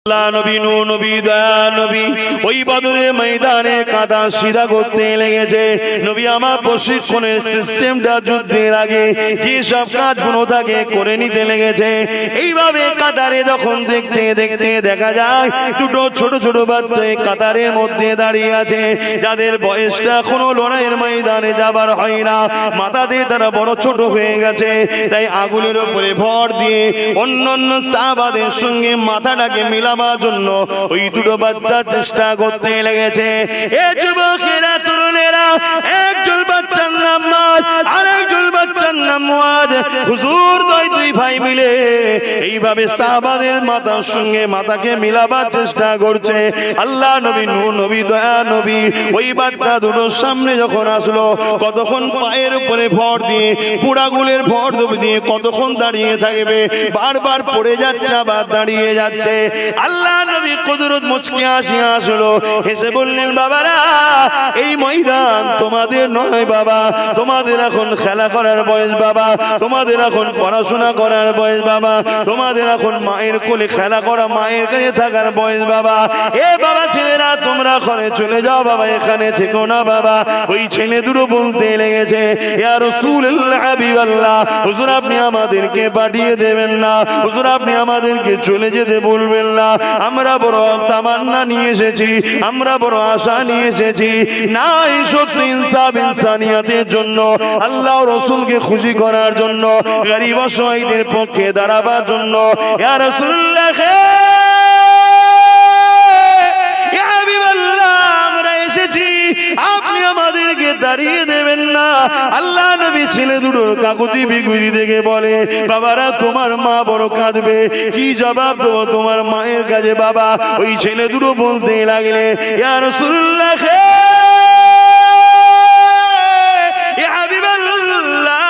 আল্লাহ নবী নূহ নবী দয়া নবী ওই বদরের ময়দানে কাদা সিধা করতে লেগেছে। নবী আমার প্রশিক্ষণের সিস্টেমটা যুদ্ধের আগে যে সব কাজগুলো থাকে করে নিতে লেগেছে। এইভাবে কাতারে যখন দেখতে দেখতে দেখা যায় দুটো ছোট ছোট বাচ্চা কাতারের মধ্যে দাঁড়িয়ে আছে, যাদের বয়সটা এখনো লড়াইয়ের ময়দানে যাবার হয় না, মাথা দিয়ে তারা বড় ছোট হয়ে গেছে। তাই আগুনের উপরে ভর দিয়ে অন্যান্য সাহাবাদের সঙ্গে মাথাটাকে মিলাবার জন্য ওই দুটো বাচ্চা চেষ্টা করতে লেগেছে। এ যুবকেরা তরুণেরা, একজন বাচ্চার নাম মাদ, আরেকজন বাচ্চার নাম মুআদ। হুজুর দুই ভাই মিলে এইভাবে সাহাবাদের মাথার সঙ্গে মাথাকে মিলাবার চেষ্টা করছে। আল্লাহ নবী নূহ নবী দয়া নবী ওই বাচ্চা দুটোর সামনে যখন আসলো, কতক্ষণ পায়ের উপরে ভর দিয়ে পুরাগুলের ভর দিয়ে কতক্ষণ দাঁড়িয়ে থাকবে, বারবার পড়ে যাচ্ছে আবার দাঁড়িয়ে যাচ্ছে। আল্লাহ নবী কুদরত মুচকি হাসিয়া আসলো, হেসে বললেন, বাবারা এই ময়দান তোমাদের নয় বাবা, তোমাদের এখন খেলা করার বয়স বাবা, তোমাদের এখন পড়াশোনা করার বয়স বাবা, তোমাদের এখন মায়ের কোলে খেলা করা, মায়ের কাছে থাকার বয়স বাবা। এ বাবা ছেলেরা তোমরা ঘরে চলে যাও বাবা, এখানে থেকো না বাবা। ওই ছেলে দুটো বলতে লেগেছে, ইয়া রাসূলুল্লাহ হাবিবাল্লাহ, হুজুর আপনি আমাদেরকে পাঠিয়ে দেবেন না, হুজুর আপনি আমাদেরকে চলে যেতে বলবেন না। আমরা বড় তামান্না নিয়ে এসেছি, আমরা বড় আশা নিয়ে এসেছি, না এই সত্য ইনসাফ ইনসানিয়াতের জন্য, আল্লাহ রাসূলকে খুশি করার জন্য, গরীব অসহায়দের পক্ষে দাঁড়াবার জন্য। ইয়া রাসূলুল্লাহ ইয়া হাবিবাল্লাহ, আমরা এসেছি, আপনি আমাদেরকে দাঁড়িয়ে দেবেন না। আল্লাহ নবী ছেলে দুটোর কাকুতি বিকুতি দেখে বলে, বাবারা তোমার মা বড় কাঁদবে, কি জবাব দেবো তোমার মায়ের কাছে বাবা? ওই ছেলে দুটো বলতে লাগলে, ইয়া রাসূলুল্লাহ ইয়া হাবিবাল্লাহ,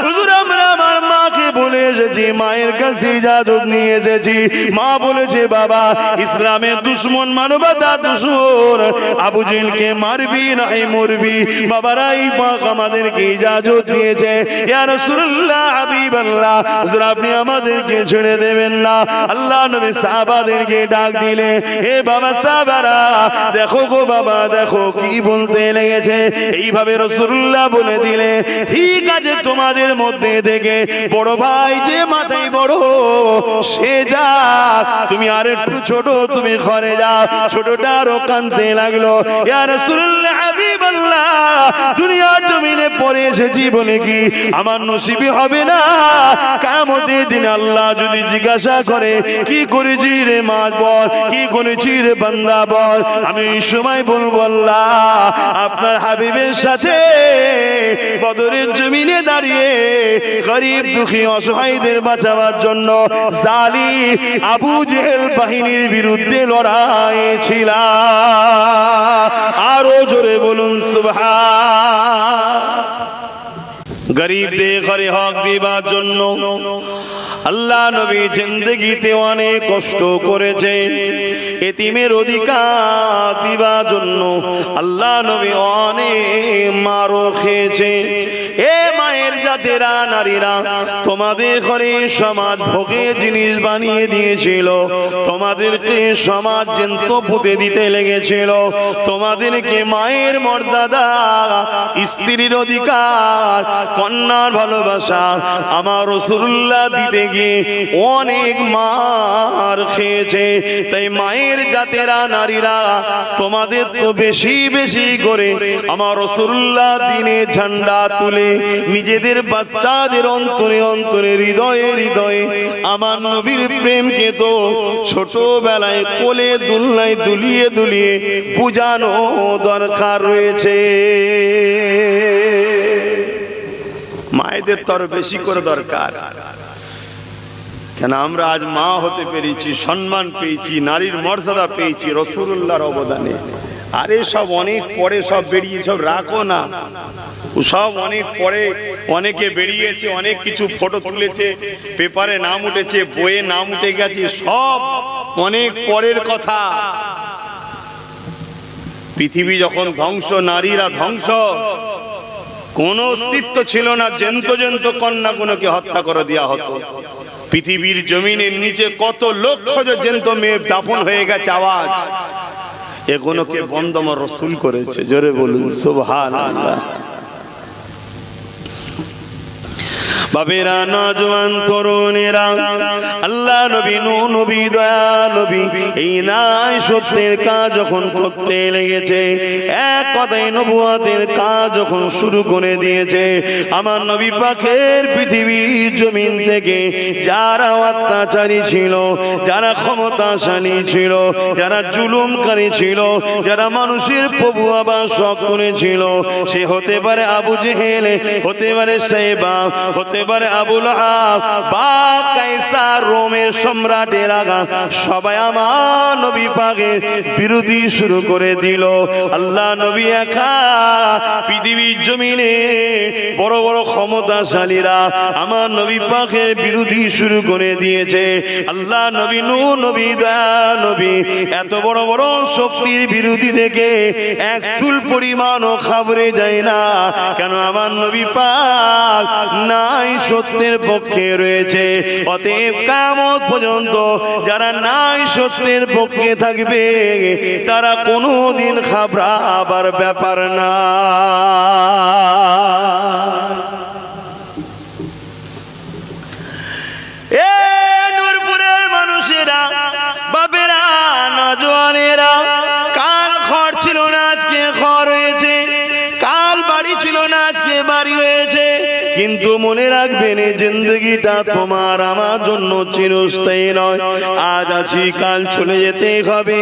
হুজুর আমরা আমার মাকে বলে এসেছি, মায়ের কাছ থেকে ইজাজত নিয়ে এসেছি। মা বলেছে বাবা ইসলামের দুশমন মানবতার দুশমন আবু জেহেলকে মারবি নাই মরবি। বাবারা এই পাক আমাদেরকে ইজাজত দিয়েছে। ইয়া রাসূলুল্লাহ হাবিবাল্লাহ, হুজুর আপনি আমাদেরকে ছেড়ে দেবেন না। আল্লাহ নবী সাহাবাদেরকে ডাক দিলে, হে বাবা সাহাবারা দেখো গো বাবা দেখো কি বলতে লেগেছে। এইভাবে রাসূলুল্লাহ বলে দিলে, ঠিক আছে তোমাদের মধ্যে থেকে বড় ভাই যে মাথায় বড় সে যা, তুমি আর একটু ছোট তুমি ঘরে যাও। ছোটটা আরো কাঁদতে লাগলো, ইয়া রাসূলুল্লাহ হাবিবাল্লাহ, দুনিয়ার জমিনে পড়ে এসেছি বলে কি আমার নসিবে হবে না? কিয়ামতের দিন আল্লাহ যদি জিজ্ঞাসা করে কি করেছি রে মা বল, কি করেছি রে বান্দা বল, আমি এই সময় বলবো আল্লাহ আপনার হাবিবের সাথে বদরের জমিনে দাঁড়িয়ে গরীব দুঃখী অসহায়দের বাঁচাবার জন্য জালিম আবু জেহেল বাহিনীর বিরুদ্ধে লড়াই ছিলাম। আরো জোরে বলুন সুবহান। গরীবদের ঘরে হক দিবার জন্য আল্লাহ নবী জিন্দেগিতে অনেক কষ্ট করেছে। এতিমের অধিকার দিবার জন্য আল্লাহ নবী অনেক মারও খেয়েছে। এ মায়ের জাতেরা নারীরা, তোমাদের ঘরে সমাজ ভোগে জিনিস বানিয়ে দিয়েছিল, তোমাদেরকে সমাজ জ্যান্ত পুঁতে দিতে লেগেছিল, তোমাদেরকে মায়ের মর্যাদা, স্ত্রীর অধিকার, কন্যার ভালোবাসা আমার রাসূলুল্লাহ দিতে গিয়ে অনেক মার খেয়েছে। তাই মায়ের জাতেরা নারীরা তোমাদের তো বেশি বেশি করে আমার রাসূলুল্লাহ দিনে ঝান্ডা তুলে নিজেদের বাচ্চাদের অন্তরে অন্তরে হৃদয়ে হৃদয়ে আমার নবীর প্রেমকে তো ছোটবেলায় কোলে দুলনায় দুলিয়ে দুলিয়ে বুঝানো দরকার রয়েছে। মায়েদের তো আরো বেশি করে দরকার, কেন আমরা আজ মা হতে পেরেছি, সম্মান পেয়েছি, নারীর মর্যাদা পেয়েছি রাসূলুল্লাহর অবদানে। আরে সব অনেক পরে সব বেরিয়ে সব রাখো না, সব অনেক পরে অনেকে বেরিয়েছে, অনেক কিছু ফটো তুলেছে, পেপারে নাম উঠেছে, বইয়ে নাম উঠে গেছে, সব অনেক পরের কথা। পৃথিবী যখন ধ্বংস, নারীরা ধ্বংস, কোন অস্তিত্ব ছিল না, জেন্ত জেন্ত কন্যাগুলোকে হত্যা করে দেওয়া হতো। পৃথিবীর জমিনের নিচে কত লক্ষ জ্যান্ত মেয়ে দাফন হয়ে গেছে, আওয়াজ এগুলোকে বন্ধ আমার রসুল করেছে। জোরে বলুন সুবহানাল্লাহ। বাবেরা, নজওয়ান তরুণেরা, আল্লাহ নবী, নবী, দয়া নবী এই নাই সত্যের কাজ যখন করতে লেগেছে, এক কথায় নবুয়তের কাজ যখন শুরু করে দিয়েছে, আমার নবী পাকের পৃথিবীর জমিন থেকে যারা অত্যাচারী ছিল, যারা ক্ষমতাশালী ছিল, যারা জুলুমকারী ছিল, যারা মানুষের প্রভু আবার শখ করেছিল, সে হতে পারে আবু জেহেল, হতে পারে সাইবা, হতে পারে আবুল আহাব বা কাইসার, রোমের সম্রাটের আগা সবাই আমার নবী পাকের বিরোধী শুরু করে দিল। আল্লাহ নবী একা পৃথিবীর জমিনে বড় বড় ক্ষমতাশালীরা আমার নবী পাকের বিরোধী শুরু করে দিয়েছে। আল্লাহ নবী, নবী, দয়া নবী এত বড় বড় শক্তির বিরোধী দেখে এক চুল পরিমাণও খাবরে যায় না। কেন? আমার নবী পাক নাই সত্যের পক্ষে রয়েছে। অতএব কিয়ামত পর্যন্ত যারা নাই সত্যের পক্ষে থাকবে তারা কোনোদিন ঘাবড়াবার ব্যাপার না। এ নূরপুরের মানুষেরা, বাবেরা, নজওয়ানেরা, কাল ঘর ছিল না আজকে ঘর হয়েছে, কাল বাড়ি ছিল না আজকে বাড়ি হয়েছে। কিন্তু মনে রাখবেন এই জিন্দগিটা তোমার আমার জন্য চিরস্থায়ী নয়। আজ আছি, কাল চলে যেতে হবে।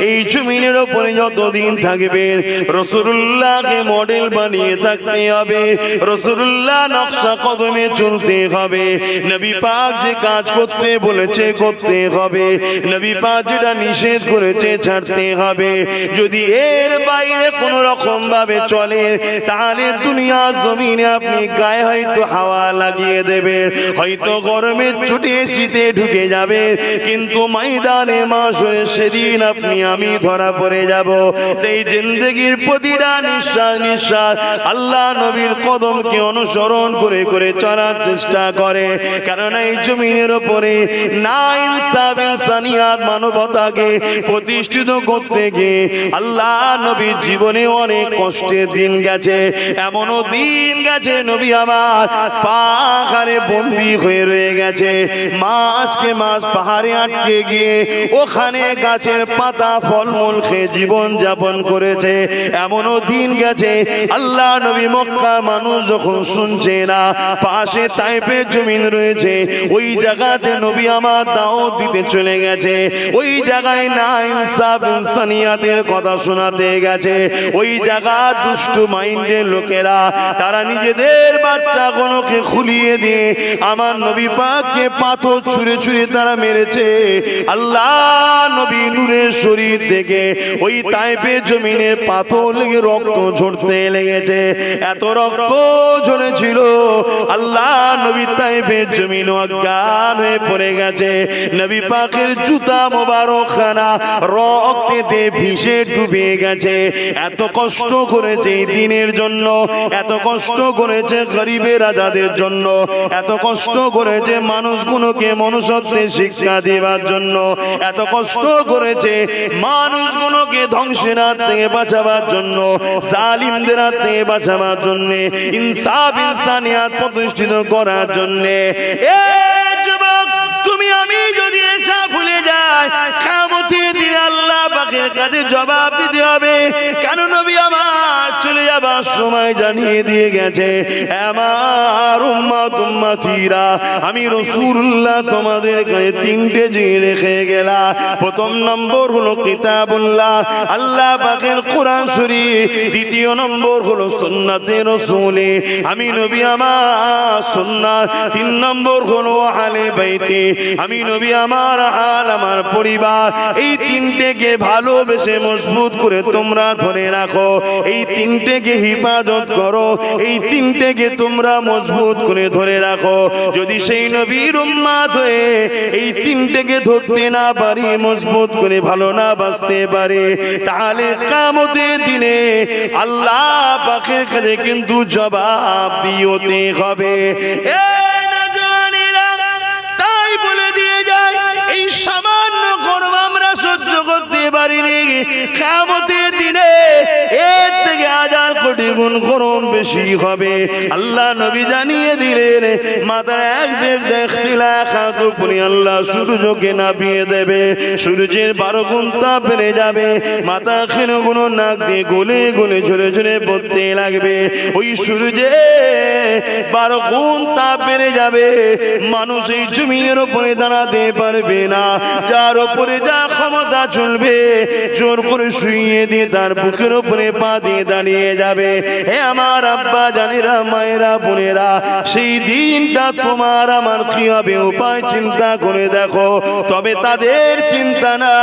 এই জমিনের উপরে যতদিন থাকবেন রাসূলুল্লাহকে মডেল বানিয়ে থাকতে হবে, রাসূলুল্লাহ নকশা কদমে চলতে হবে। নবী পাক যে কাজ করতে বলেছে করতে হবে, নবী পাক যেটা নিষেধ করেছে ছাড়তে হবে। যদি এর বাইরে কোন রকম ভাবে চলে তাহলে দুনিয়া জমিনে আপনি গায়ে হয়তো হাওয়া লাগিয়ে দেবে, হয়তো গরমে ছুটে শীতে ঢুকে যাবে, কিন্তু ময়দানে মাশরে সেদিন আপনি আমি ধরা পড়ে যাব। এই জিন্দেগির প্রতিটা নিঃশ্বাস নিঃশ্বাস আল্লাহ নবীর কদমকে অনুসরণ করে করে চলার চেষ্টা করে। কারণ এই জমিনের উপরে না ইনসাফ, ইনসানিয়াত, মানবতাকে প্রতিষ্ঠিত করতে গিয়ে আল্লাহ নবীর জীবনে অনেক কষ্টের দিন গেছে। এমনও দিন গেছে নবী আমার পাহাড়ে বন্দী হয়ে রয়ে গেছে, মাসকে মাস পাহাড়ে আটকে গিয়ে ওখানে গাছের পাতা ফলমূল খেয়ে জীবন যাপন করেছে। এমনও দিন গেছে আল্লাহ নবী মক্কা মানুষ যখন শুনছে না পাশে তাইফের জমিন রয়েছে, ওই জায়গাতে নবী আমার দাওয়াত দিতে চলে গেছে। ওই জায়গায় না ইনসাফ, ইনসানিয়াতের কথা শোনাতে গেছে। ওই জায়গা দুষ্টু মাইন্ডের লোকেরা তারা নিজেদের বাচ্চাগুলোকে খুলিয়ে দিয়ে আমার নবী পাককে পাথর ছুঁড়ে ছুঁড়ে তারা মেরেছে। আল্লাহ নবী নূরের শরীর থেকে ওই তাইফের জমিনে পাথর লেগে রক্ত ঝরতে লেগেছে। এত রক্ত ঝরেছিল আল্লাহ নবী তাইফের জমিন অজ্ঞান হয়ে পড়ে গেছে। নবী পাকের জুতা মোবারকখানা রক্তে ভিজে ডুবে গেছে। এত কষ্ট করেছে এই দিনের জন্য, এত কষ্ট করেছে গরিবের আজাদের জন্য, এত কষ্ট করেছে মানুষগুলোকে মনুষ্যত্বের শিক্ষা দেওয়ার জন্য, এত কষ্ট করেছে মানুষগুলোকে ধ্বংসের হাত থেকে বাঁচাবার জন্য, জালিমদের হাত থেকে বাঁচাবার জন্য, ইনসাফ, ইনসানিয়াত প্রতিষ্ঠিত করার জন্য। এ যুবক, তুমি আমি যদি এসা ভুলে যাই, কিয়ামতের দিনে আল্লাহ পাকের কাছে জবাব দিতে হবে। কেন? নবী আমার চলে যাবার সময় জানিয়ে দিয়ে গেছে, আমার উম্মত উম্মতিরা আমি রাসূলুল্লাহ তোমাদের কাছে তিনটে জিনিস রেখে গেলাম। প্রথম নম্বর হলো কিতাবুল্লাহ, আল্লাহ পাকের কোরআন শরীফ। দ্বিতীয় নম্বর হলো সুন্নাতে রাসূলে, আমি নবী আমার সুন্নাত। তিন নম্বর হলো আহলে বাইতে, আমি নবী আমার আল আমার পরিবার। এই তিনটেকে ভালোবেসে মজবুত করে তোমরা ধরে রাখো, এই তিনটেকে হিফাজত করো, এই তিনটেকে তোমরা মজবুত করে ধরে রাখো। যদি সেই নবীর উম্মত হয়ে এই তিনটেকে ধরতে না পারি, মজবুত করে ভালো না বাঁচতে পারে, তাহলে কিয়ামতের দিনে আল্লাহ পাকের কাছে কিন্তু জবাব দিতে হবে। কিয়ামতের দিনে এর থেকে 1000 কোটি গুণ গরম বেশি হবে। আল্লাহ নবী জানিয়ে দিলেন মাথার এক বেগ দেখছিলা খাত উপরে আল্লাহ সূর্যকে নামিয়ে দেবে, সূর্যের 12 গুণ তাপ বেড়ে যাবে, মাথা ক্ষীণ গুণ নাক দিয়ে গলে গলে ঝরে ঝরে পড়তে লাগবে। ওই সূর্যে 12 গুণ তাপ বেড়ে যাবে, মানুষ এই জমির উপরে দাঁড়াতে পারবে না। যার উপরে যা ক্ষমতা চলবে জোর করে শুইয়ে দিয়ে তার বুকের উপরে পা দিয়ে দাঁড়িয়ে যাবে। হে আমার আব্বা জানেরা, মায়েরা, বোনেরা, সেই দিনটা তোমার আমার কি হবে উপায় চিন্তা করে দেখো। তবে তাদের চিন্তা না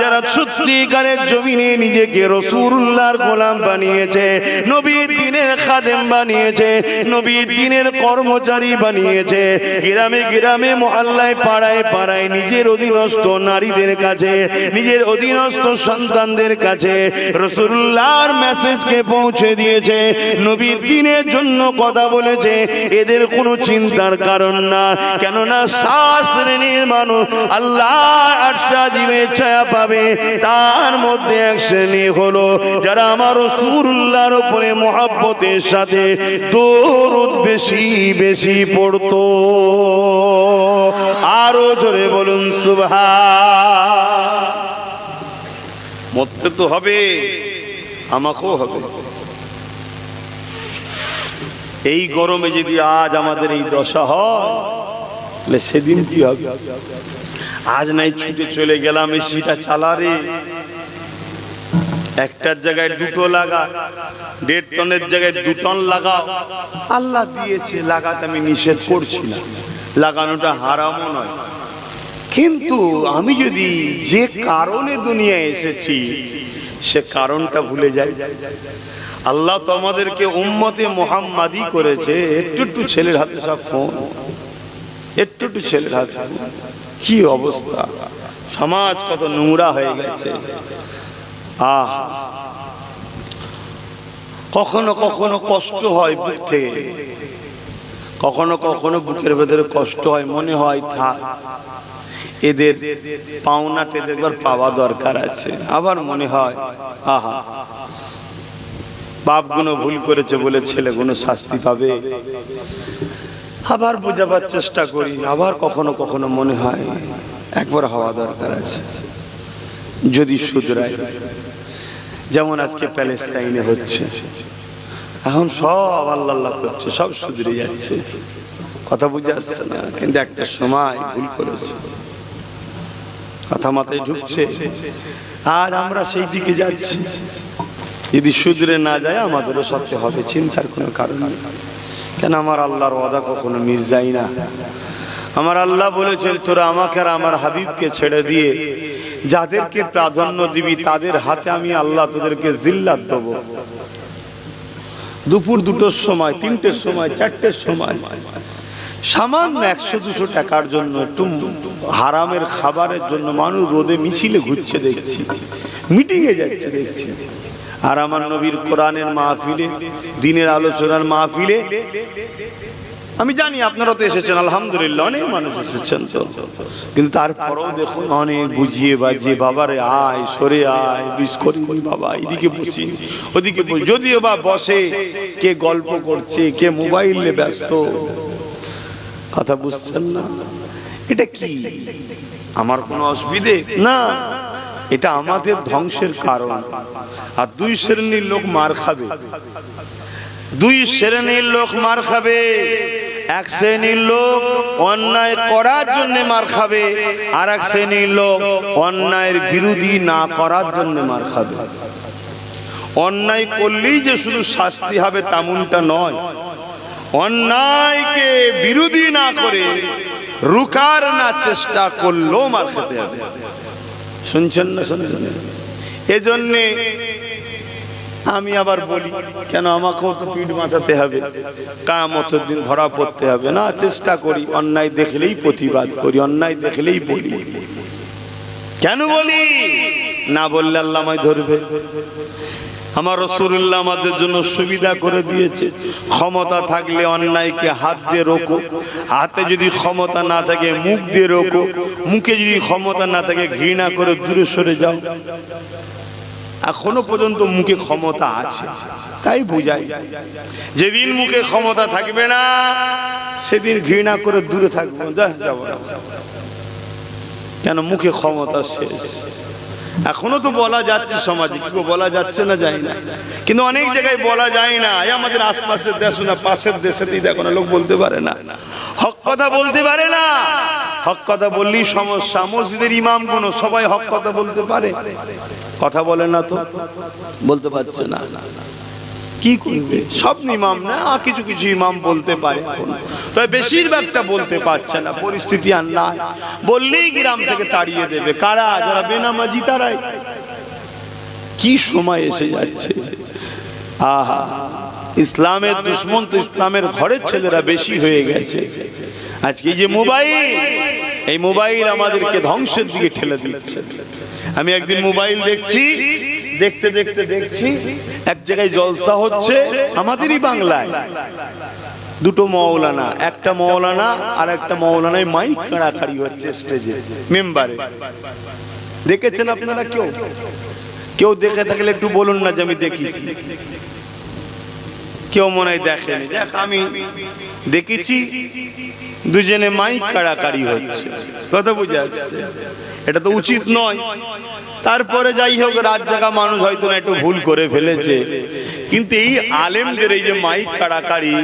যারা সত্যিকারের জমিনে নিজেকে রাসূলুল্লাহর গোলাম বানিয়েছে, নবীর দ্বীনের খাদেম বানিয়েছে, নবীর দ্বীনের কর্মচারী বানিয়েছে। গ্রামে গ্রামে মহল্লায় পাড়ায় পাড়ায় নিজের অধীনস্থ নারীদের কাছে, নিজের অধীনস্থ সন্তানদের কাছে রাসূলুল্লাহর মেসেজকে পৌঁছে দিয়েছে, নবীর দ্বীনের জন্য কথা বলেছে। এদের কোনো চিন্তার কারণ না, কেননা 7 শ্রেণীর মানুষ আল্লাহর আরশ আজিমের ছায়া পাবে। তার মধ্যে এক শ্রেণী হলো যারা আমার রাসূলুল্লাহর উপরে মহব্বতের সাথে দরুদ বেশি বেশি পড়তো। আরো জোরে বলুন সুবহান। মরতে তো হবে, আমাকেও হবে। এই গরমে যদি আজ আমাদের এই দশা হয় তাহলে সেদিন কি হবে? আজ নাই ছুটে চলে গেলাম, এসিটা চালারে, একটার জায়গায় 2টো লাগা, 1.5 টনের জায়গায় 2 টন লাগাও। আল্লাহ দিয়েছে, লাগাতে আমি নিষেধ করছি না, লাগানোটা হারামও নয়। কিন্তু আমি যদি যে কারণে দুনিয়ায় এসেছি সে কারণটা ভুলে যাই। আল্লাহ তো আমাদেরকে উম্মতে মুহাম্মাদি করেছে। একটু একটু ছেলের হাতে সব ফোন, একটু একটু ছেলের হাতে। কি অবস্থা, সমাজ কত নোংরা হয়ে গেছে। কখনো কখনো কষ্ট হয় বুক থেকে, কখনো কখনো বুকের ভেতরে কষ্ট হয়, মনে হয় থাক এদের পাওনাটা এদের পাওয়া দরকার আছে। আবার মনে হয় আহা বাপগুলো ভুল করেছে বলে ছেলেগুলো শাস্তি পাবে। আবার বোঝাবার চেষ্টা করি, আবার কখনো কখনো মনে হয় একবার হওয়া দরকার আছে যদি শুধরায়। যেমন আজকে প্যালেস্টাইনে হচ্ছে, এখন সব আল্লাহ আল্লাহ করছে, সব শুধরে যাচ্ছে, কথা বুঝে আসছে না। কিন্তু একটা সময় ভুল করেছে, কথা মাথায় ঢুকছে। আজ আমরা সেই দিকে যাচ্ছি। যদি শুধরে না যায় আমাদেরও সত্যি হবে, চিন্তার কোনো কারণ নেই। কেন আমার আল্লাহর ওয়াদা কখনো মিস যায় না। আমার আল্লাহ বলেছেন তোরা আমাকে আর আমার হাবিবকে ছেড়ে দিয়ে যাদেরকে প্রাধান্য দিবি তাদের হাতে আমি আল্লাহ তোদেরকে জিল্লাত দেব। দুপুর 2টোর সময়, 3টের সময়, 4টের সময় সামান্য 100-200 টাকার জন্য, একটু হারামের খাবারের জন্য মানুষ রোদে মিছিলে ঘুরছে দেখছি, মিটিংয়ে যাচ্ছে দেখছি। আর আমার নবীর কোরআনের মাহফিলে, দ্বীনের আলোচনার মাহফিলে, আমি জানি আপনারা তো এসেছেন, আলহামদুলিল্লাহ অনেক মানুষ এসেছেন তো, কিন্তু তারপরেও দেখুন অনেক বুঝিয়ে বাজিয়ে বাবারে আয় সরে আয়, বিশ করিনি বাবা, এদিকে বসি ওদিকে বসি। যদিও বা বসে, কে গল্প করছে, কে মোবাইলে ব্যস্ত, কথা বুঝছেন না। এটা কি আমার কোনো অসুবিধে না, এটা আমাদের ধ্বংসের কারণ। আর 2 শ্রেণীর লোক মার খাবে, 2 শ্রেণীর লোক মার খাবে। এক শ্রেণীর লোক অন্যায় করার জন্য মার খাবে, আর এক শ্রেণীর লোক অন্যায়ের বিরোধী না করার জন্য মার খাবে। অন্যায় করলেই যে শুধু শাস্তি হবে তেমনটা নয়, অন্যায়কে বিরোধী না করে রুকার না চেষ্টা করলেও মার খেতে হবে। শুনছেন না? শুনছেন? এজন্যে আমি আবার বলি, কেন আমাকেও তো পিঠ বাঁচাতে হবে, কিয়ামতের দিন ধরা পড়তে হবে না। চেষ্টা করি, অন্যায় দেখলেই প্রতিবাদ করি, অন্যায় দেখলেই বলি। কেন বলি? না বললে আল্লাহ আমায় ধরবে। আমার রাসূলুল্লাহ আমাদের জন্য সুবিধা করে দিয়েছে, ক্ষমতা থাকলে অন্যায়কে হাত দিয়ে রোকো, হাতে যদি ক্ষমতা না থাকে মুখ দিয়ে রোকো, মুখে যদি ক্ষমতা না থাকে ঘৃণা করে দূরে সরে যাও। এখনো পর্যন্ত মুখে ক্ষমতা আছে, তাই বুঝাই যেদিন মুখে ক্ষমতা থাকবে না সেদিন ঘৃণা করে দূরে থাকবো, যাবো না। কেন? মুখে ক্ষমতা শেষ। এখনো তো বলা যাচ্ছে সমাজে, কি বলা যাচ্ছে না জানি না, কিন্তু অনেক জায়গায় বলা যায় না। এই আমাদের আশপাশের দেশ না, পাশের দেশেতেই দেখো না, লোক বলতে পারে না, হক কথা বলতে পারে না। হক কথা বললেই সমস্যা। মসজিদের ইমাম গুণ সবাই হক কথা বলতে পারে, কথা বলে না, তো বলতে পারছে না। কি করবে? সব ইমাম না, কিছু কিছু ইমাম বলতে পারে, তবে বেশিরভাগটা বলতে পারছে না। পরিস্থিতি আর নাই, বললেই গ্রাম থেকে তাড়িয়ে দেবে। কারা? যারা বেনামাজি, তারাই। কি সময় এসে যাচ্ছে! আহা, ইসলামের দুশ্মন তো ইসলামের ঘরের ছেলেরা বেশি হয়ে গেছে। আজকে যে মোবাইল, এই মোবাইল আমাদেরকে ধ্বংসের দিকে ঠেলে দিচ্ছে। আমি একদিন মোবাইল দেখছি, দেখতে দেখতে দেখছি এক জায়গায় জলসা হচ্ছে আমাদেরই বাংলায়। দুটো মৌলানা, একটা মৌলানা আর একটা মৌলানায় মাইক কাড়াকাড়ি হচ্ছে স্টেজে, মেম্বারে। দেখেছেন আপনারা? কেউ দেখে থাকলে একটু বলুন না যে আমি দেখেছি। কেউ মনে হয় দেখেনি। দেখ, আমি দেখেছি দুজনে মাইক কাড়াকাড়ি হচ্ছে। কথা বুঝে আসছে? এটা তো উচিত নয়। তারপরে যাই হোক, রাত জাগা মানুষ হয়তো না একটু ভুল করে ফেলেছে, কিন্তু এই আলেমদের এই যে মাইক কাড়াকাড়ি,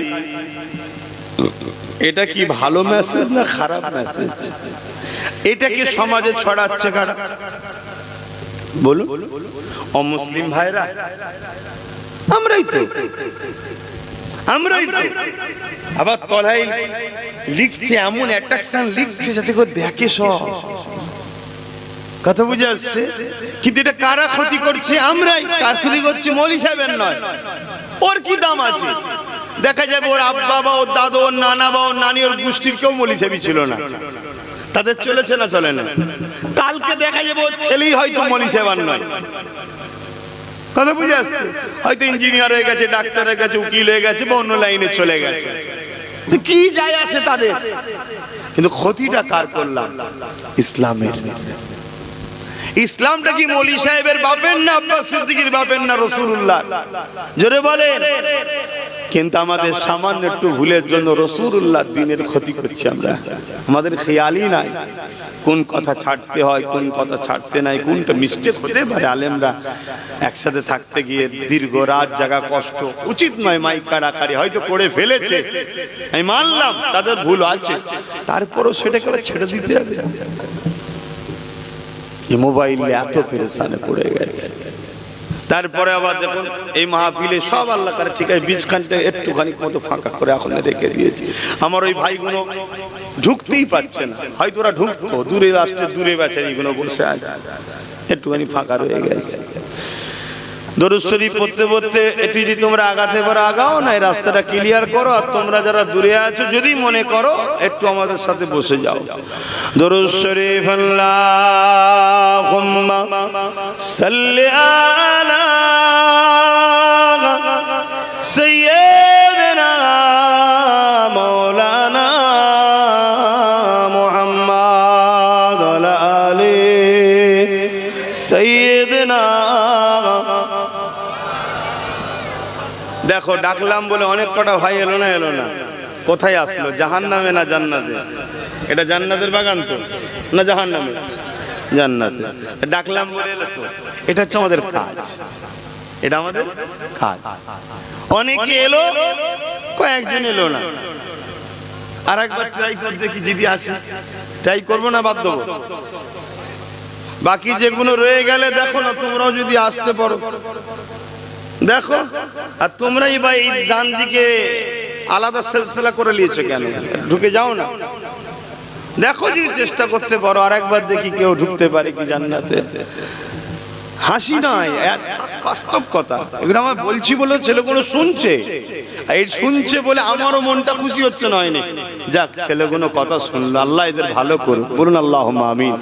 এটা কি ভালো মেসেজ না খারাপ মেসেজ? এটাকে সমাজে ছড়াচ্ছে কারা? বলুন। অমুসলিম ভাইরা, আমরাই তো। আবার তলায় লিখছে, এমন অ্যাট্রাকশন লিখছে যাতে করে দেখে সব। কথা বুঝে আসছে? কিন্তু এটা কারা ক্ষতি করছে? আমরাই। কার ক্ষতি করছে? মৌলী সাহেবের নয়। ওর কি দাম আছে? দেখা যাবে ওর আব্বা বা ওর দাদু, ওর নানা বা ওর নানি, ওর গোষ্ঠীর কেউ মৌলী সাহেবই ছিল না, তাদের চলেছে না চলে না? কালকে দেখা যাবে ওর ছেলেই হয়তো মৌলী সাহেব আর নয়। কথা বুঝে আসছে? হয়তো ইঞ্জিনিয়ার হয়ে গেছে, ডাক্তার হয়ে গেছে, উকিল হয়ে গেছে, বা অন্য লাইনে চলে গেছে। কি যায় আসে তাদের? কিন্তু ক্ষতিটা কার করলাম? ইসলামের। ইসলামটা কি মৌলী সাহেবের বাপের না আব্বাস সিদ্দিকীর বাপের না রাসূলুল্লাহ? জোরে বলেন। কিন্তু আমাদের সামান্য একটু ভুলের জন্য রাসূলুল্লাহ দ্বীনের ক্ষতি করছি আমরা। আমাদের খেয়ালই নাই কোন কথা ছাড়তে হয়, কোন কথা ছাড়তে নাই, কোনটা মিস্টেক হতে পারে। আলেমরা একসাথে থাকতে গিয়ে দীর্ঘ রাত জাগা কষ্ট উচিত নয়। মাইক কাড়াকাড়ি হয়তো করে ফেলেছে, আমি মানলাম তাদের ভুল আছে, তারপরও সেটাকে ছেড়ে দিতে হবে? মোবাইলে এত পেরেশানে পড়ে গেছে। তারপরে আবার দেখুন, এই মাহফিলে সব আল্লাহ করে ঠিক আছে, বীজখানটা একটুখানি মতো ফাঁকা করে এখন রেখে দিয়েছি। আমার ওই ভাইগুলো ঢুকতেই পারছে না, হয়তো ওরা ঢুকতো, দূরে আসছে, দূরে বেচারিগুলো বসে আছে, একটুখানি ফাঁকা রয়ে গেছে। দরুদ শরীফ পড়তে পড়তে একটু যদি তোমরা আগাতে পারো আগাও, না এই রাস্তাটা ক্লিয়ার করো। আর তোমরা যারা দূরে আছো যদি মনে করো একটু আমাদের সাথে বসে যাও। দরুদ শরীফ আল্লাহুম্মা সাল্লি আলা সাইয়্যিদিনা মাওলানা মুহাম্মদ ওয়া আলি সাইয়্যিদিনা। দেখো, ডাকলাম বলে অনেক কটা ভাই এলো না। কোথায় আসলো? জাহান্নামে না জান্নাতে? এটা জান্নাতের বাগান তো না জাহান্নামে? জান্নাতে। ডাকলাম বলে এলো তো। এটা হচ্ছে আমাদের কাজ, এটা আমাদের কাজ। অনেকে এলো, কয়েকজন এলো না। আর একবার ট্রাই করে দেখি যদি আসে। ট্রাই করবো না বাদ দেবো? বাকি যেগুলো রয়ে গেলে দেখো না, তোমরাও যদি আসতে পারো দেখো। আর তোমরাই বা এই ডান দিকে আলাদা সিলসিলা করে নিয়েছো কেন? ঢুকে যাও না, দেখো যদি চেষ্টা করতে পারো। আর একবার দেখি কেউ ঢুকতে পারে কি জান্নাতে। হাসি নয়, বাস্তব কথা। এগুলো আমার বলছি বলে ছেলেগুলো শুনছে, এই শুনছে বলে আমারও মনটা খুশি হচ্ছে। নয় যাক, ছেলেগুলো কথা শুনলো, আল্লাহ এদের ভালো করুক। বলুন আল্লাহুম্মা আমিন।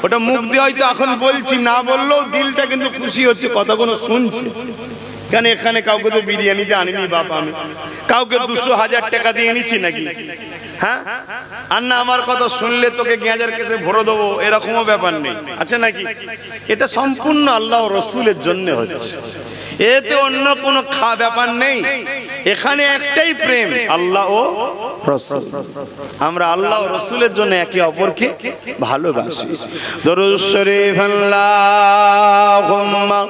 ওটা মুখ দিয়ে হয়তো এখন বলছি, না বললেও দিলটা কিন্তু খুশি হচ্ছে, কথাগুলো শুনছে। কেন এখানে কাউকে তো বিরিয়ানিতে আনিনি বাপ, আমি কাউকে 200,000 টাকা দিয়ে এনেছি নাকি? হ্যাঁ, আর না আমার কথা শুনলে তোকে গেঁজার কেসে ভরে দেবো এরকমও ব্যাপার নেই, আছে নাকি? এটা সম্পূর্ণ আল্লাহ রসুলের জন্য হচ্ছে, এতে অন্য কোনো ব্যাপার নেই। এখানে একটাই প্রেম, আল্লাহ ও রসুল। আমরা আল্লাহ ও রসুলের জন্য একে অপরকে ভালোবাসি। দরুদ শরীফ আল্লাহুম্মা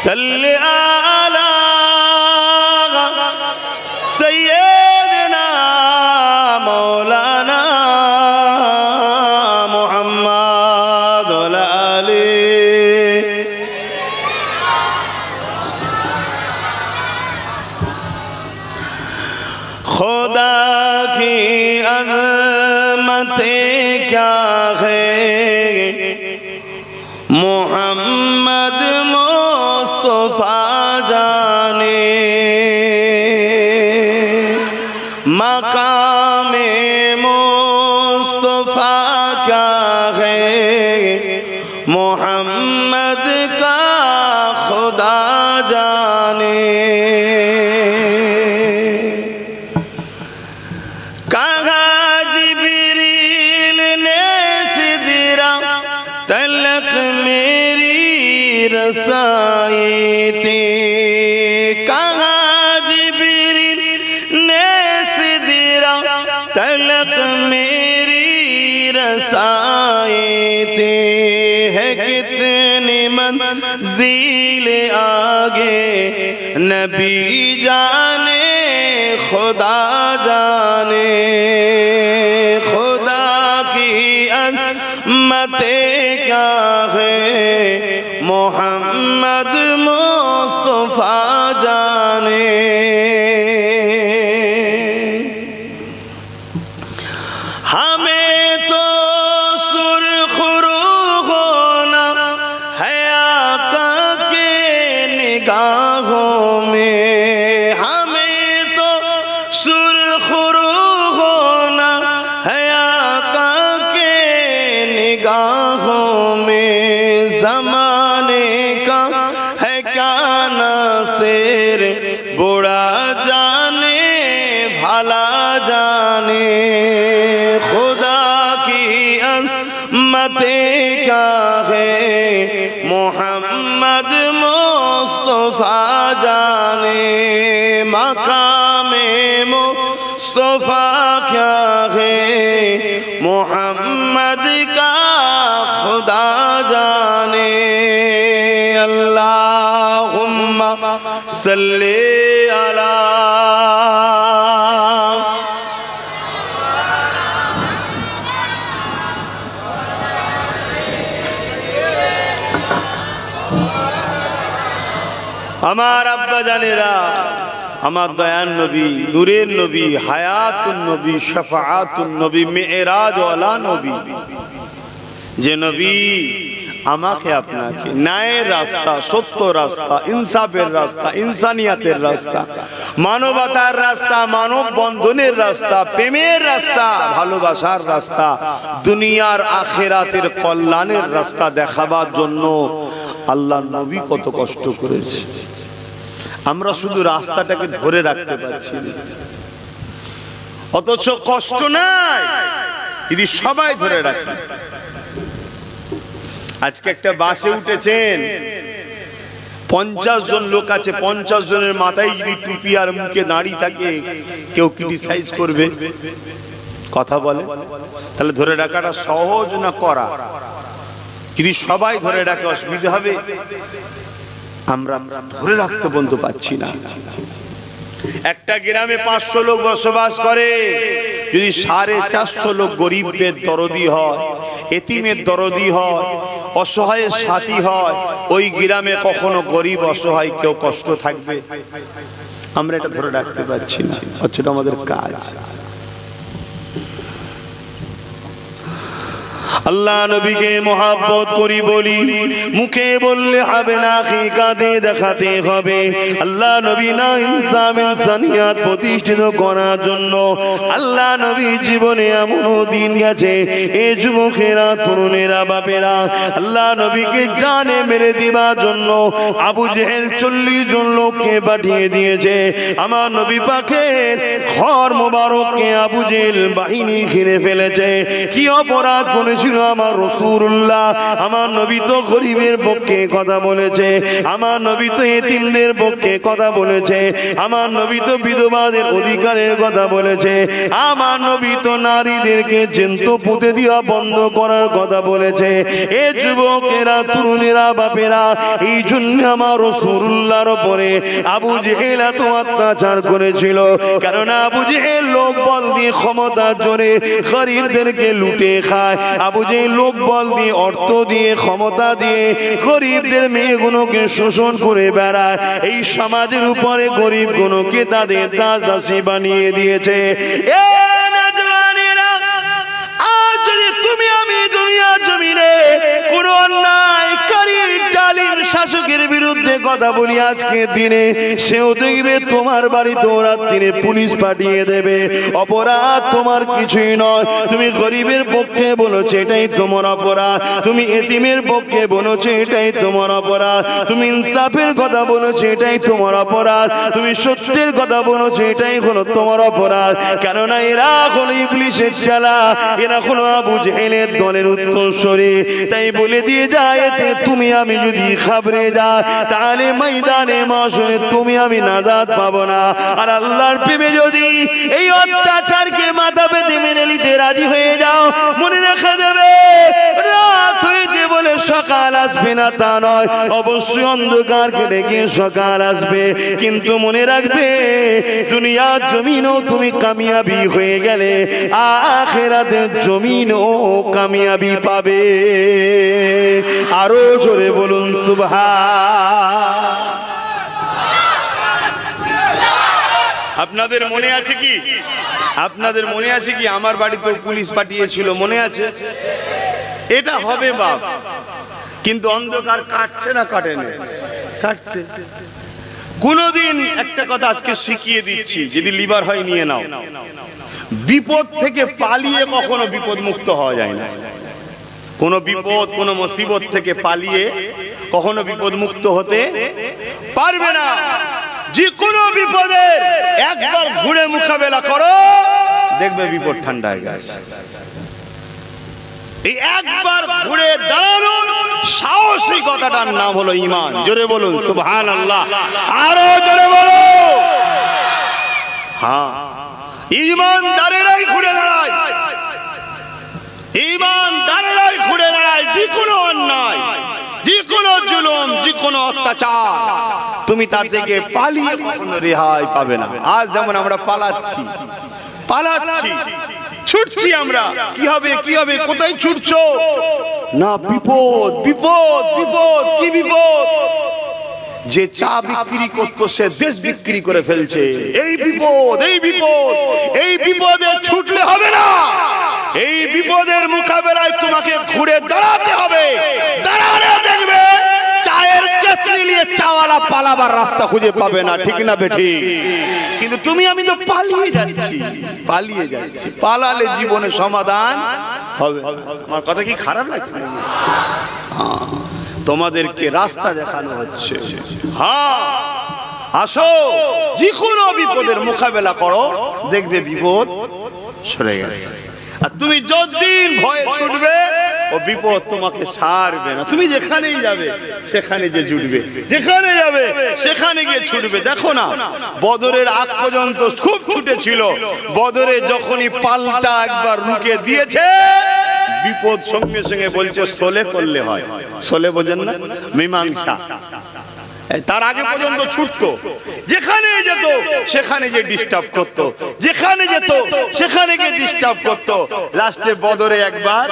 সাল্লি আলা সাইয়্যিদিনা মাওলানা মুহাম্মদ ওয়া আলি खुदा की अज़मतें क्या है, मोहम्मद मुस्तफा जाने, मकामे मुस्तफा क्या है, मोहम्मद का खुदा जाने। रसाई थी कहाँ जिब्रील ने सिदरा तलक मेरी रसाई थी, है कितनी मंज़िल आगे नबी जाने खुदा जाने, खुदा की अज़मतें क्या है, मोहम्मद मुस्तफा जाने। हमें तो सुरखरू होना है आका के निगाहों में, हमें तो सुरखरू होना है आका के निगाहों में, ज़माने का है क्या नासिर बुरा जाने भला जाने, खुदा की अज़मतें क्या है, मोहम्मद मुस्तफा जाने, मकामे मुस्तफा क्या है, मोहम्मद का खुदा जाने। अल्लाहुम्मा सल्ली अला আমার আব্বা জানেরা, আমার দয়ান নবী, নূরের নবী, হায়াতুন নবী, শাফাআতুন নবী, মেরাজ ওয়ালা নবী, যে নবী আমাকে আপনাকে ন্যায়ের রাস্তা, সত্য রাস্তা, ইনসাফের রাস্তা, ইনসানিয়াতের রাস্তা, মানবতার রাস্তা, মানব বন্ধনের রাস্তা, প্রেমের রাস্তা, ভালোবাসার রাস্তা, দুনিয়ার আখিরাতের কল্যাণের রাস্তা দেখাবার জন্য আল্লাহর নবী কত কষ্ট করেছে। আমরা শুধু রাস্তাটাকে ধরে রাখতে পারছি না, অথচ কষ্ট নাই যদি সবাই ধরে রাখে। আজকে একটা বাসে উঠেছেন, 50 জন লোক আছে, 50 জনের মাথায় যদি টুপি আর মুখে দাড়ি থাকে, কেউ ক্রিটিসাইজ করবে, কথা বলে, তাহলে ধরে রাখাটা সহজ না করা? যদি সবাই ধরে রাখে অসুবিধা হবে, আমরা ধরে রাখতে বন্ধু পাচ্ছি না। একটা গ্রামে 500 লোক বসবাস করে, যদি 450 লোক গরিবের দরদি হয়, এতিমের দরদি হয়, অসহায়ের সাথী হয়, ওই গ্রামে কখনো গরিব অসহায় কেউ কষ্ট থাকবে? আমরা এটা ধরে রাখতে পারছি না, হচ্ছে আমাদের কাজ। আল্লাহ নবীকে মহব্বত করি বলি, মুখে বললে হবে না, হাকিকাতে দেখাতে হবে। আল্লাহ নবী না ইনসানিয়াত প্রতিষ্ঠিত করার জন্য আল্লাহ নবী জীবনে এমনও দিন গেছে, এ যুবকেরা, তরুণেরা, বাপেরা আল্লাহ নবীকে জানে মেরে দিবার জন্য আবু জেহেল 40 জন লোককে পাঠিয়ে দিয়েছে। আমার নবী পাকের ঘর মোবারককে আবু জেহেল বাহিনী ঘিরে ফেলেছে। কি অপরাধ করেছিল আমার রাসূলুল্লাহ? আমার নবী তো গরিবের পক্ষে কথা বলেছে, আমার নবী তো এতিমদের পক্ষে কথা বলেছে, আমার নবী তো বিধবাদের অধিকারের কথা বলেছে, আমার নবী তো নারীদেরকে জ্যান্ত পুঁতে দেওয়া বন্ধ করার কথা বলেছে। এ যুবকেরা, তরুণেরা, বাপেরা, এই জন্য আমার রাসূলুল্লাহর উপরে আবু জেহেল এত অত্যাচার করেছিল। কারণ আবু জেহেল লোক বল দিয়ে, ক্ষমতার জোরে গরিবদেরকে লুটে খায়। আবু জেহেল লোক বল দিয়ে, অর্থ দিয়ে, ক্ষমতা দিয়ে গরিবদের মেয়েগুলোকে শোষণ করে বেড়ায়। এই সমাজের উপরে গরিবগুলোকে তাদের দাস দাসী বানিয়ে দিয়েছে। আজ যদি তুমি আমি দুনিয়ার জমিনে কোন অন্যায়কারী জালিম শাসকের বিরুদ্ধে কথা বলি আজকে দিনে, সেও দেখবে তোমার বাড়িতে রাত্রিরে পুলিশ পাঠিয়ে দেবে। অপরাধ তোমার কিছুই নয়। তুমি গরিবের পক্ষে বলেছো, এটাই তোমার অপরাধ। তুমি এতিমের পক্ষে বলেছো, এটাই তোমার অপরাধ। তুমি ইনসাফের কথা বলেছো, এটাই তোমার অপরাধ। তুমি সত্যের কথা বলেছো, এটাই হলো তোমার অপরাধ। কেননা এরা হলো ইবলিসের চালা, এরা হলো আবু জেহেলের দলের উত্তরসূরি। তাই বলে দিয়ে যায়, তুমি আমি যদি খাবরে যা, তাহলে ময়দানে মাশরে তুমি আমি নাজাত পাবো না। আর আল্লাহর প্রেমে যদি এই অত্যাচারকে মাথা পেতে মেনে নিতে রাজি হয়ে যাও, মনে রেখে দেবে রাত হয়েছে বলে সকাল আসবে না তা নয়, অবশ্যই অন্ধকার কেটে গিয়ে সকাল আসবে। কিন্তু মনে রাখবে, দুনিয়ার জমিনও তুমি কামিয়াবি হয়ে গেলে আখিরাতের জমিনও কামিয়াবি পাবে। আরো জোরে বলুন সুবহান। আপনাদের মনে আছে কি, আপনাদের মনে আছে কি আমার বাড়িতে পুলিশ পাঠিয়েছিল? মনে আছে? এটা হবে বাপ, কিন্তু অন্ধকার কাটছে না কাটে না? কাটছে। কোনদিন একটা কথা আজকে শিখিয়ে দিচ্ছি, যদি লিভার হয় নিয়ে নাও, বিপদ থেকে পালিয়ে কখনো বিপদ মুক্ত হওয়া যায় না। কোন বিপদ, কোন মুসিবত থেকে পালিয়ে কখনো বিপদ মুক্ত হতে পারবে না। যে কোনো বিপদের একবার ঘুরে মোকাবেলা করো, দেখবে বিপদ ঠান্ডা হয়ে গেছে। এই একবার ঘুরে দাঁড়ানোর সাহসিকতাটার নাম হলো ঈমান। জোরে বলুন সুবহানাল্লাহ। আরো জোরে বলো। হ্যাঁ, ঈমানদারেরাই ঘুরে দাঁড়ায়, ঈমানদারেরাই ঘুরে দাঁড়ায়। যে কোনো অন্যায়, যে কোনো জুলুম, যে কোনো অত্যাচার, তুমি তার থেকে পালিয়ে কখনো রেহাই পাবে না। আজ যেমন আমরা পালাচ্ছি, ছুটছি আমরা, কি হবে, কি হবে, কোথায় ছুটছো? না, বিপদ, বিপদ, বিপদ। কি বিপদ? যে চা বিক্রি করতো সে দেশ বিক্রি করে ফেলছে। এই বিপদ, এই বিপদ। এই বিপদে ছুটলে হবে না, এই বিপদের মোকাবেলায় তোমাকে ঘুরে দাঁড়াতে হবে। দাঁড়ালে দেখবে চায়ের কেতলি নিয়ে চাওয়ালা পালাবার রাস্তা খুঁজে পাবে না। ঠিক না বেঠি? কিন্তু তুমি আমি তো পালিয়ে যাচ্ছি, পালিয়ে যাচ্ছি। পালালে জীবনে সমাধান হবে। আমার কথা কি খারাপ লাগছে? তোমাদেরকে রাস্তা দেখানো হচ্ছে। হ্যাঁ, আসো, যে কোনো বিপদের মোকাবেলা করো, দেখবে বিপদ সরে গেছে। আর তুমি যতদিন ভয়ে ছুটবে, ও বিপদ তোমাকে ছাড়বে না। তুমি যেখানেই যাবে সেখানে যে জুটবে, যেখানে যাবে সেখানে গিয়ে ছুটবে। দেখো না, বদরের আগ পর্যন্ত খুব ছুটেছিল, বদরে যখনই পাল্টা একবার রুকে দিয়েছে, বিপদ সঙ্গে সঙ্গে বলছে সোলে করলে হয়। সোলে বোঝেন না? মীমাংসা। তার আগে পর্যন্ত ছুটতো, যেখানে যেত সেখানে যে ডিস্টার্ব করতো, যেখানে যেত সেখানে গিয়ে ডিস্টার্ব করতো। লাস্টে বদরে একবার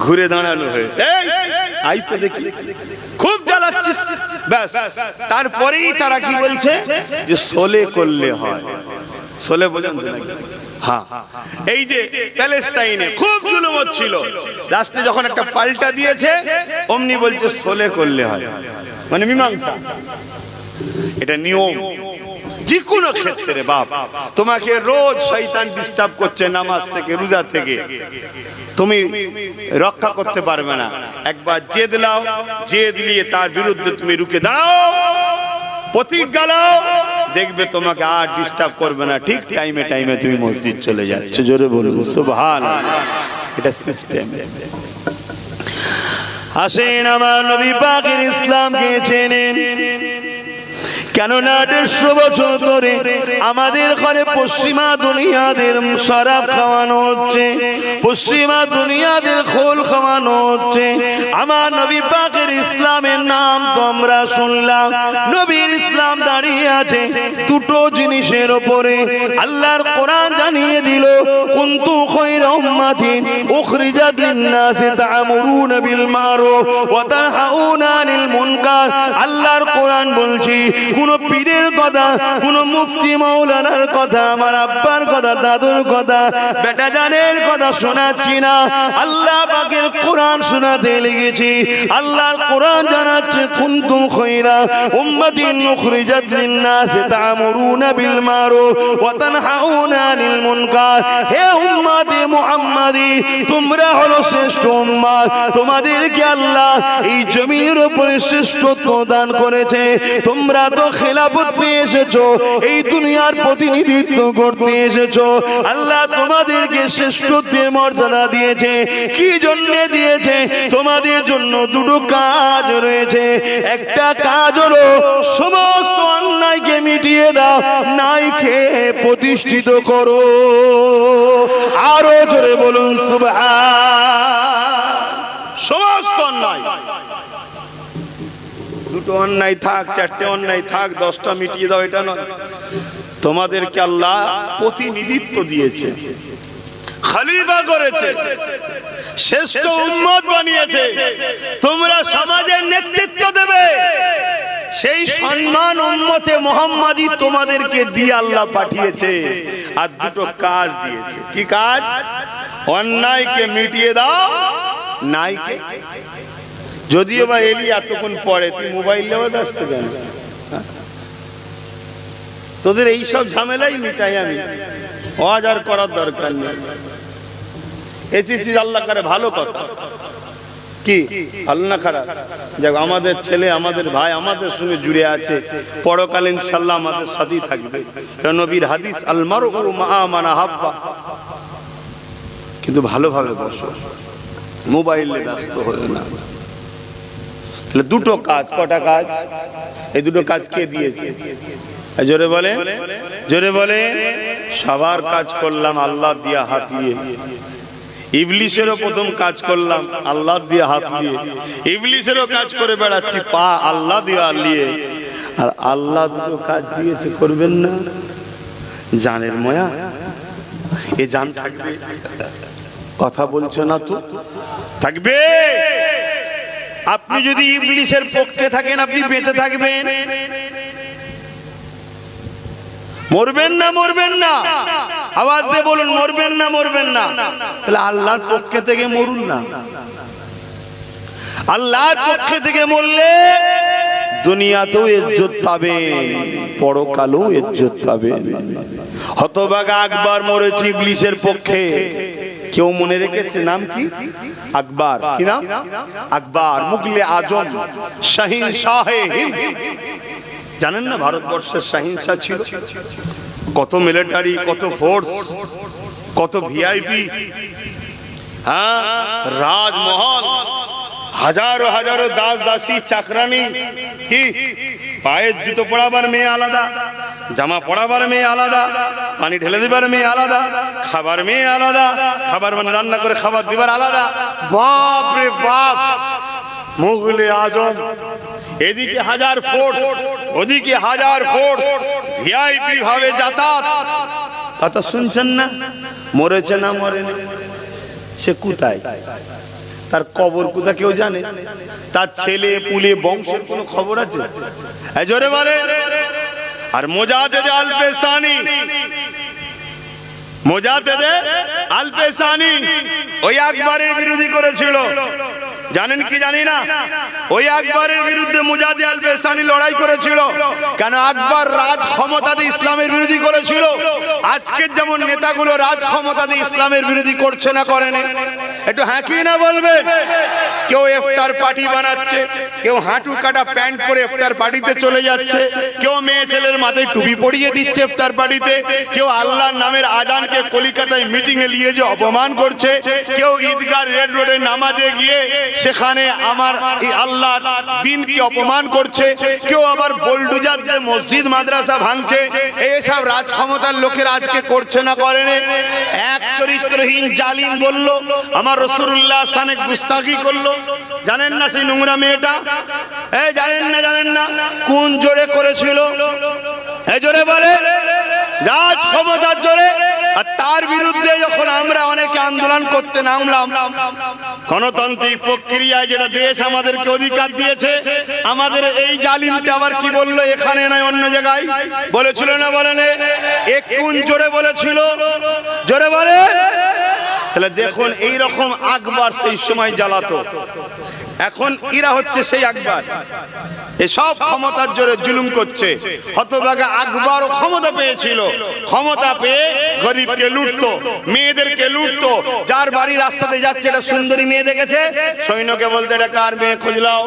ঘুরে দাঁড়ানো হয়েছে। আই তো দেখি খুব জ্বালাচ্ছিস, ব্যাস। তারপরেই তারা কি বলছে যে সোলে করলে হয়। সোলে বোঝেন তো নাকি? হ্যাঁ, এই যে প্যালেস্তাইনে খুব জুলুম হচ্ছিল, লাস্টে যখন একটা পাল্টা দিয়েছে অমনি বলছে সোলে করলে হয়, মানে মীমাংসা। এটা নিয়ম যে কোনো ক্ষেত্রে। বাপ, তোমাকে রোজ শয়তান ডিস্টার্ব করছে নামাজ থেকে, রোজা থেকে, তুমি রক্ষা করতে পারবে না। একবার জেদ লাও, জেদ নিয়ে তার বিরুদ্ধে তুমি রুখে দাও, প্রতিজ্ঞা নাও, দেখবে তোমাকে আর ডিস্টার্ব করবে না। ঠিক টাইমে টাইমে তুমি মসজিদ চলে যাচ্ছ। জোরে বলুন সুবহানাল্লাহ। এটা সিস্টেম। আসেন আমার নবী পাকের ইসলামকে চেনেন, কেননা 150 বছর ধরে আমাদের ঘরে পশ্চিমা দুনিয়াদের শরাব খাওয়ানো হচ্ছে, পশ্চিমা দুনিয়াদের খোল খাওয়ানো হচ্ছে। আমার নবী পাকের ইসলামের নাম তো আমরা শুনলাম, নবীর ইসলাম দাঁড়িয়ে আছে দুটো জিনিসের উপরে। আল্লাহর কোরআন জানিয়ে দিল, কুনতু খায়রা উম্মাতিন উখরিজাত লিন-নাসি তা'মুরুনা বিল মারুফ ওয়া তানহাউনা আনিল মুনকার। আল্লাহর কোরআন বলছি, কোন পীরের কথা, কোন মুফতি মাওলানার কথা, আমার আব্বার কথা, দাদুর কথা, বেটা জানের কথা শোনাচ্ছি না, আল্লাহ পাকের কোরআন শোনাতে লেগেছি। আল্লাহর কোরআন জানাচ্ছে, কুনতুম খায়রা উম্মাতিন উখরিজাত লিন-নাসি তা'মুরুনা বিল মারুফ ওয়া তানহাউনা আনিল মুনকার। হে উম্মতে মুহাম্মাদি, তোমরা হলো শ্রেষ্ঠ উম্মত, তোমাদেরকে আল্লাহ এই জমিনের উপরে শ্রেষ্ঠত্ব দান করেছে। তোমরা তো খেলাফত পেয়ে এসেছো, এই দুনিয়ার প্রতিনিধিত্ব করতে এসেছো। আল্লাহ তোমাদেরকে শ্রেষ্ঠত্বের মর্যাদা দিয়েছে। কি জন্য দিয়েছে? তোমাদের জন্য দুটো কাজ রয়েছে। একটা কাজ হলো সমস্ত অন্যায়কে মিটিয়ে দাও, ন্যায়কে প্রতিষ্ঠিত করো। আরো জোরে বলুন সুবহান। সমস্ত অন্যায়, দুটো অন্যায় থাক, চারটে অন্যায় থাক, 10টা মিটিয়ে দাও, এটা নয়। তোমাদেরকে আল্লাহ প্রতিনিধিত্ব দিয়েছে, খলিফা করেছে, শ্রেষ্ঠ উম্মত বানিয়েছে। তোমরা সমাজের নেতৃত্ব দেবে, সেই সম্মান উম্মতে মুহাম্মাদি তোমাদেরকে দিয়ে আল্লাহ পাঠিয়েছে। আর দুটো কাজ দিয়েছে। কি কাজ? অন্যায়কে মিটিয়ে দাও, ন্যায়কে। যদিও বা এলি এতক্ষণ পড়ে, তুই মোবাইল নেওয়া ব্যস্ত কেন? তোদের এইসব ঝামেলাই মিটাই আমি, ওয়াজ আর করার দরকার নেই। এসেছি আল্লাহ করে ভালো কথা, কি ভালো না খারাপ? যাক, আমাদের ছেলে, আমাদের ভাই আমাদের সঙ্গে জুড়ে আছে, পরকালে ইনশাআল্লাহ আমাদের সাথেই থাকবে। নবীর হাদিস, আল মারউ মা মান আহাব্বা। কিন্তু ভালোভাবে বসো, মোবাইলে ব্যস্ত হয়ে না। তাহলে দুটো কাজ। কটা কাজ? এই দুটো কাজ কে দিয়েছে? জোরে বলেন, জোরে বলেন। সবার কাজ করলাম আল্লাহ দিয়া হাত দিয়ে। ইবলিসেরও প্রথম কাজ করলাম আল্লাহ দিয়ে হাত দিয়ে। ইবলিসেরও কাজ করে বেড়াচ্ছি পা আল্লাহ দিয়ে নিয়ে। আর আল্লাহ দুটো কাজ দিয়েছে, করবেন না? জানের ময়া, এ জান থাকবে। কথা বলছো না তো? থাকবে। আপনি যদি ইবলিসের পক্ষে থাকেন, আপনি বেঁচে থাকবেন? মরবেন না, মরবেন না। আওয়াজ দিয়ে বলুন, মরবেন না, মরবেন না। তাহলে আল্লাহর পক্ষে থেকে মরুন না। আল্লাহর পক্ষে থেকে মরলে দুনিয়াতেও ইজ্জত পাবেন, পরকালেও ইজ্জত পাবেন। হতভাগা আকবর মরেছে ইবলিসের পক্ষে। কেউ মনে রেখেছে নাম কি? আকবর। কি নাম? আকবর, মুগলে আজম, শাহিনশাহে হিন্দ। জানেন না ভারতবর্ষের শাহিনশাহ ছিল? কত মিলিটারি, কত ফোর্স, কত ভিআইপি, হ্যাঁ, রাজমহল, হাজারো হাজারো দাস দাসী, চাকরানি। কি পায়ের জুতো পরাবার মেয়ে আলাদা, জামা পরাবার মেয়ে আলাদা, পানি ঢেলে দিবার মেয়ে আলাদা, খাবার মেয়ে আলাদা, খাবার মানে রান্না করে খাবার দিবার আলাদা। বাপ রে বাপ, মুগলে আজম। এদিকে হাজার ফোর্স, ওদিকে হাজার ফোর্স, ভিআইপি ভাবে যাতায়াত। কথা শুনছেন না? মরেছে না মরেনি? সে কোথায়? তার কবর কোথা কেউ জানে? তার ছেলে পুলে বংশের কোনো খবর আছে? জোরে বলে। আর মুজাদ্দেদ আল পেশানি মুজাদ্দেদে আল পেসানি ওই আকবরের বিরোধী করেছিল। জানেন কি জানি না, ওই আকবরের বিরুদ্ধে মুজাদ্দেদ আল পেসানি লড়াই করেছিল। কেন? আকবর রাজ ক্ষমতাতে ইসলামের বিরোধী করেছিল। আজকের যেমন নেতাগুলো রাজ ক্ষমতাতে ইসলামের বিরোধী করছে না, করে না? একটু হ্যাঁ কি না বলবেন? কেউ ইফতার পার্টি বানাচ্ছে, কেউ হাঁটু কাটা প্যান্ট পরে ইফতার পার্টিতে চলে যাচ্ছে, কেউ মেয়ে ছেলের মাথায় টুপি পরিয়ে দিচ্ছে ইফতার পার্টিতে, কেউ আল্লাহর নামের আজানকে কলিকাতায় মিটিং এ নিয়ে যে অপমান করছে, কেউ ঈদগাহ রেড রোডে নামাজে গিয়ে সেখানে আমার এই আল্লাহর দ্বীনকে অপমান করছে, কেউ আবার বোলডুজার দিয়ে মসজিদ মাদ্রাসা ভাঙছে। এইসব রাজ ক্ষমতার লোকেরা আজকে করছে না, করে না? এক চরিত্রহীন জালিম বলল আমার রাসূলুল্লাহ সানে গুস্তাখি করলো। জানেন না সেই নোংরা মেয়েটা? এই জানেন না? জানেন না কোন জোরে করেছিল? এই জোরে বলে রাজ ক্ষমতার জোরে। আর তার বিরুদ্ধে যখন আমরা অনেকে আন্দোলন করতে নামলাম, গণতান্ত্রিক প্রক্রিয়ায় যেটা দেশ আমাদেরকে অধিকার দিয়েছে, আমাদের এই জালিমটা আবার কি বললো? এখানে নয় অন্য জায়গায় বলেছিল না, বলেন? কোন জোরে বলেছিল? জোরে বলে। তাহলে দেখুন এই রকম আকবর সেই সময় জ্বালাতো, এখন এরা হচ্ছে সেই আকবর। এসব ক্ষমতার জোরে জুলুম করছে। হতভাগা আকবরও ক্ষমতা পেয়েছিল, ক্ষমতা পেয়ে গরিবকে লুটতো, মেয়েদেরকে লুটতো। যার বাড়ি রাস্তাতে যাচ্ছে একটা সুন্দরী মেয়ে দেখেছে, সৈন্যকে বলতে এটা কার মেয়ে, খুঁজলাও,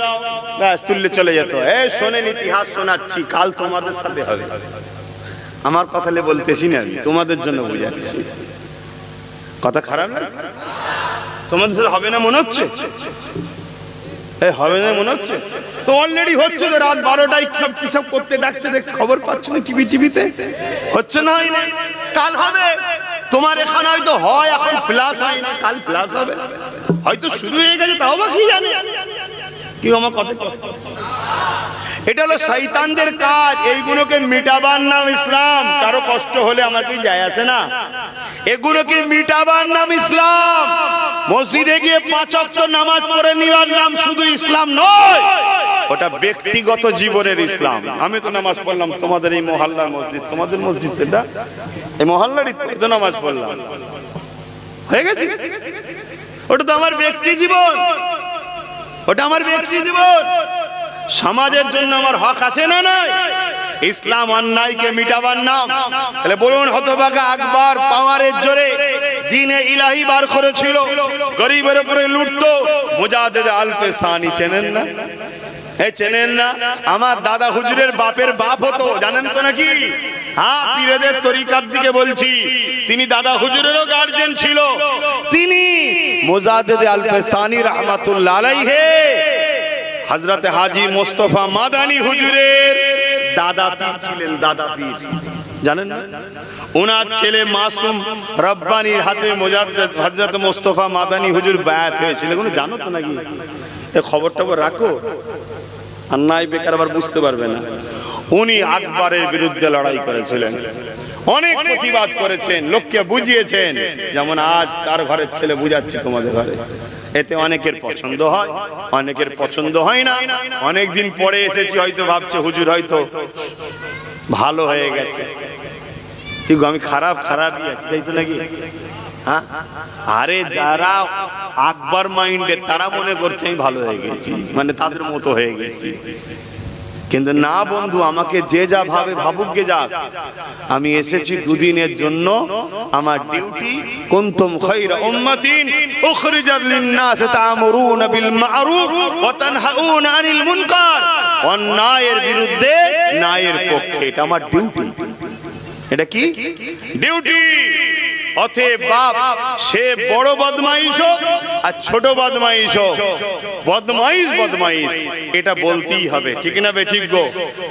ব্যাস তুললে চলে যেত। এই শোনেন, ইতিহাস শোনাচ্ছি, কাল তোমাদের সাথে হবে। আমার কথা বলতেছি না, তোমাদের জন্য বুঝাচ্ছি। কথা খারাপ না? তোমাদের সাথে হবে না মনে হচ্ছে? হবে না মনে হচ্ছে? তো অলরেডি হচ্ছে তো। রাত 12টায় কি সব করতে ডাকছে, দেখ খবর পাচ্ছ না টিভিতে? হচ্ছে না? হয় না? কাল হবে। তোমার এখানে হয়তো হয়, এখন ফ্ল্যাশ হয় না, কাল ফ্ল্যাশ হবে। হয়তো শুরু হয়ে গেছে, তাও বা কি জানে। কি আমার কথা? এটা হলো শয়তানদের কাজ। এইগুলোকে মিটাবার নাম ইসলাম। কারো কষ্ট হলে আমার কি যায় আসে না? এগুলোকে মিটাবার নাম ইসলাম। মসজিদে গিয়ে 5 ওয়াক্ত নামাজ পড়ে নেওয়ার নাম শুধু ইসলাম নয়, ওটা ব্যক্তিগত জীবনের ইসলাম। আমি তো নামাজ পড়লাম তোমাদের এই মহল্লার মসজিদ, তোমাদের মসজিদ এটা, এই মহল্লারই তো নামাজ পড়লাম, হয়ে গেছে। ওটা তো আমার ব্যক্তি জীবন, ওটা আমার ব্যক্তি জীবন। সমাজের জন্য আমার হক আছে না নাই? ইসলাম অন্যায়কে মিটাবার নাম। তাহলে বলুন, হতভাগা আকবর পাওয়ারের জোরে দ্বীনে ইলাহি বার করেছিল, গরিবের উপরে লুটতো। মুজাদ্দেদ আল পেসানি চেনেন না? এই চেনেন না? আমার দাদা হুজুরের বাপের বাপ হতো, জানেন তো নাকি? হ্যাঁ, পীরেদের তরিকার দিকে বলছি। তিনি দাদা হুজুরেরও গার্জিয়ান ছিল। তিনি মুজাদ্দেদ আল পেসানি রাহমাতুল্লাহ আলাইহি হযরত হাজী মুস্তাফা মাদানী হুজুরের দাদা পীর ছিলেন। দাদা পীর জানেন না? ওনার ছেলে মাসুম রব্বানির হাতে মুজাদ্দেদ হযরত মুস্তাফা মাদানী হুজুর বায়াত হয়েছিল। এগুলো জানো তো নাকি? এই খবরটা রাখো, আর নাই বেকার আবার বুঝতে পারবে না। উনি আকবরের বিরুদ্ধে লড়াই করেছিলেন, অনেক প্রতিবাদ করেছেন, লোককে বুঝিয়েছেন। যেমন আজ তার ঘরের ছেলে বুঝাচ্ছে তোমাদের ঘরে। এতে অনেকের পছন্দ হয়, অনেকের পছন্দ হয় না। অনেকদিন পরে এসেছি, হয়তো ভাবছে হুজুর হয়তো ভালো হয়ে গেছে, কিন্তু আমি খারাপই আছি, তাই তো নাকি? হ্যাঁ, আরে যারা আকবর মাইন্ডের তারা মনে করছে আমি ভালো হয়ে গেছি, মানে তাদের মতো হয়ে গেছি। কিন্তু না বন্ধু, আমাকে যে যা ভাবে ভাবুক গে যাক, আমি এসেছি দুদিনের জন্য। আমার ডিউটি কুনতুম খায়রা উম্মাতিন উখরিজাত লিন-নাস তা'মুরুনা বিল মা'রুফ ওয়া তানহাউনা আনিল মুনকার। অন্যায়ের বিরুদ্ধে ন্যায়ের পক্ষে, এটা আমার ডিউটি। এটা কি ডিউটি? অতএব বাপ সে বড় বদমাইশ হোক আর ছোট বদমাইশ হোক, বদমাইশ এটা বলতেই হবে, ঠিক না? ঠিক গো।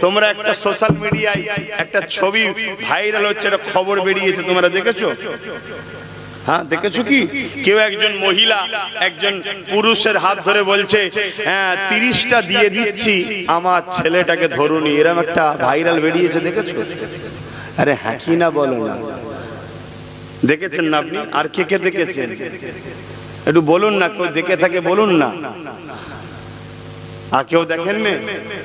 তোমরা একটা সোশ্যাল মিডিয়ায় একটা ছবি ভাইরাল হচ্ছে, একটা খবর বেরিয়েছে, তোমরা দেখেছো? হ্যাঁ, দেখেছো কি? কেউ একজন মহিলা একজন পুরুষের হাত ধরে বলছে, হ্যাঁ 30টা দিয়ে দিচ্ছি আমার ছেলেটাকে ধরুনি। এরকম একটা ভাইরাল বেরিয়েছে, দেখেছো? আরে হ্যাঁ কি না বলো না? দেখেছেন না আপনি? আর কে কে দেখেছেন? একটু বলুন না, কেউ দেখে থাকে বলুন না। আর কেউ দেখেন না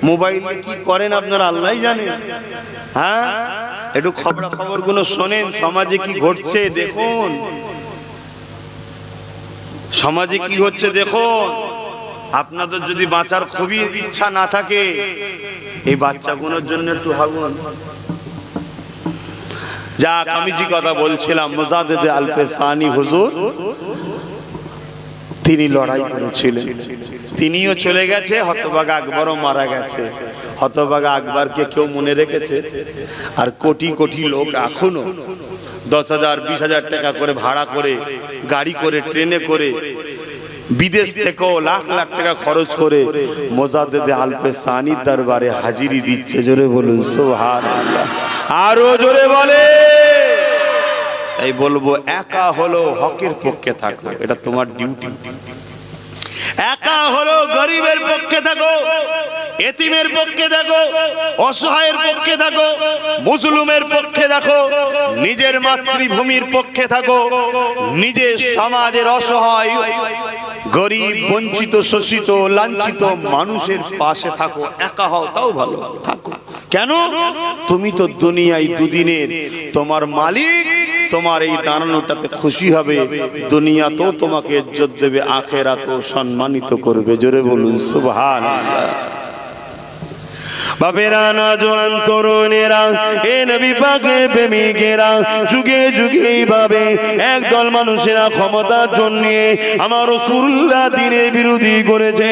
মোবাইলে কি করেন আপনারা আল্লাহ জানেন। হ্যাঁ, একটু খবর গুলো শোনেন, সমাজে কি ঘটছে দেখুন, সমাজে কি হচ্ছে দেখুন। আপনাদের যদি বাঁচার খুবই ইচ্ছা না থাকে, এই বাচ্চাগুলোর জন্য একটু ভাবুন। যাক, আমি যে কথা বলছিলাম, মুজাদ্দিদ আল-পেশানি হুজুর তিনি লড়াই করেছিলেন, তিনিও চলে গেছে, হতভাগা আকবরও মারা গেছে। হতভাগা আকবরকে কেউ মনে রেখেছে? আর কোটি কোটি লোক এখনো 10,000 20,000 টাকা করে ভাড়া করে, গাড়ি করে, ট্রেনে করে, বিদেশ থেকেও লাখ লাখ টাকা খরচ করে মুজাদ্দিদ আল-পেশানির দরবারে হাজিরি দিচ্ছে। জোরে বলুন সুবহানাল্লাহ, আরো জোরে বলে। তাই বলবো, একা হলো হকের পক্ষে থাকো, এটা তোমার ডিউটি। একা হলো গরিবের পক্ষে থাকো, এতিমের পক্ষে থাকো, অসহায়ের পক্ষে থাকো, মুজলুমের পক্ষে থাকো, নিজের মাতৃভূমির পক্ষে থাকো, নিজের সমাজের অসহায় গরিব, বঞ্চিত, শোষিত, লাঞ্ছিত মানুষের পাশে থাকো। একা হও তাও ভালো, থাকো। কেন? তুমি তো দুনিয়ায় দুদিনের, তোমার মালিক তোমার এই দাঁড়ানোটাতে খুশি হবে, দুনিয়াতেও তোমাকে ইজ্জত দেবে, আখিরাতেও সম্মানিত করবে। জোরে বলুন সুবহানাল্লাহ। বাপেরা, নওজোয়ান তরুণেরা, এ নবী পাকের প্রেমিকেরা, যুগে যুগে এইভাবে একদল মানুষেরা ক্ষমতার জন্য আমার রাসূলুল্লাহ দ্বীনের বিরোধী করেছে।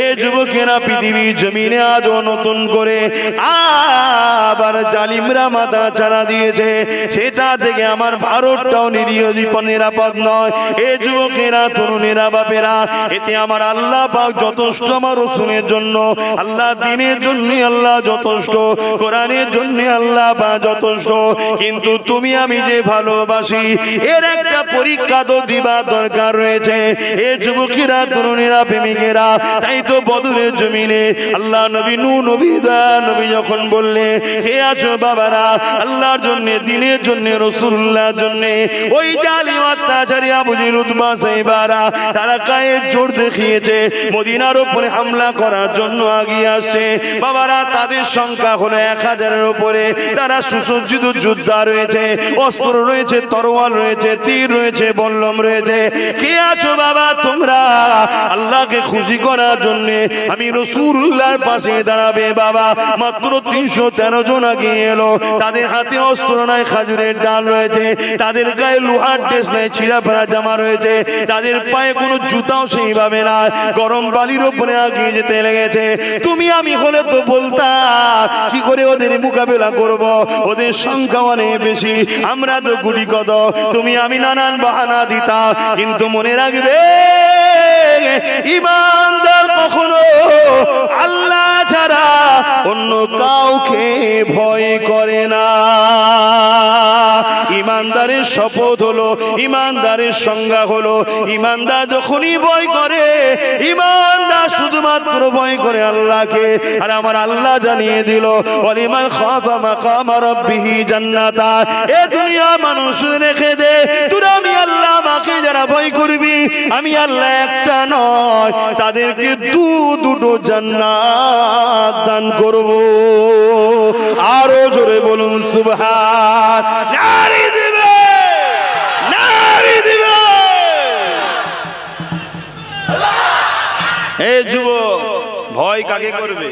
এ যুবকেরা পৃথিবী জমিনে আজও নতুন করে আবার জালিমরা মাথা চাড়া দিয়েছে। সেটা থেকে আমার ভারতটাও নিরাপদ নয়। এ যুবকেরা, তরুণেরা, বাপেরা, এতে আমার আল্লাহ পাক যথেষ্ট, আমার রাসূলের জন্য, আল্লাহ দ্বীনের জন্য আল্লাহ যথেষ্ট, কোরআনের জন্য আল্লাহ বা যথেষ্ট। কিন্তু তুমি আমি যে ভালোবাসি, এর একটা পরীক্ষা তো দিবা দরকার রয়েছে। এ যুবকেরা, তরুণীরা, প্রেমিকেরা, তাই তো বদরের জমিনে আল্লাহ নবী নূহ নবী নবী যখন বললে, হে আছো বাবারা, আল্লাহর জন্য, দ্বীনের জন্য, রাসূলুল্লাহর জন্য, ওই জালিম অত্যাচারী আবু জেহেল, উতবা, সাইবারা, তারা গায়ে জোর দেখিয়েছে, মদিনার উপরে হামলা করার জন্য এগিয়ে আসছে। বাবারা, তাদের সংখ্যা হলো 1000-এর উপরে। তারা সুসজ্জিত যোদ্ধা রয়েছে, অস্ত্র রয়েছে, তরোয়াল রয়েছে, তীর রয়েছে, বল্লম রয়েছে। কে আছো বাবা তোমরা আল্লাহকে খুশি করার জন্য আমি রাসূলুল্লাহর পাশে দাঁড়াবে? বাবা, মাত্র 313 জন আগে এলো। তাদের হাতে অস্ত্র নাই, খাজুরের ডাল রয়েছে, তাদের গায়ে লোহার ড্রেস নাই, ছিঁড়া ফেরা জামা রয়েছে, তাদের পায়ে কোনো জুতাও সেইভাবে না, গরম বালির উপরে আগিয়ে যেতে লেগেছে। তুমি আমি হলে তো বলতাম কি করে ওদের মোকাবেলা করব, ওদের সংখ্যা অনেক বেশি, আমরা তো গুটি কত। তুমি আমি নানান বাহানা দিতা, কিন্তু মনে রাখবে, ঈমানদার কখনো আল্লাহ ছাড়া অন্য কাউকে ভয় করে না। ঈমানদারের শপথ হলো, ঈমানদারের সংজ্ঞা হলো, ঈমানদার যখনই ভয় করে, ঈমানদার শুধুমাত্র ভয় করে আল্লাহকে। আর আমার আল্লাহ জানিয়ে দিল, ওয়ালিমান খাফা মাকামা রাব্বিহি জান্নাতা। এ দুনিয়া মানুষ রেখে দে, তোরা আমি আল্লাহ আমাকে যারা ভয় করবি, আমি আল্লাহ একটা নয়, তাদেরকে দুটো জান্নাত দান করব। আরো জোরে বলুন সুবহান। নারী দিবে, নারী দিবে। হে যুবক, ভয় কাকে করবে?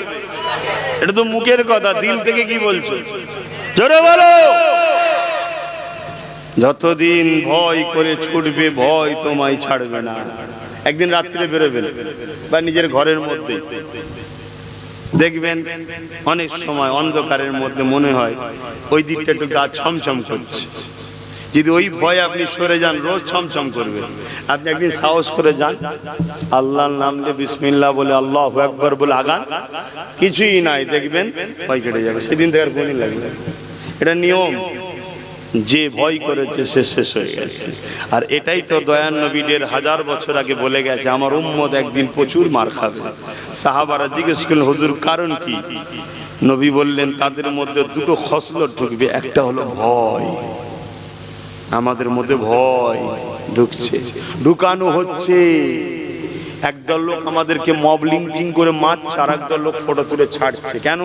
এটা তো মুখের কথা, দিল থেকে কি বলছো? জোরে বলো। যতদিন ভয় করে ছুটবে, ভয় তোমায় ছাড়বে না। একদিন রাত্রে বেরোবেন বা নিজের ঘরের মধ্যে দেখবেন, অনেক সময় অন্ধকারের মধ্যে মনে হয় ওই দিকটা একটু গা ছমছম করছে। যদি ওই ভয় আপনি সরে যান, রোজ ছমছম করবে। আপনি একদিন সাহস করে যান, আল্লাহর নাম নিয়ে বিসমিল্লাহ বলে, আল্লাহু আকবার বলে আগান, কিছুই নাই, দেখবেন ভয় কেটে যাবে। সেদিন থেকে আর কোনদিন লাগবে। এটা নিয়ম। যে ভয় করেছে সে শেষ হয়ে গেছে। আর এটাই তো দয়ান নবী 1000 বছর আগে বলে গেছে, আমার উম্মত একদিন প্রচুর মার খাবে। সাহাবারা জিজ্ঞেস করলেন, হুজুর কারণ কি? নবী বললেন, তাদের মধ্যে দুটো খসলত ঢুকবে, একটা হলো ভয়। আমাদের মধ্যে ভয় ঢুকছে, ঢুকানো হচ্ছে। একদল লোক আমাদেরকে মব লিঞ্চিং করে মারছে, আর একদল লোক ফটো তুলে ছাড়ছে। কেন?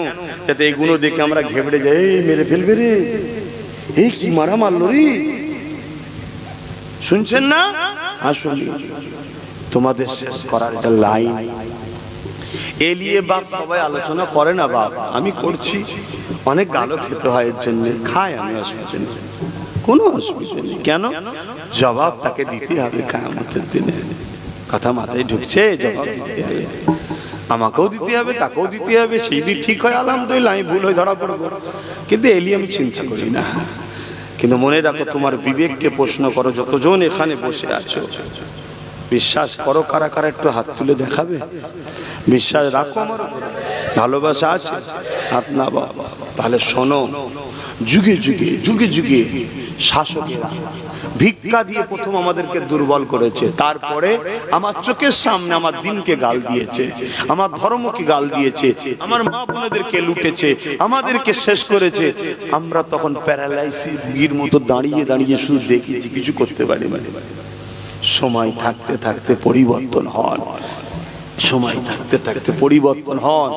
যাতে এগুলো দেখে আমরা ঘেবড়ে যাই, এই মেরে ফেলবে রে, এই কি মারা মারলো রে। শুনছেন না? আসলে তোমাদের শেষ করার এটা লাইন। এলিয়ে বাপ সবাই আলোচনা করে না বাপ, আমি করছি, অনেক গালো খেতে হয় এর জন্য, খায়, আমি অসুবিধা নেই, কোনো অসুবিধা নেই। কেন? জবাব তাকে দিতে হবে কিয়ামতের দিনে। কথা মাথায় ঢুকছে? জবাব দিতে হবে, আমাকেও দিতে হবে, তাকেও দিতে হবে। সেই দিন ঠিক হয় আলহামদুলিল্লাহ, আমি ভুল হয়ে ধরা পড়বো, কিন্তু এলি আমি চিন্তা করি না। কিন্তু মনে রাখো, তোমার বিবেককে প্রশ্ন করো, যতজন এখানে বসে আছো, বিশ্বাস করো কারা কারা একটু হাত তুলে দেখাবে? বিশ্বাস রাখো আমার উপরে, ভালোবাসা আছে হাত না বাবা। তাহলে শোনো, যুগে যুগে যুগে যুগে শাসকেরা ভিক্ষা দিয়ে প্রথম আমাদেরকে দুর্বল করেছে, তারপরে আমার চোখের সামনে আমার দিনকে গাল দিয়েছে, আমার ধর্মকে গাল দিয়েছে, আমার মা বোনেদেরকে লুটেছে, আমাদেরকে শেষ করেছে। আমরা তখন প্যারালাইসিস রোগীর মতো দাঁড়িয়ে দাঁড়িয়ে শুধু দেখেছি, কিছু করতে পারি না। সময় থাকতে থাকতে পরিবর্তন হন, সময় থাকতে থাকতে পরিবর্তন হন।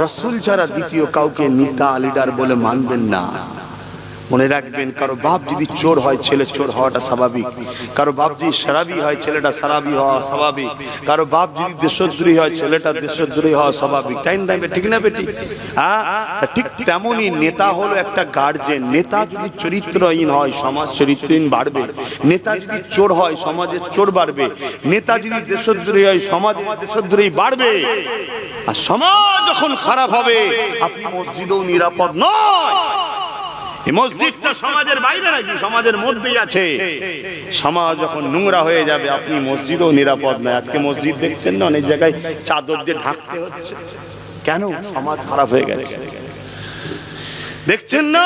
রাসূল ছাড়া দ্বিতীয় কাউকে নেতা লিডার বলে মানবেন না। মনে রাখবেন, কারো বাপ যদি চোর হয়, ছেলে চোর হওয়াটা স্বাভাবিক। কারো বাপ যদি সারাবি হয়, ছেলেটা সারাবি হওয়া স্বাভাবিক। কারো বাপ যদি দেশদ্রোহী হয়, ছেলেটা দেশদ্রোহী হওয়া স্বাভাবিক। তাই না? ঠিক না বেটি? হ্যাঁ, ঠিক তেমনই নেতা হলো একটা গার্জেন। নেতা যদি চরিত্রহীন হয়, সমাজ চরিত্রহীন বাড়বে। নেতা যদি চোর হয়, সমাজের চোর বাড়বে। নেতা যদি দেশদ্রোহী হয়, সমাজের দেশদ্রোহী বাড়বে। আর সমাজ যখন খারাপ হবে, আপনি মসজিদেও নিরাপদ নয়। এই মসজিদটা সমাজের বাইরে নাকি, সমাজের মধ্যেই আছে। সমাজ যখন নোংরা হয়ে যাবে, আপনি মসজিদও নিরাপদ নয়। আজকে মসজিদ দেখছেন না, অনেক জায়গায় চাদর দিয়ে ঢাকতে হচ্ছে। কেন? সমাজ খারাপ হয়ে গেছে, দেখছেন না?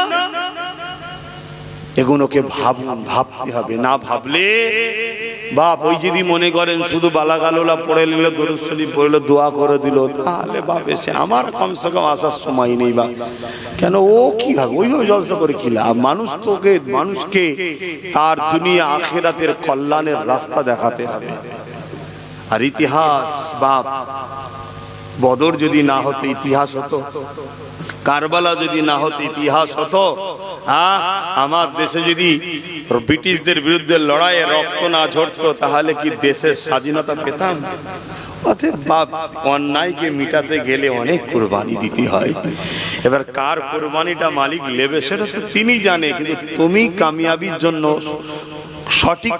এগুলোকে ভাবতে হবে, না ভাবলে বাপ, ওই যদি মনে করেন শুধু বালাগালোলা পড়ে নিল, দরুদ শরীফ পড়লো, দোয়া করে দিল, তাহলে বাপ এসে আমার কমসে কম আসার সময় নেই বা। কেন? ও কি হবে? ওইভাবে জলসা করে কি লাভ? মানুষকে তার দুনিয়া আখিরাতের কল্যাণের রাস্তা দেখাতে হবে। আর ইতিহাস বাপ, বদর যদি না হতো ইতিহাস হতো, কারবালা যদি না হতো ইতিহাস হতো। হ্যাঁ, আমার দেশে যদি ব্রিটিশদের বিরুদ্ধে লড়াইয়ে রক্ত না ঝরতো, তাহলে কি দেশের স্বাধীনতা পেতাম? অতএব বাপ, অন্যায়কে মিটাতে গেলে অনেক কুরবানি দিতে হয়। এবার কার কুরবানিটা মালিক নেবে সেটা তো তিনি জানে, কিন্তু তুমি কামিয়াবির জন্য, সঠিক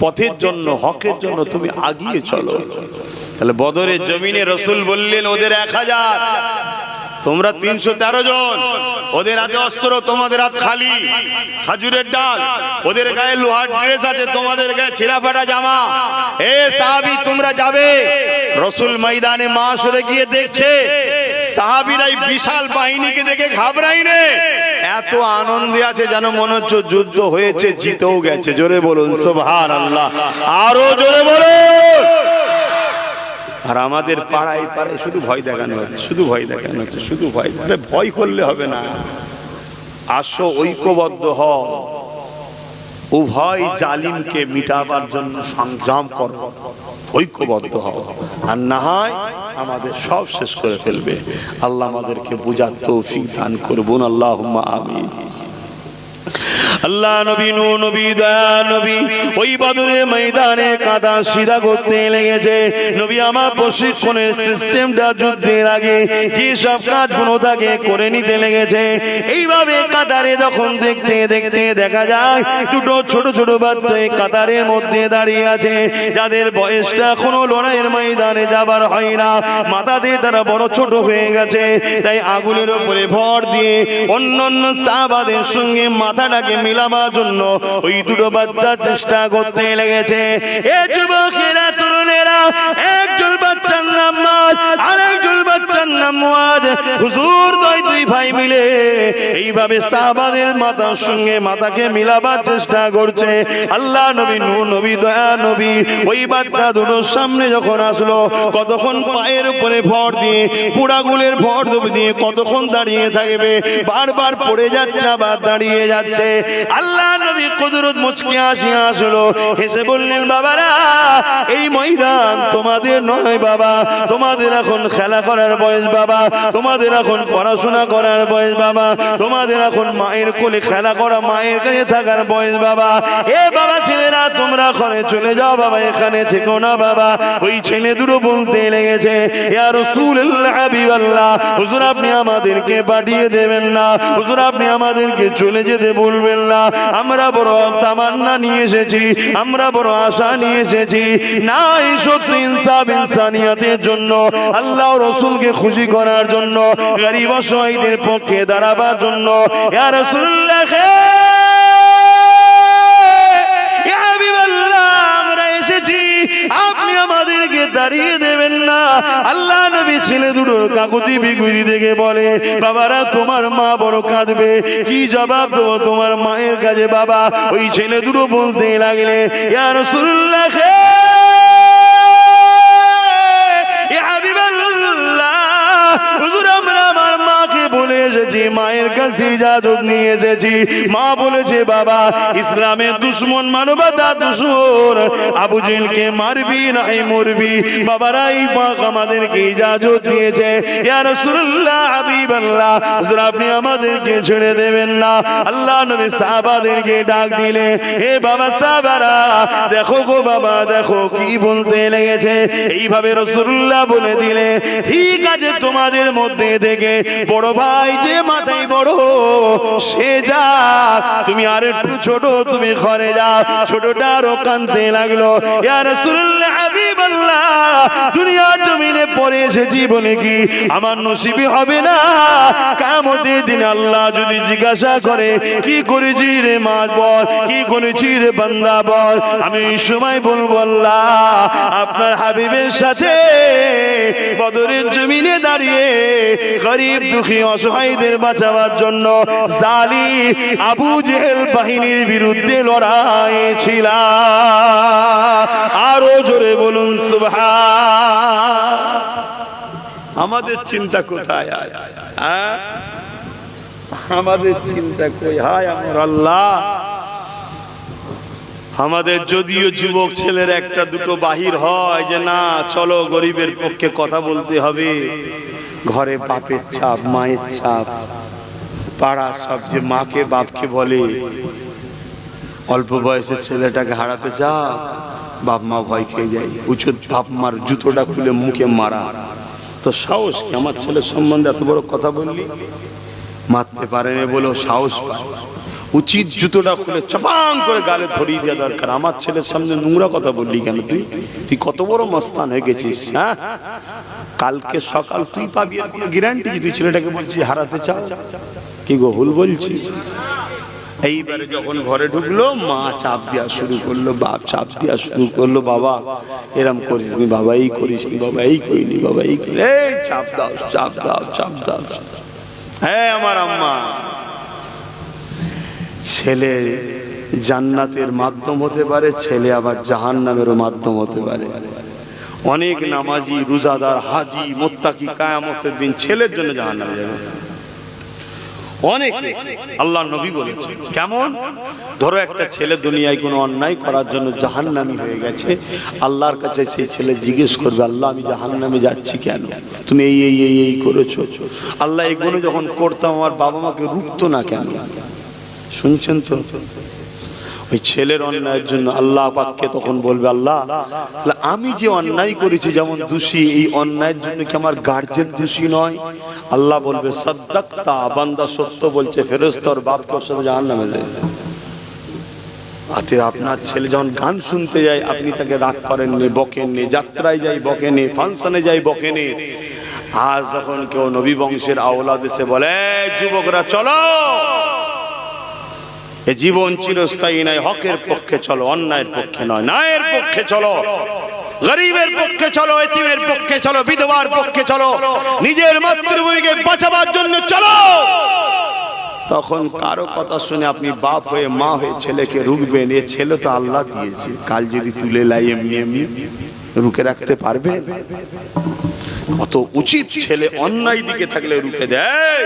পথের জন্য, হকের জন্য তুমি আগিয়ে চলো। তাহলে বদরের জমিনে রাসূল বললেন, ওদের 1000, তোমরা 313 জন। ওদের হাতে অস্ত্র, তোমাদের হাত খালি, খাজুরের ডাল। ওদের গায়ে লোহার ড্রেস আছে, তোমাদের গায়ে ছেঁড়া ফাটা জামা। এ সাহাবী, তোমরা যাবে। রাসূল ময়দানে মাশরে গিয়ে দেখছে, সাহাবীরাই বিশাল বাহিনীকে দেখে ঘাবড়ায়নি, এত আনন্দে আছে যেন মনে হচ্ছে যুদ্ধ হয়েছে, জিতেও গেছে। জোরে বলুন সুবহানাল্লাহ, আরো জোরে বলুন। আর আমাদের পাড়ায় পাড়ায় শুধু ভয় দেখানো হচ্ছে, শুধু ভয় দেখানো হচ্ছে, শুধু ভয়। আরে ভয় করলে হবে না, আসো ঐক্যবদ্ধ হও, উভয় জালিমকে মিটাবার জন্য সংগ্রাম করো, ঐক্যবদ্ধ হও। আর না হয় আমাদের সব শেষ করে ফেলবে। আল্লাহ আমাদেরকে বুঝার তৌফিক দান করুন, আল্লাহুম্মা আমিন। আল্লাহ নবী, নবী দয়া নবী ওই বদরের ময়দানে কাদা সিধা করতে লেগেছে। নবী আমার প্রশিক্ষণের সিস্টেমটা যুদ্ধের আগে যে সব কাজগুলো তাকে করে নিতে লেগেছে। এইভাবে কাতারে যখন দেখতে দেখতে দেখা যায় দুটো ছোট ছোট বাচ্চা কাতারের মধ্যে দাঁড়িয়ে আছে, যাদের বয়সটা এখনো লড়াইয়ের ময়দানে যাবার হয় না, মাথা দিয়ে তারা বড় ছোট হয়ে গেছে। তাই আগুনের উপরে ভর দিয়ে অন্যান্য সাহাবাদের সঙ্গে মাথাটাকে মিলাবার জন্য ওই দুটো বাচ্চা চেষ্টা করতে লেগেছে। এ যুবকেরা, তরুণেরা, একজন বাচ্চার নাম মাছ, আর একজন বাচ্চার নাম মুআজ হুজুর দুই ভাই মিলে এইভাবে সাহাবাদের মাথার সঙ্গে মাথাকে মিলাবার চেষ্টা করছে। আল্লাহ নবী নূহ নবী দয়া নবী ওই বাচ্চা দুটোর সামনে যখন আসলো, কতক্ষণ পায়ের উপরে ভর দিয়ে পুরাগুলের ভর দিয়ে কতক্ষণ দাঁড়িয়ে থাকবে, বারবার পড়ে যাচ্ছে আবার দাঁড়িয়ে যাচ্ছে। আল্লাহ নবী কুদরত মুচকি হাসি আসলো, হেসে বললেন বাবারা এই ময়দান তোমাদের নয় বাবা, তোমাদের এখন খেলা করার বয়স বাবা, তোমাদের এখন পড়াশোনা করার বয়স বাবা, তোমাদের এখন মায়ের কোলে খেলা করা মায়ের কাছে থাকার বয়স বাবা। এ বাবা ছেলেরা তোমরা ঘরে চলে যাও বাবা, এখানে থেকো না বাবা। ওই ছেলে দুটো বলতে লেগেছে ইয়া রাসূলুল্লাহ হাবিবাল্লাহ, হুজুর আপনি আমাদেরকে পাঠিয়ে দেবেন না, হুজুর আপনি আমাদেরকে চলে যেতে বলবেন না, আমরা বড় তামান্না নিয়ে এসেছি, আমরা বড় আশা নিয়ে এসেছি। না এই সত্য ইনসাফ ইনসানিয়াতের জন্য, আল্লাহ রাসূলকে খুশি করার জন্য, গরিব অসহায়দের পক্ষে দাঁড়াবার জন্য। ইয়া রাসূলুল্লাহ ইয়া হাবিবাল্লাহ আমরা এসেছি, আপনি আমাদেরকে দাঁড়িয়ে দেবেন না। আল্লাহ নবী ছেলে দুটোর কাকুতি বিকুতি দেখে বলে বাবারা তোমার মা বড় কাঁদবে, কি জবাব দেবো তোমার মায়ের কাছে বাবা? ওই ছেলে দুটো বলতে লাগলে ইয়া রাসূলুল্লাহ ইয়া হাবিবাল্লাহ, হুজুর আমরা আমার মাকে বলে এসেছি, মায়ের কাছ থেকে ইজাজত নিয়ে এসেছি। মা বলেছে বাবা ইসলামের দুশমন মানবতার দুশমন আবু জেহেলকে মারবি নাই মরবি। বাবারা এই পাক আমাদেরকে ইজাজত দিয়েছে। ইয়া রাসূলুল্লাহ হাবিবাল্লাহ, হুজুর আপনি আমাদেরকে ছেড়ে দেবেন না। আল্লাহ নবী সাহাবাদেরকে ডাক দিলে হে বাবা সাহাবারা দেখো গো বাবা দেখো কি বলতে লেগেছে। এইভাবে রাসূলুল্লাহ বলে দিলে ঠিক আছে তোমাদের মধ্যে থেকে বড় ভাই যে মাথায় বড় সে যা, তুমি আর একটু ছোট তুমি ঘরে যাও। ছোটটা আরো কাঁদতে লাগলো ইয়া রাসূলুল্লাহ হাবিবাল্লাহ, দুনিয়ার জমিনে পড়ে এসেছি বলে কি আমার নসিবে হবে না? কিয়ামতের দিন আল্লাহ যদি জিজ্ঞাসা করে কি করেছি রে মা বল, কি করেছি রে বান্দা বল, আমি এই সময় বলবো আল্লাহ আপনার হাবিবের সাথে বদরের জমিনে দাঁড়িয়ে গরিব দুঃখী অসহায়দের বাঁচাবার জন্য জালিম আবু জেহেল বাহিনীর বিরুদ্ধে লড়াই ছিল। আরো জোরে বলুন সুবহান। আমাদের চিন্তা কোথায় আছে? আমাদের চিন্তা কই? হায় আমার আল্লাহ, আমাদের যদিও যুবক ছেলের একটা দুটো বাহির হয় যে না চলো গরিবের পক্ষে কথা বলতে হবে, ঘরে বাপের চাপ মায়ের চাপ, পাড়ার সব যে মাকে বাপকে বলে অল্প বয়সের ছেলেটাকে হারাতে চা, বাপ মা ভয় খেয়ে যায়, উচিত বাপ মার জুতোটা খুলে মুখে মারা। তো সাহস কি? আমার ছেলের সম্বন্ধে এত বড় কথা বললি, মারতে পারেনি বলেও সাহস পায়, উচিত জুতোটা খুলে চাপাং করে গালে ধরিয়ে দেওয়া দরকার। আমার ছেলের সামনে নোংরা কথা বললি কেন? তুই কত বড় মস্তান হয়ে গেছিস? হ্যাঁ, কালকে সকাল তুই পাবি আর কোনো গ্যারান্টি? তুই ছেলেটাকে বলছিস হারাতে চাও, কি গো ভুল বলছি? এইবারে যখন ঘরে ঢুকলো মা চাপ দেওয়া শুরু করলো, বাপ চাপ দেওয়া শুরু করলো, বাবা এরম করিস নি, বাবা এই করিস নি, বাবা এই করিনি, বাবা এই করি, এই চাপ দাও চাপ দাও চাপ দাও। হ্যাঁ আমার আম্মা, ছেলে জান্নাতের মাধ্যম হতে পারে, ছেলে আবার জাহান্নামেরও মাধ্যম হতে পারে। অনেক নামাজি রোজাদার হাজি মুত্তাকি কিয়ামতের দিন ছেলের জন্য জাহান্নামে যাবে অনেক। আল্লাহ নবী বলেছেন কেমন? ধরো একটা ছেলে দুনিয়ায় কোনো অন্যায় করার জন্য জাহান্নামী হয়ে গেছে, আল্লাহর কাছে সেই ছেলে জিজ্ঞেস করবে আল্লাহ আমি জাহান্নামে যাচ্ছি কেন? তুমি এই এই এই এই করেছো। আল্লাহ এগুলো যখন করতাম আমার বাবা মাকে রুখতো না কেন? শুনছেন তো? ওই ছেলের অন্যায়ের জন্য আল্লাহ পাককে তখন বলবে আল্লাহ তাহলে আমি যে অন্যায় করেছি যেমন দোষী, এই অন্যায়ের জন্য কি আমার গার্জেন দোষী নয়? আল্লাহ বলবে সাদ্দাক্তা, বান্দা সত্য বলছে, ফেরেশতার বাপকে ওর সাথে জাহান্নামে যায়। আতে আপনার ছেলে যখন গান শুনতে যায় আপনি তাকে রাগ করেননি, বকেননি, যাত্রায় যাই বকেনি, ফাংশনে যাই বকেনি। আজ যখন কেউ নবী বংশের আওলাদ এসে বলে যুবকরা চলো, এ জীবন চিরস্থায়ী নয়, হকের পক্ষে চলো, অন্যায়ের পক্ষে নয়, ন্যায়ের পক্ষে চলো, গরিবের পক্ষে চলো, এতিমের পক্ষে চলো, বিধবার পক্ষে চলো, নিজের মাতৃভূমিকে বাঁচাবার জন্য চলো। তখন কারো কথা শুনে আপনি বাপ হয়ে মা হয়ে ছেলেকে রুখবেন? এ ছেলে তো আল্লাহ দিয়েছে, কাল যদি তুলে লাই এমনি এমনি রুখে রাখতে পারবে? কত উচিত ছেলে অন্যায় দিকে থাকলে রুখে দেয়।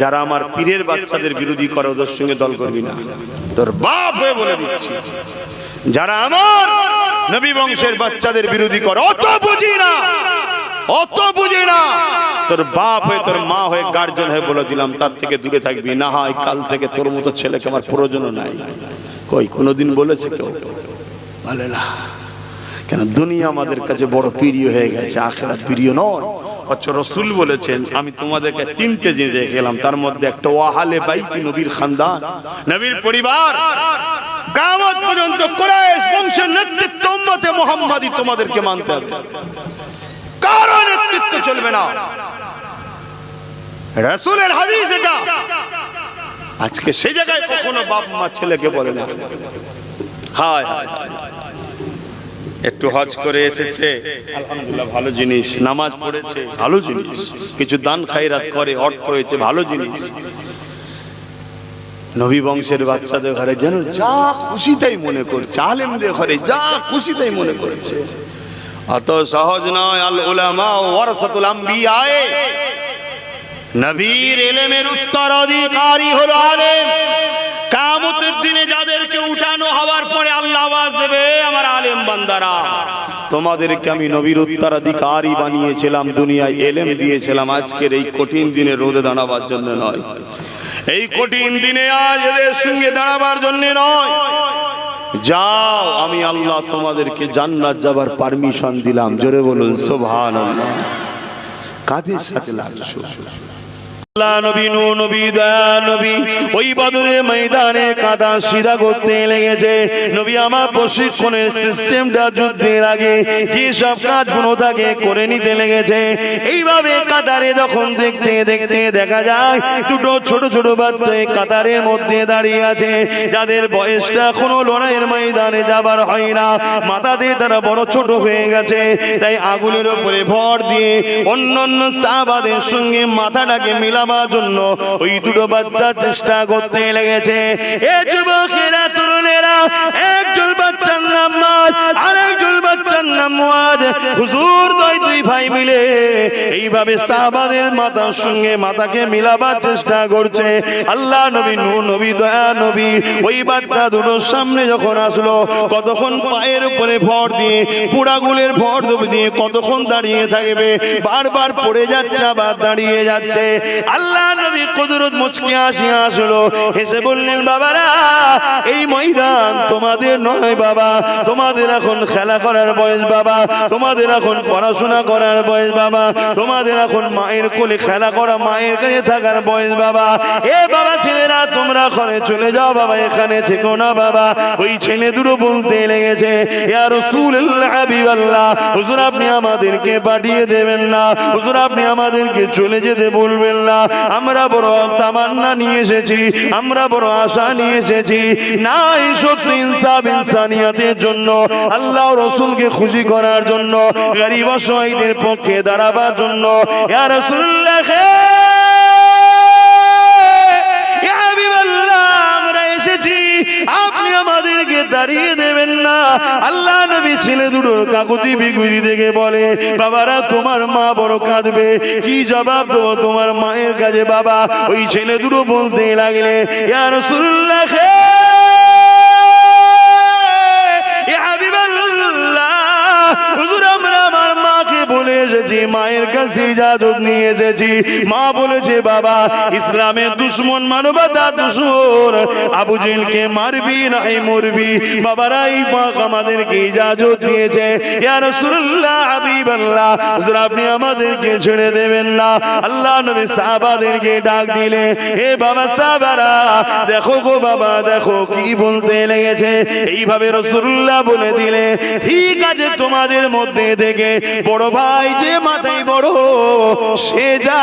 যারা আমার পীরের বাচ্চাদের বিরোধী করে ওদের সঙ্গে দল করবি না, তোর বাপ হয়ে বলে দিচ্ছি। যারা আমার নবী বংশের বাচ্চাদের বিরোধী করে, অত বুঝি না, অত বুঝি না, তোর বাপ হয়ে তোর মা হয়ে গার্জেন হয়ে বলে দিলাম, তার থেকে দূরে থাকবি। না হয় কাল থেকে তোর মতো ছেলেকে আমার প্রয়োজনও নাই। কই কোনোদিন বলেছে কেউ? বলে না। কেন? দুনিয়া আমাদের কাছে বড় প্রিয় হয়ে গেছে, আখিরাত প্রিয় নয়। অথচ রাসূল বলেছেন, আমি তোমাদেরকে তিনটে জিনিস রেখে গেলাম, তার মধ্যে একটা ওয়াহালে বাইতি, নবীর খানদান, নবীর পরিবার। কিয়ামত পর্যন্ত কুরাইশ বংশের নেতৃত্ব উম্মতে মুহাম্মাদি তোমাদেরকে মানতে হবে, কারো নেতৃত্ব চলবে না। রাসূলের হাদিস এটা। আজকে সেই জায়গায় কখনো বাপ মা ছেলেকে বলে না। হায় হায়, একটু হজ করে এসেছে, আলহামদুলিল্লাহ ভালো জিনিস, নামাজ পড়েছে ভালো জিনিস, কিছু দান খায়রাত করে অর্থ হয়েছে ভালো জিনিস। নবী বংশের বাচ্চাদের ঘরে যেন যা খুশি তাই মনে করছে, আলেমদের ঘরে যা খুশি তাই মনে করছে। অত সহজ নয়। আল উলামা ওয়ারাসাতুল আম্বিয়া, নবীর ইলমের উত্তরাধিকারী হলো আলেম। কিয়ামতের দিনে যাদেরকে উঠানো হওয়ার পরে আল্লাহ আওয়াজ দেবে, আমার আলেম বান্দারা, তোমাদেরকে আমি নবীর উত্তরাধিকারী বানিয়েছিলাম, দুনিয়ায় ইলম দিয়েছিলাম। আজকের এই কঠিন দিনে রোদে দাঁড়াবার জন্য নয়, এই কঠিন দিনে আজ এদের সঙ্গে দাঁড়াবার জন্য নয়। যাও, আমি আল্লাহ তোমাদেরকে জান্নাত যাবার পারমিশন দিলাম। জোরে বলুন সুবহানাল্লাহ। কাদের সাথে লাগছো? নবী নূহ নবী দয়া নবী ওই বদরের ময়দানে কাদা সিধা করতে লেগেছে। নবী আমার প্রশিক্ষণের সিস্টেমটা যুদ্ধের আগে যে সব কাজগুলো তাকে করে নিতে লেগেছে। এইভাবে কাতারে যখন দেখতে দেখতে দেখা যায় দুটো ছোট ছোট বাচ্চা কাতারের মধ্যে দাঁড়িয়ে আছে, যাদের বয়সটা এখনো লড়াইয়ের ময়দানে যাবার হয় না, মাথা দিয়ে তারা বড় ছোট হয়ে গেছে। তাই আগুনের উপরে ভর দিয়ে অন্যান্য সাহাবাদের সঙ্গে মাথাটাকে মিলাবার জন্য ওই দুটো বাচ্চা চেষ্টা করতে লেগেছে। এ যুবকেরা, তরুণেরা, একজন বাচ্চার নাম মাদ, আরেকজন বাচ্চার নাম মুআদ। হুজুর দুই ভাই মিলে এইভাবে সাহাবাদের মাথার সঙ্গে মাথাকে মিলাবার চেষ্টা করছে। আল্লাহ নবী নূহ নবী দয়া নবী ওই বাচ্চা দুটোর সামনে যখন আসলো, কতক্ষণ পায়ের উপরে ভর দিয়ে, পুরাগুলের ভর দিয়ে কতক্ষণ দাঁড়িয়ে থাকবে, বারবার পড়ে যাচ্ছে আবার দাঁড়িয়ে যাচ্ছে। আল্লাহ নবী কুদরত মুচকি হাসিয়া আসলো, হেসে বললেন, বাবারা, এই ময়দান তোমাদের নয় বাবা, তোমাদের এখন খেলা করার বয়স বাবা, তোমাদের এখন পড়াশোনা করার বয়স বাবা, তোমাদের এখন মায়ের কোলে খেলা করা, মায়ের কাছে থাকার বয়স বাবা। এ বাবা ছেলেরা, তোমরা ঘরে চলে যাও বাবা, এখানে থেকো না বাবা। ওই ছেলে দুটো বলতে লেগেছে, ইয়া রাসূলুল্লাহ, হাবিবাল্লাহ, হুজুর আপনি আমাদেরকে পাঠিয়ে দেবেন না, হুজুর আপনি আমাদেরকে চলে যেতে বলবেন না। আমরা বড় তামান্না নিয়ে এসেছি, আমরা বড় আশা নিয়ে এসেছি, না এই সত্য ইনসাফ ইনসানিয়াতের জন্য, আল্লাহ রাসূলকে খুশি করার জন্য, গরীব অসহায়দের পক্ষে দাঁড়াবার জন্য। ইয়া রাসূলুল্লাহ, ইয়া হাবিবাল্লাহ, আমরা এসেছি, আপনি আমাদেরকে দাঁড়িয়ে দেবেন না। আল্লাহ নবী ছেলে দুটোর কাকুতি বিকুতি দেখে বলে, বাবারা, তোমার মা বড় কাঁদবে, কি জবাব দেবো তোমার মায়ের কাছে বাবা? ওই ছেলে দুটো বলতে লাগলে, ইয়া রাসূলুল্লাহ, ইয়া হাবিবাল্লাহ, হুজুর আমরা আমার মাকে বলে এসেছি, মায়ের কাছ থেকে ইজাজত নিয়ে এসেছি। মা বলেছে, বাবা, ইসলামের দুশমন, মানবতার দুশমন আবু জেহেলকে মারবি নাই মরবি। বাবারা, এই পাক আমাদেরকে ইজাজত দিয়েছে। ইয়া রাসূলুল্লাহ, হাবিবাল্লাহ, হুজুর আপনি আমাদেরকে ছেড়ে দেবেন না। আল্লাহ নবী সাহাবাদেরকে ডাক দিলে, এ বাবা সাহাবারা, দেখো গো বাবা, দেখো কি বলতে লেগেছে। এইভাবে রাসূলুল্লাহ বলে দিলে, ঠিক আছে, তোমাদের মধ্যে থেকে বড় ভাই যে মাথায় বড় সে যা,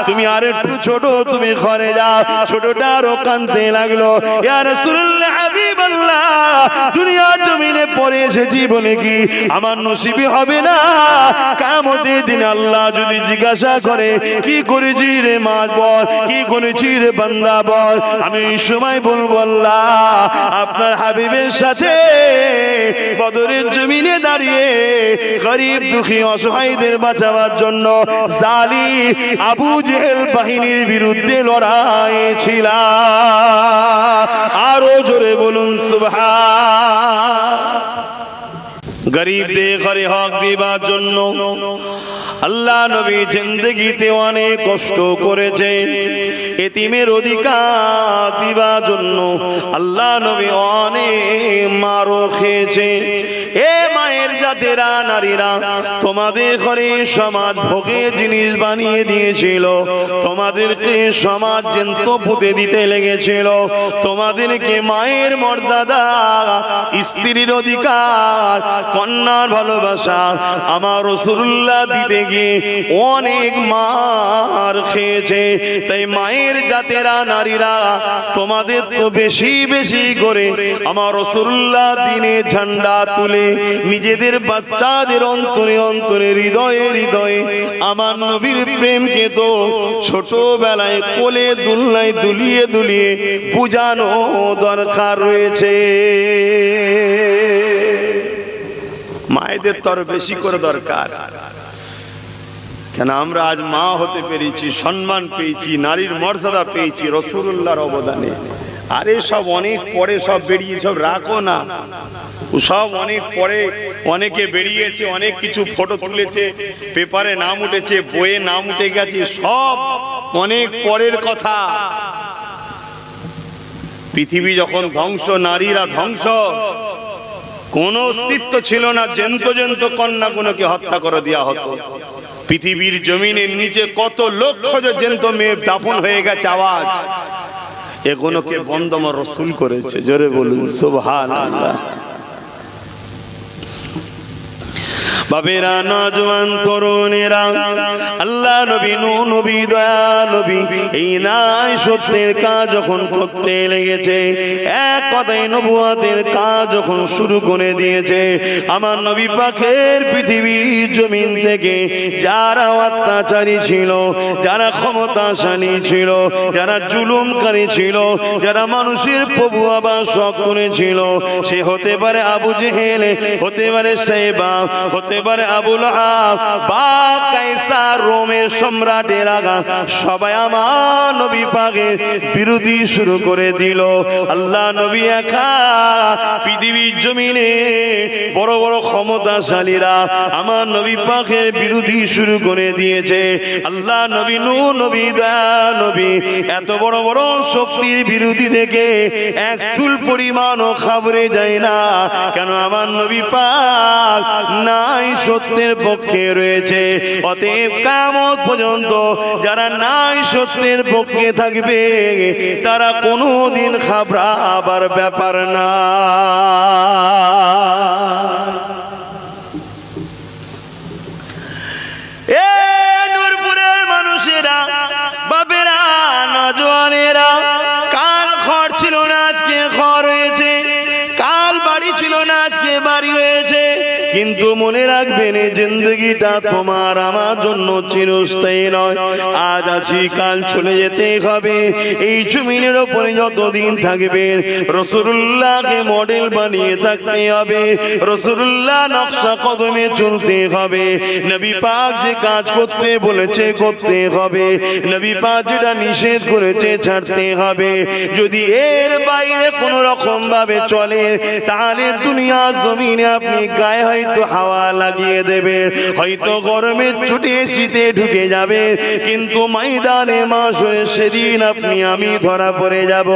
তুমি আর একটু ছোট, তুমি ঘরে যাও। ছোটটা আরো কাঁদতে লাগলো, ইয়া রাসূলুল্লাহ, হাবিবাল্লাহ, রসুল্লাহ দুনিয়ার জমিনে পরে এসেছি বলে কি আমার নসিবে হবে না? কিয়ামতের দিন আল্লাহ যদি জিজ্ঞাসা করে কি করেছি রে মা বল, কি করেছি রে বান্দা বল, আমি এই সময় বলবো আল্লাহ আপনার হাবিবের সাথে বদরের জমিনে দাঁড়িয়ে গরিব দুঃখী অসহায়দের বাঁচাবার জন্য জালিম আবু জেহেল বাহিনীর বিরুদ্ধে লড়াই ছিলাম। আরো জোরে বলুন সুবহান। গরিবদের ঘরে হক দিবার জন্য আল্লাহ নবী জিন্দেগিতে অনেক কষ্ট করেছে। এতিমের অধিকার দিবার জন্য আল্লাহ নবী অনেক মারও খেয়েছে। এ মায়ের জাতেরা নারীরা, তোমাদের ঘরে সমাজ ভোগে জিনিস বানিয়ে দিয়েছিল, তোমাদেরকে সমাজ জ্যান্ত পুঁতে দিতে লেগেছিল, তোমাদেরকে মায়ের মর্যাদা, স্ত্রীর অধিকার, কন্যার ভালোবাসা আমার রাসূলুল্লাহ দিতে গিয়ে অনেক মার খেয়েছে। তাই মায়ের জাতেরা নারীরা, তোমাদের তো বেশি বেশি করে আমার রাসূলুল্লাহ দিনে ঝান্ডা তুলে নিজেদের বাচ্চাদের অন্তরে অন্তরে হৃদয়ে হৃদয়ে আমার নবীর প্রেমকে তো ছোটবেলায় কোলে দুলনায় দুলিয়ে দুলিয়ে বুঝানো দরকার রয়েছে। মায়েদের তো আরো বেশি করে দরকার, কেন আমরা আজ মা হতে পেরেছি, সম্মান পেয়েছি, নারীর মর্যাদা পেয়েছি রাসূলুল্লাহর অবদানে। আরে সব অনেক পরে সব বেরিয়ে সব রাখো না, সব অনেক পরে অনেকে বেরিয়েছে, অনেক কিছু ফটো তুলেছে, পেপারে নাম উঠেছে, বইয়ে নাম উঠে গেছে, সব অনেক পরের কথা। পৃথিবী যখন ধ্বংস, নারীরা ধ্বংস, কোন অস্তিত্ব ছিল না, জ্যান্ত জ্যান্ত কন্যাগুলোকে হত্যা করে দেওয়া হতো। পৃথিবীর জমিনের নিচে কত লক্ষ জ্যান্ত মেয়ে দাফন হয়ে গেছে, আওয়াজ এগুলোকে বন্ধ আমার রাসূল করেছে। জোরে বলুন সুবহানাল্লাহ। বাবেরা, নওজোয়ান তরুণেরা, আল্লাহ নবী, নবী, দয়া নবী এই নাই সত্যের কাজ যখন করতে লেগেছে, এক কথায় নবুয়তের কাজ যখন শুরু করে দিয়েছে, আমার নবী পাকের পৃথিবীর জমিন থেকে যারা অত্যাচারী ছিল, যারা ক্ষমতাশালী ছিল, যারা জুলুমকারী ছিল, যারা মানুষের প্রভু আবার শখ করেছিল, সে হতে পারে আবু জেহেল, হতে পারে সাইবা, হতে পারে আবুল আহাব বা কাইসার, রোমের সম্রাটের আগা, সবাই আমার নবী পাকের বিরোধী শুরু করে দিল। আল্লাহ নবী একা পৃথিবীর জমিনে বড় বড় ক্ষমতাশালীরা আমার নবী পাকের বিরোধী শুরু করে দিয়েছে। আল্লাহ নবী, নবী, দয়া নবী এত বড় বড় শক্তির বিরোধী থেকে এক চুল পরিমাণও খাবরে যায় না, কেন আমার নবী পাক নাই সত্যের পক্ষে রয়েছে। অতএব কিয়ামত পর্যন্ত যারা নাই সত্যের পক্ষে থাকবে তারা কোনোদিন ঘাবড়াবার ব্যাপার না। এ নূরপুরের মানুষেরা, বাবেরা, নওজোয়ানেরা, কাল ঘর ছিল না আজকে ঘর হয়েছে, কাল বাড়ি ছিল না আজকে বাড়ি হয়েছে, কিন্তু মনে রাখবেন এই জিন্দগিটা তোমার আমার জন্য চিরস্থায়ী নয়। আজ আছি, কাল চলে যেতে হবে। এই জমিনের উপরে যতদিন থাকবেন রাসূলুল্লাহকে মডেল বানিয়ে থাকতে হবে, রাসূলুল্লাহ নকশা কদমে চলতে হবে, নবী পাক যে কাজ করতে বলেছে করতে হবে, নবী পাক যেটা নিষেধ করেছে ছাড়তে হবে। যদি এর বাইরে কোন রকম ভাবে চলে তাহলে দুনিয়া জমিনে আপনি গায়ে হয়তো হাওয়া লাগিয়ে দেবে, হয়তো গরমে ছুটে শীতে ঢুকে যাবে, কিন্তু ময়দানে মাশরে সেদিন আপনি আমি ধরা পড়ে যাব।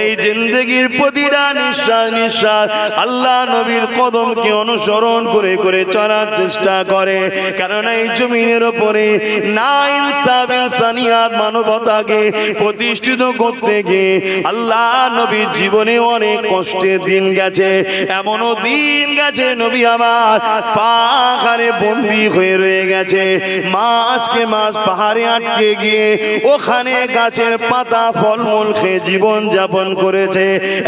এই জিন্দেগির প্রতিটা নিঃশ্বাস নিঃশ্বাস আল্লাহ নবীর কদমকে অনুসরণ করে করে চলার চেষ্টা করে, কারণ এই জমিনের উপরে না ইনসাফ ইনসানিয়াত মানবতাকে প্রতিষ্ঠিত করতে গিয়ে আল্লাহ নবীর জীবনে অনেক কষ্টের দিন গেছে। এমনও দিন গেছে নবী আমার পাহাড়ে বন্দী হয়ে রয়ে গেছে, মাসকে মাস পাহাড়ে আটকে গিয়ে ওখানে গাছের পাতা ফলমূল খেয়ে জীবন যাপন করেছে।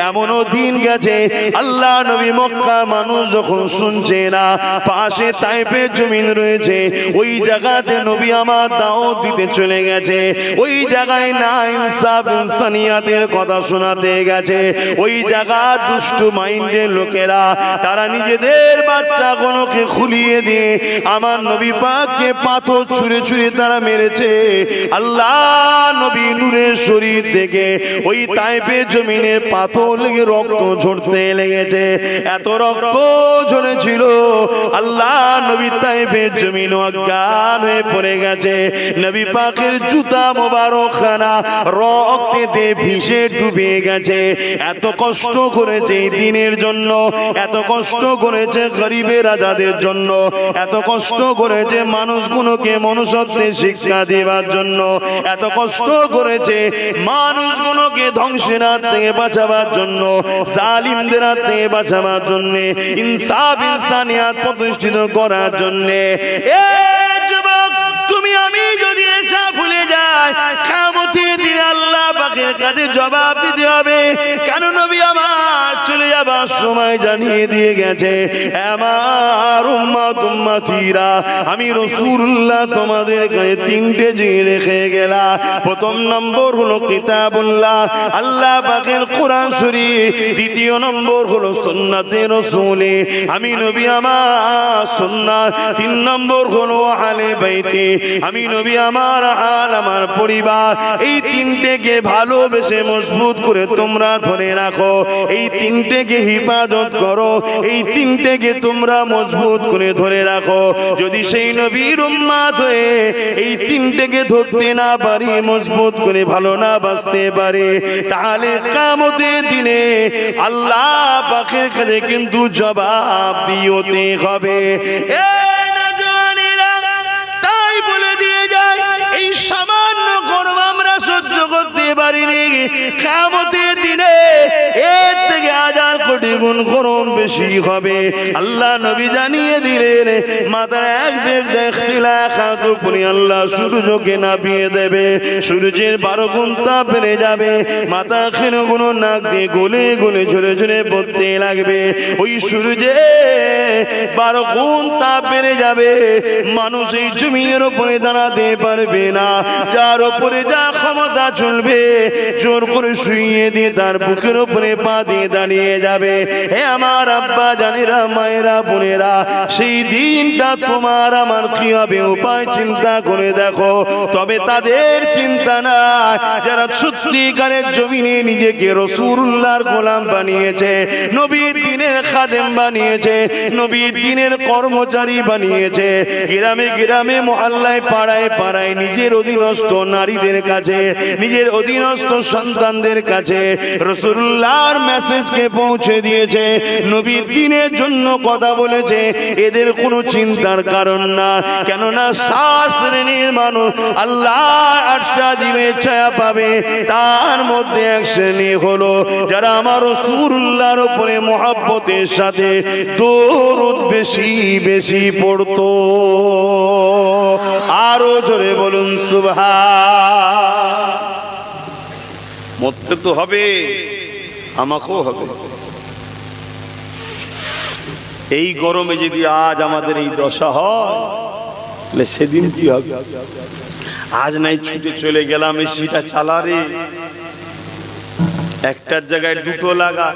এমনও দিন গেছে আল্লাহ নবী মক্কা মানুষ যখন শুনছে না, পাশে তাইফের জমিন রয়েছে, ওই জায়গাতে নবী আমার দাওয়াত দিতে চলে গেছে। ওই জায়গায় না ইনসাফ ইনসানিয়াতের কথা শোনাতে গেছে। ওই জায়গা দুষ্টু মাইন্ডের লোকেরা তারা নিজেদের বাচ্চাগুলোকে খুলিয়ে দিয়ে আমার নবী পাককে পাথর ছুঁড়ে ছুঁড়ে তারা মেরেছে। আল্লাহ নবী নূরের শরীর থেকে ওই তাইফের জমিনে পাথর লেগে রক্ত ঝরতে লেগেছে। এত রক্ত ঝরেছিল আল্লাহ নবী তাইফের জমিন অজ্ঞান হয়ে পড়ে গেছে। নবী পাকের জুতা মোবারকখানা রক্তে ভিজে ডুবে গেছে। এত কষ্ট করেছে এই দিনের জন্য, এত কষ্ট করেছে গরিবের আজাদের জন্য, এত কষ্ট করেছে মানুষগুলোকে মনুষ্যত্বের শিক্ষা দেওয়ার জন্য, এত কষ্ট করেছে মানুষগুলোকে ধ্বংসের হাত থেকে বাঁচাবার জন্য, জালিমদের হাত থেকে বাঁচাবার জন্য, ইনসাফ ইনসানিয়াত প্রতিষ্ঠিত করার জন্য। এ যুবক, তুমি আমি যদি এসা ভুলে যাই, কিয়ামতের দিনে আল্লাহ পাকের কাছে জবাব দিতে হবে। কেন নবী আমার চলে যাবার সময় জানিয়ে দিয়ে গেছে, আমার উম্মত উম্মতিরা আমি রাসূলুল্লাহ তোমাদের কাছে তিনটে জিনিস রেখে গেলাম। প্রথম নম্বর হলো কিতাবুল্লাহ, আল্লাহ পাকের কোরআন শরীফ। দ্বিতীয় নম্বর হলো সুন্নাতে রাসূলে, আমি নবী আমার সুন্নাত। তিন নম্বর হলো আহলে বাইতে, আমি নবী আমার আল আমার পরিবার। এই তিনটেকে ভালোবেসে মজবুত করে তোমরা ধরে রাখো, এই তিনটেকে হিফাজত করো, এই তিনটেকে তোমরা মজবুত করে ধরে রাখো। যদি সেই নবীর উম্মত হয়ে এই তিনটেকে ধরতে না পারি, মজবুত করে ভালো না বাঁচতে পারে, তাহলে কিয়ামতের দিনে আল্লাহ পাকের কাছে কিন্তু জবাব দিতে হবে। এই নওজওয়ানেরা, তাই বলে দিয়ে যায় এই সামান্য গরম আমরা সহ্য করতে পারিনি, কিয়ামতের দিনে এর থেকে 1000 কোটি গুণ গরম বেশি হবে। আল্লাহ নবী জানিয়ে দিলেন, মাথার এক বেগ দেখছিলা খাতো পুরি আল্লাহ সূর্যকে নাপিয়ে দেবে, সূর্যের 12 গুণ তাপ বেড়ে যাবে, মাথা ক্ষীণ গুণ নাক দিয়ে গলে গলে ঝরে ঝরে পড়তে লাগবে। ওই সূর্যে 12 গুণ তাপ বেড়ে যাবে, মানুষ এই জমিনের উপরে দাঁড়াতে পারবে না। যার উপরে যা ক্ষমতা চলবে জোর করে শুইয়ে দিয়ে তার বুকের উপরে পা দিয়ে দাঁড়িয়ে যাবে। হে আমার আব্বা জানেরা, মায়েরা, বোনেরা, সেই দিনটা তোমার আমার কি হবে উপায় চিন্তা করে দেখো। তবে তাদের চিন্তা না যারা সত্যিকারের জমিনে নিজেকে রাসূলুল্লাহর গোলাম বানিয়েছে, নবীর দ্বীনের খাদেম বানিয়েছে, নবীর দ্বীনের কর্মচারী বানিয়েছে, গ্রামে গ্রামে মহল্লায় পাড়ায় পাড়ায় নিজের অধীনস্থ নারীদের কাছে, নিজের অধীনস্থ সন্তানদের কাছে রাসূলুল্লাহর মেসেজকে পৌঁছে দিয়েছে, নবীর দ্বীনের জন্য কথা বলেছে। এদের কোনো চিন্তার কারণ না, কেননা 7 শ্রেণীর মানুষ আল্লাহর আরশ আজিমের ছায়া পাবে। তার মধ্যে এক শ্রেণী হলো যারা আমার রাসূলুল্লাহর উপরে মহব্বতের সাথে দরুদ বেশি বেশি পড়তো। আরো জোরে বলুন সুবহান। মরতে তো হবে, আমাকেও হবে। এই গরমে যদি আজ আমাদের এই দশা হয়, তাহলে সেদিন কি হবে? আজ নাই ছুটে চলে গেলাম, এসিটা চালারে, একটার জায়গায় 2টো লাগা,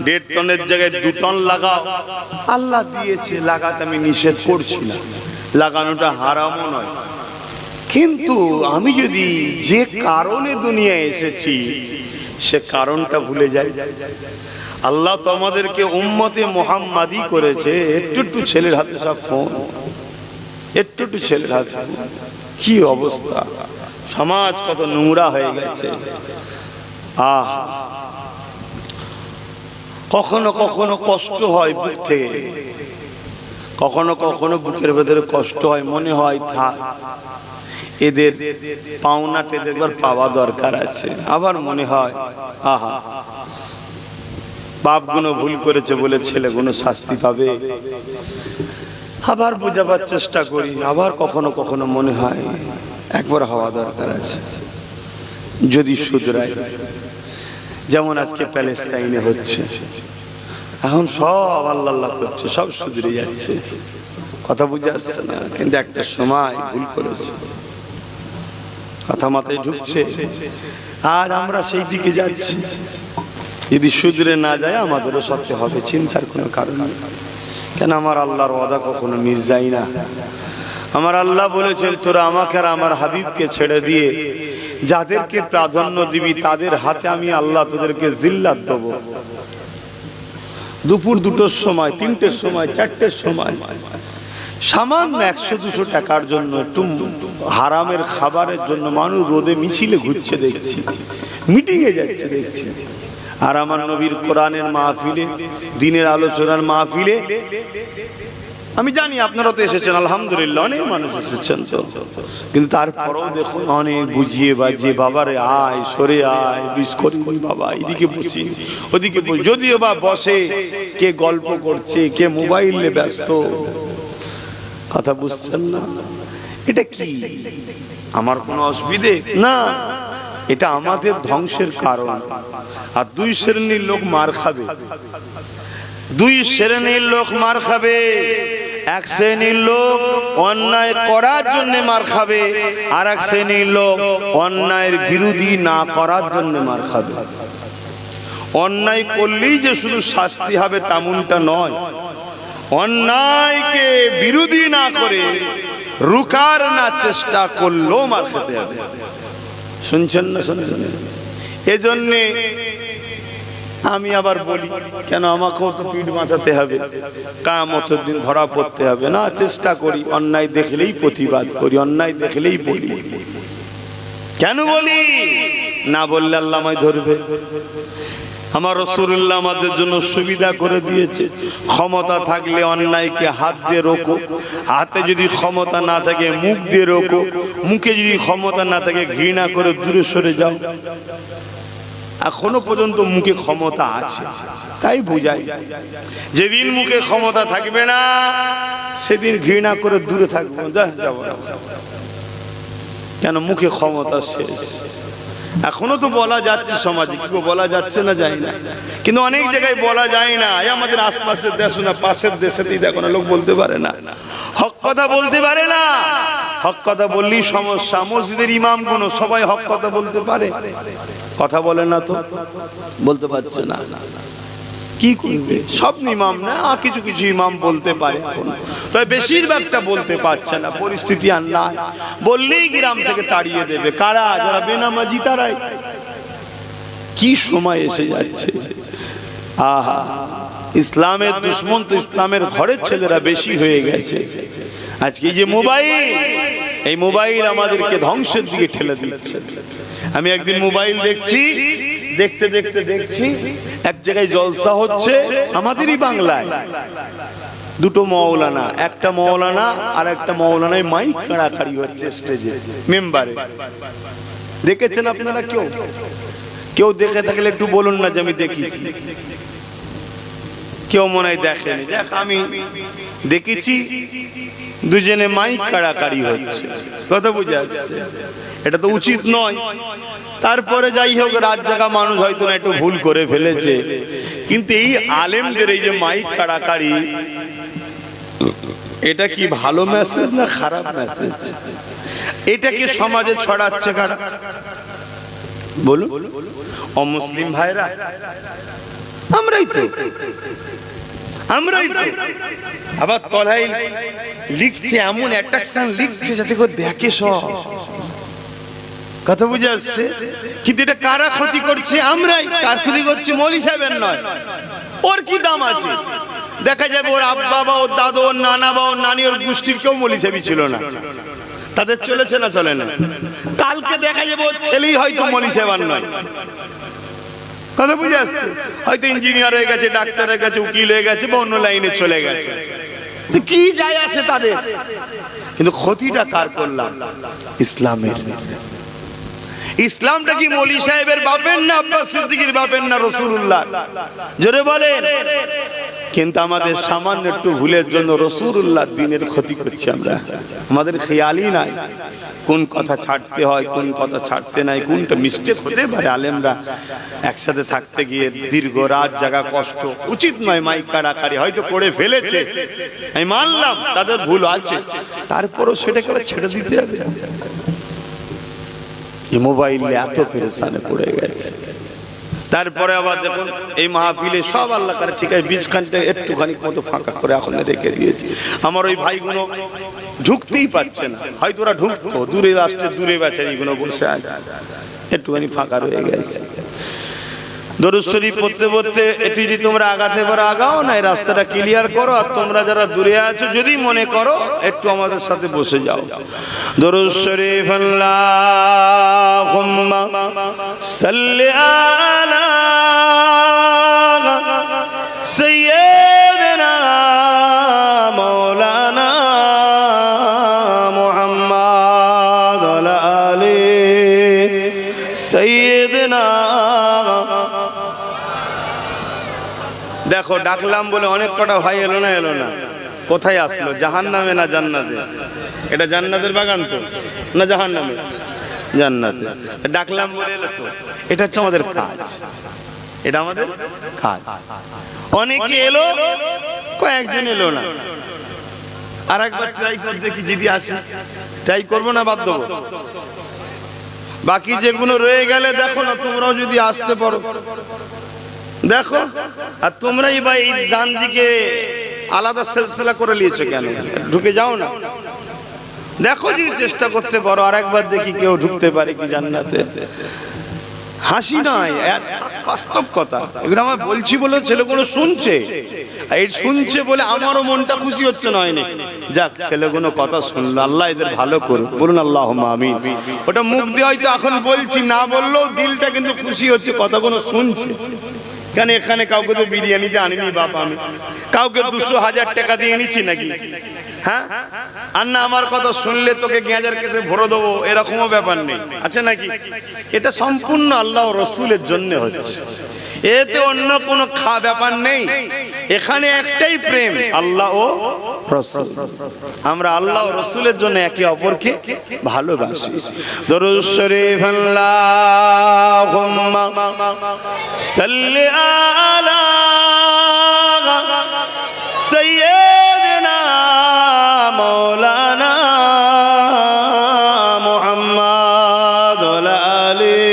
1.5 টনের জায়গায় 2 টন লাগাও। আল্লাহ দিয়েছে, লাগাতে আমি নিষেধ করছি না, লাগানোটা হারামও নয়। কিন্তু আমি যদি যে কারণে দুনিয়ায় এসেছি সে কারণটা ভুলে যাই। আল্লাহ তো আমাদেরকে উম্মতে মুহাম্মাদি করেছে। একটু একটু ছেলের হাতে সব ফোন, একটু একটু ছেলের হাতে। কি অবস্থা, সমাজ কত নোংরা হয়ে গেছে। কখনো কখনো কষ্ট হয় বুক থেকে, কখনো কখনো বুকের ভেতরে কষ্ট হয়, মনে হয় থাক এদের পাওনাটা এদের পাওয়া দরকার আছে। আবার মনে হয় আহা বাপগুলো ভুল করেছে বলে ছেলেগুলো শাস্তি পাবে। আবার বোঝাবার চেষ্টা করি, আবার কখনো কখনো মনে হয় একবার হওয়া দরকার আছে, যদি শুধরায়। যেমন আজকে প্যালেস্টাইনে হচ্ছে, এখন সব আল্লাহ আল্লাহ করছে, সব শুধরে যাচ্ছে, কথা বুঝে আসছে না, কিন্তু একটা সময় ভুল করেছে, কথা মাথায় ঢুকছে, আর আমরা সেই দিকে যাচ্ছি। যদি শুধরে না যায় আমাদেরও সত্যি হবে, চিন্তার কোনো কারণ নেই। কেন আমার আল্লাহর ওয়াদা কখনো মিস যায় না। আমার আল্লাহ বলেছেন, তোরা আমাকে আর আমার হাবিবকে ছেড়ে দিয়ে যাদেরকে প্রাধান্য দিবি তাদের হাতে আমি আল্লাহ তোদেরকে জিল্লাত দেবো। দুপুর 2টোর সময়, 3টের সময়, 4টের সময় সামান্য 100-200 টাকার জন্য, একটু হারামের খাবারের জন্য মানুষ রোদে মিছিলে ঘুরছে দেখছি, মিটিংয়ে যাচ্ছে দেখছি। আর আমার নবীর কোরআনের মাহফিলে, দিনের আলোচনার মাহফিলে, আমি জানি আপনারা তো এসেছেন, আলহামদুলিল্লাহ অনেক মানুষ এসেছেন তো, কিন্তু তারপরেও দেখুন অনেক বুঝিয়ে বাজিয়ে, বাবারে আয়, সরে আয়, বিশ করিনি বাবা, এদিকে বসি ওদিকে বসি, যদিও বা বসে, কে গল্প করছে, কে মোবাইলে ব্যস্ত, কথা বুঝছেন না। এটা কি আমার কোনো অসুবিধে না, এটা আমাদের ধ্বংসের কারণ। আর 2 শ্রেণীর লোক মার খাবে, 2 শ্রেণীর লোক মার খাবে। 1 শ্রেণীর লোক অন্যায় করার জন্য মার খাবে, আর 1 শ্রেণীর লোক অন্যায়ের বিরোধী না করার জন্য মার খাবে। অন্যায় করলেই যে শুধু শাস্তি হবে তেমনটা নয়, অন্যায়কে বিরোধী না করে রুকার না চেষ্টা করলেও মার খেতে হবে। শুনছেন না? শুনছেন? এজন্যে আমি আবার বলি, কেন আমাকেও তো পিঠ বাঁচাতে হবে, কিয়ামতের দিন ধরা পড়তে হবে না? চেষ্টা করি, অন্যায় দেখলেই প্রতিবাদ করি, অন্যায় দেখলেই বলি। কেন বলি? না বললে আল্লাহ আমায় ধরবে। আমার রাসূলুল্লাহ আমাদের জন্য সুবিধা করে দিয়েছে, ক্ষমতা থাকলে অন্যায়কে হাত দিয়ে রোকো, হাতে যদি ক্ষমতা না থাকে মুখ দিয়ে রোকো, মুখে যদি ক্ষমতা না থাকে ঘৃণা করে দূরে সরে যাও। এখনো পর্যন্ত মুখে ক্ষমতা আছে, তাই বোঝাই। যেদিন মুখে ক্ষমতা থাকবে না সেদিন ঘৃণা করে দূরে থাকবো, যাবো না। কেন? মুখে ক্ষমতা শেষ। এখনো তো বলা যাচ্ছে সমাজে, কি বলা যাচ্ছে না জানি না, কিন্তু অনেক জায়গায় বলা যায় না। এই আমাদের আশপাশের দেশ না, পাশের দেশেতেই দেখো না, লোক বলতে পারে না, হক কথা বলতে পারে না। হক কথা বললেই সমস্যা। মসজিদের ইমাম গুলো সবাই হক কথা বলতে পারে, কথা বলে না তো, বলতে পারছে না। কি করবে? সব ইমাম না, কিছু কিছু ইমাম বলতে পারে, তবে বেশিরভাগটা বলতে পারছে না। পরিস্থিতি আর নাই, বললেই গ্রাম থেকে তাড়িয়ে দেবে। কারা? যারা বেনামাজি, তারাই। কি সময় এসে যাচ্ছে! আহা, ইসলামের দুশ্মন তো ইসলামের ঘরের ছেলেরা বেশি হয়ে গেছে। আজকে যে মোবাইল, এই মোবাইল আমাদেরকে ধ্বংসের দিকে ঠেলে দিচ্ছে। আমি একদিন মোবাইল দেখছি, দেখতে দেখতে দেখছি এক জায়গায় জলসা হচ্ছে, আমাদেরই বাংলায়। 2টো মৌলানা, একটা মৌলানা আর একটা মৌলানায় মাইক কাড়াকাড়ি হচ্ছে স্টেজে, মেম্বারে। দেখেছেন আপনারা? কেউ দেখে থাকলে একটু বলুন না যে আমি দেখেছি। কেউ মনে হয় দেখেনি। দেখ, আমি দেখেছি, দুজনে মাইক কাড়াকাড়ি হচ্ছে, কথা বুঝে আসছে। এটা তো উচিত নয়। তারপরে যাই হোক, রাত জাগা মানুষ হয়তো না একটু ভুল করে ফেলেছে, কিন্তু এই আলেমদের এই যে মাইক কাড়াকাড়ি, এটা কি ভালো মেসেজ না খারাপ মেসেজ? এটাকে সমাজে ছড়াচ্ছে কারা? বলুন। অমুসলিম ভাইরা, আমরাই তো। আবার তলায় লিখছে, এমন অ্যাট্রাকশন লিখছে যাতে করে দেখে সব, কথা বুঝে আসছে। কিন্তু এটা কারা ক্ষতি করছে? আমরাই। কার ক্ষতি করছে? মৌলী সাহেবের নয়। ওর কি দাম আছে? দেখা যাবে ওর আব্বা বা ওর দাদু, ওর নানা বা ওর নানি, ওর গোষ্ঠীর কেউ মৌলী সাহেবই ছিল না, তাদের চলেছে না চলে না। কালকে দেখা যাবে ওর ছেলেই হয়তো মৌলী সাহেব আর নয়, কথা বুঝে আসছে। হয়তো ইঞ্জিনিয়ার হয়ে গেছে, ডাক্তার হয়ে গেছে, উকিল হয়ে গেছে, বা অন্য লাইনে চলে গেছে। কি যায় আসে তাদের? কিন্তু ক্ষতিটা কার করলাম? ইসলামের। ইসলামটা কি মৌলী সাহেবের বাপের না আব্বাস সিদ্দিকীর বাপের না রাসূলুল্লাহ? জোরে বলেন। কিন্তু আমাদের সামান্য একটু ভুলের জন্য রাসূলুল্লাহ দ্বীনের ক্ষতি করছি আমরা, আমাদের খেয়ালই নাই কোন কথা ছাড়তে হয় কোন কথা ছাড়তে নাই, কোনটা মিস্টেক হতে পারে। আলেমরা একসাথে থাকতে গিয়ে দীর্ঘ রাত জাগা কষ্ট উচিত নয়, মাইক কাড়াকাড়ি হয়তো করে ফেলেছে, আমি মানলাম তাদের ভুল আছে, তারপরও সেটাকে ছেড়ে দিতে হবে? এই মোবাইলে এত পেরেশানে পড়ে গেছে। তারপরে আবার দেখুন এই মাহফিলে সব আল্লাহ করে ঠিক আছে, বীজখানটা একটুখানি মতো ফাঁকা করে এখন রেখে দিয়েছে। আমার ওই ভাইগুলো ঢুকতেই পারছে না, হয়তো ওরা ঢুকতো, দূরে আসতে দূরে বেচারিগুলো বসে আছে, একটুখানি ফাঁকা রয়ে গেছে। দরুদ শরীফ পড়তে পড়তে একটু যদি তোমরা আগাতে পারো আগাও, না এই রাস্তাটা ক্লিয়ার করো। আর তোমরা যারা দূরে আছো যদি মনে করো একটু আমাদের সাথে বসে যাও। দরুদ শরীফ আল্লাহুম্মা সাল্লি আলা সাইয়্যিদিনা মাওলানা মুহাম্মদ ওয়া আলা আলি সাইয়্যিদিনা। দেখো ডাকলাম বলে অনেক কটা ভাই এলো না, কোথায় আসলো? জাহান্নামে না জান্নাতে? এটা জান্নাতের বাগান তো না জাহান্নামে? জান্নাতে। ডাকলাম বলে এলো তো, এটা হচ্ছে আমাদের কাজ, এটা আমাদের কাজ। অনেকে এলো, কয়েকজন এলো না, আর একবার ট্রাই করে দেখি যদি আসে। ট্রাই করবো না বাদ দেবো? বাকি যেগুলো রয়ে গেলে দেখো না, তোমরাও যদি আসতে পারো দেখো। আর তোমরাই বা এই ডান দিকে আলাদা সিলসিলা করে নিয়েছো কেন? ঢুকে যাও না, দেখো যদি চেষ্টা করতে পারো। আর একবার দেখি কেউ ঢুকতে পারে কি জান্নাতে। হাসি নয়, বাস্তব কথা। এগুলো আমার বলছি বলে ছেলেগুলো শুনছে, এই শুনছে বলে আমারও মনটা খুশি হচ্ছে নয় না। যাক ছেলেগুলো কথা শুনলো, আল্লাহ এদের ভালো করুক, বলুন আল্লাহুম্মা আমিন। ওটা মুখ দিয়ে হয়তো এখন বলছি, না বললেও দিলটা কিন্তু খুশি হচ্ছে, কথাগুলো শুনছে। কেন এখানে কাউকে তো বিরিয়ানিতে আনিনি বাপ, আমি কাউকে 200,000 টাকা দিয়ে এনেছি নাকি? হ্যাঁ, আর না আমার কথা শুনলে তোকে গেঁজার কেসে ভরে দেবো এরকমও ব্যাপার নেই, আছে নাকি? এটা সম্পূর্ণ আল্লাহ ও রসুলের জন্য হচ্ছে, এতে অন্য কোনো ব্যাপার নেই। এখানে একটাই প্রেম, আল্লাহ ও রসুল। আমরা আল্লাহ ও রসুলের জন্য একে অপরকে ভালোবাসি। দরুদ শরীফ আল্লাহুম্মা সাল্লি আলা সাইয়্যিদিনা মাওলানা মুহাম্মদ ওয়া আলা আলি।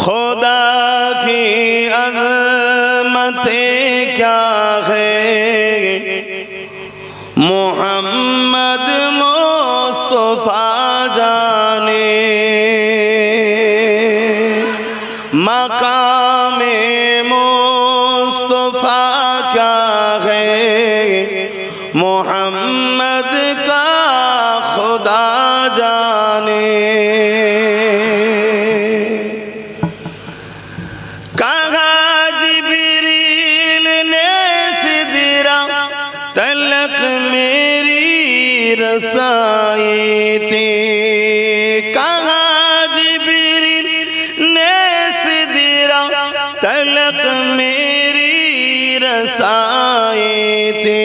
खुदा की अज़मतें क्या है, मोहम्मद मुस्तफा जाने। मकामे मुस्तफा क्या है, मोहम्मद का खुदा जाने। रसाई थी कहाँ जिब्रील ने सिदरा तलक मेरी रसाई थी।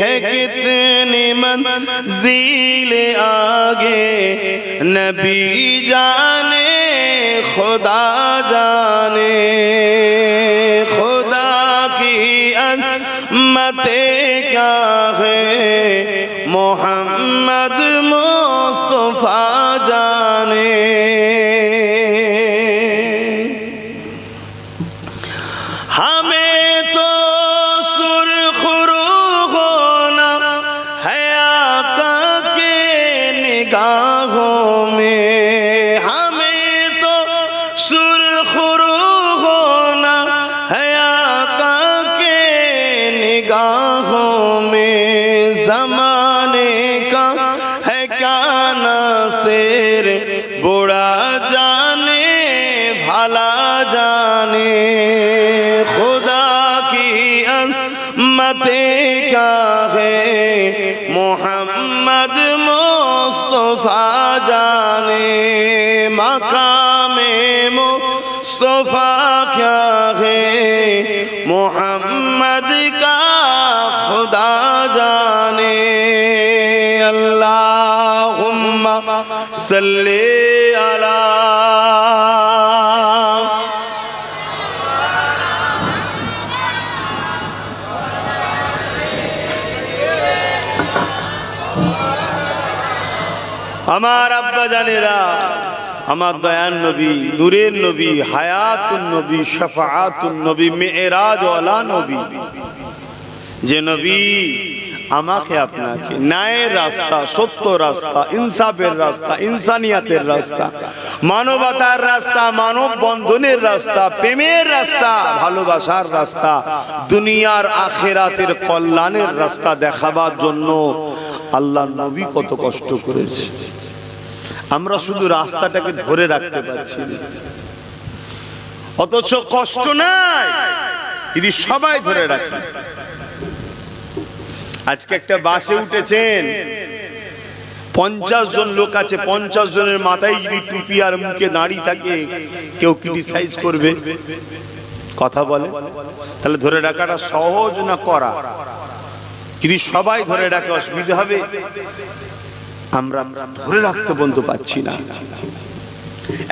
है कितनी मंज़िल आगे नबी जाने खुदा जाने। खुदा की अज़मतें क्या है, मोहम्मद मुस्तफा जाने। हमें तो सुरखरू होना है आका के निगाहों में। हमें तो सुरखरू होना है आका के निगाहों में। ज़माने का है क्या नासिर, बुरा जाने भला जाने। खुदा की अज़मतें क्या है मोहम्मद मुस्तफा जाने मकामे मुस्तफा क्या है मोहम्मद का खुदा जाने अल्लाहुम्मा सल्ली अला আমার আব্বা জানেরা আমার দয়ান নবী নূরের নবী হায়াতুন নবী শাফাআতুন নবী মেরাজ ওয়ালা নবী যে নবী আমাকে আপনাকে ন্যায়ের রাস্তা সত্য রাস্তা ইনসাফের রাস্তা ইনসানিয়াতের রাস্তা মানবতার রাস্তা মানব বন্ধনের রাস্তা প্রেমের রাস্তা ভালোবাসার রাস্তা দুনিয়ার আখিরাতের কল্যাণের রাস্তা দেখাবার জন্য আল্লাহর নবী কত কষ্ট করেছে আমরা শুধু রাস্তাটাকে ধরে রাখতে পারছি না অথচ কষ্ট নাই যদি সবাই ধরে রাখে আজকে একটা বাসে উঠেছেন 50 জন লোক আছে 50 জনের মাথায় যদি টুপি আর মুখে দাড়ি থাকে কেউ ক্রিটিসাইজ করবে কথা বলে তাহলে ধরে রাখাটা সহজ না করা যদি সবাই ধরে রাখে অসুবিধা হবে আমরা ধরে রাখতে বন্ধু পাচ্ছি না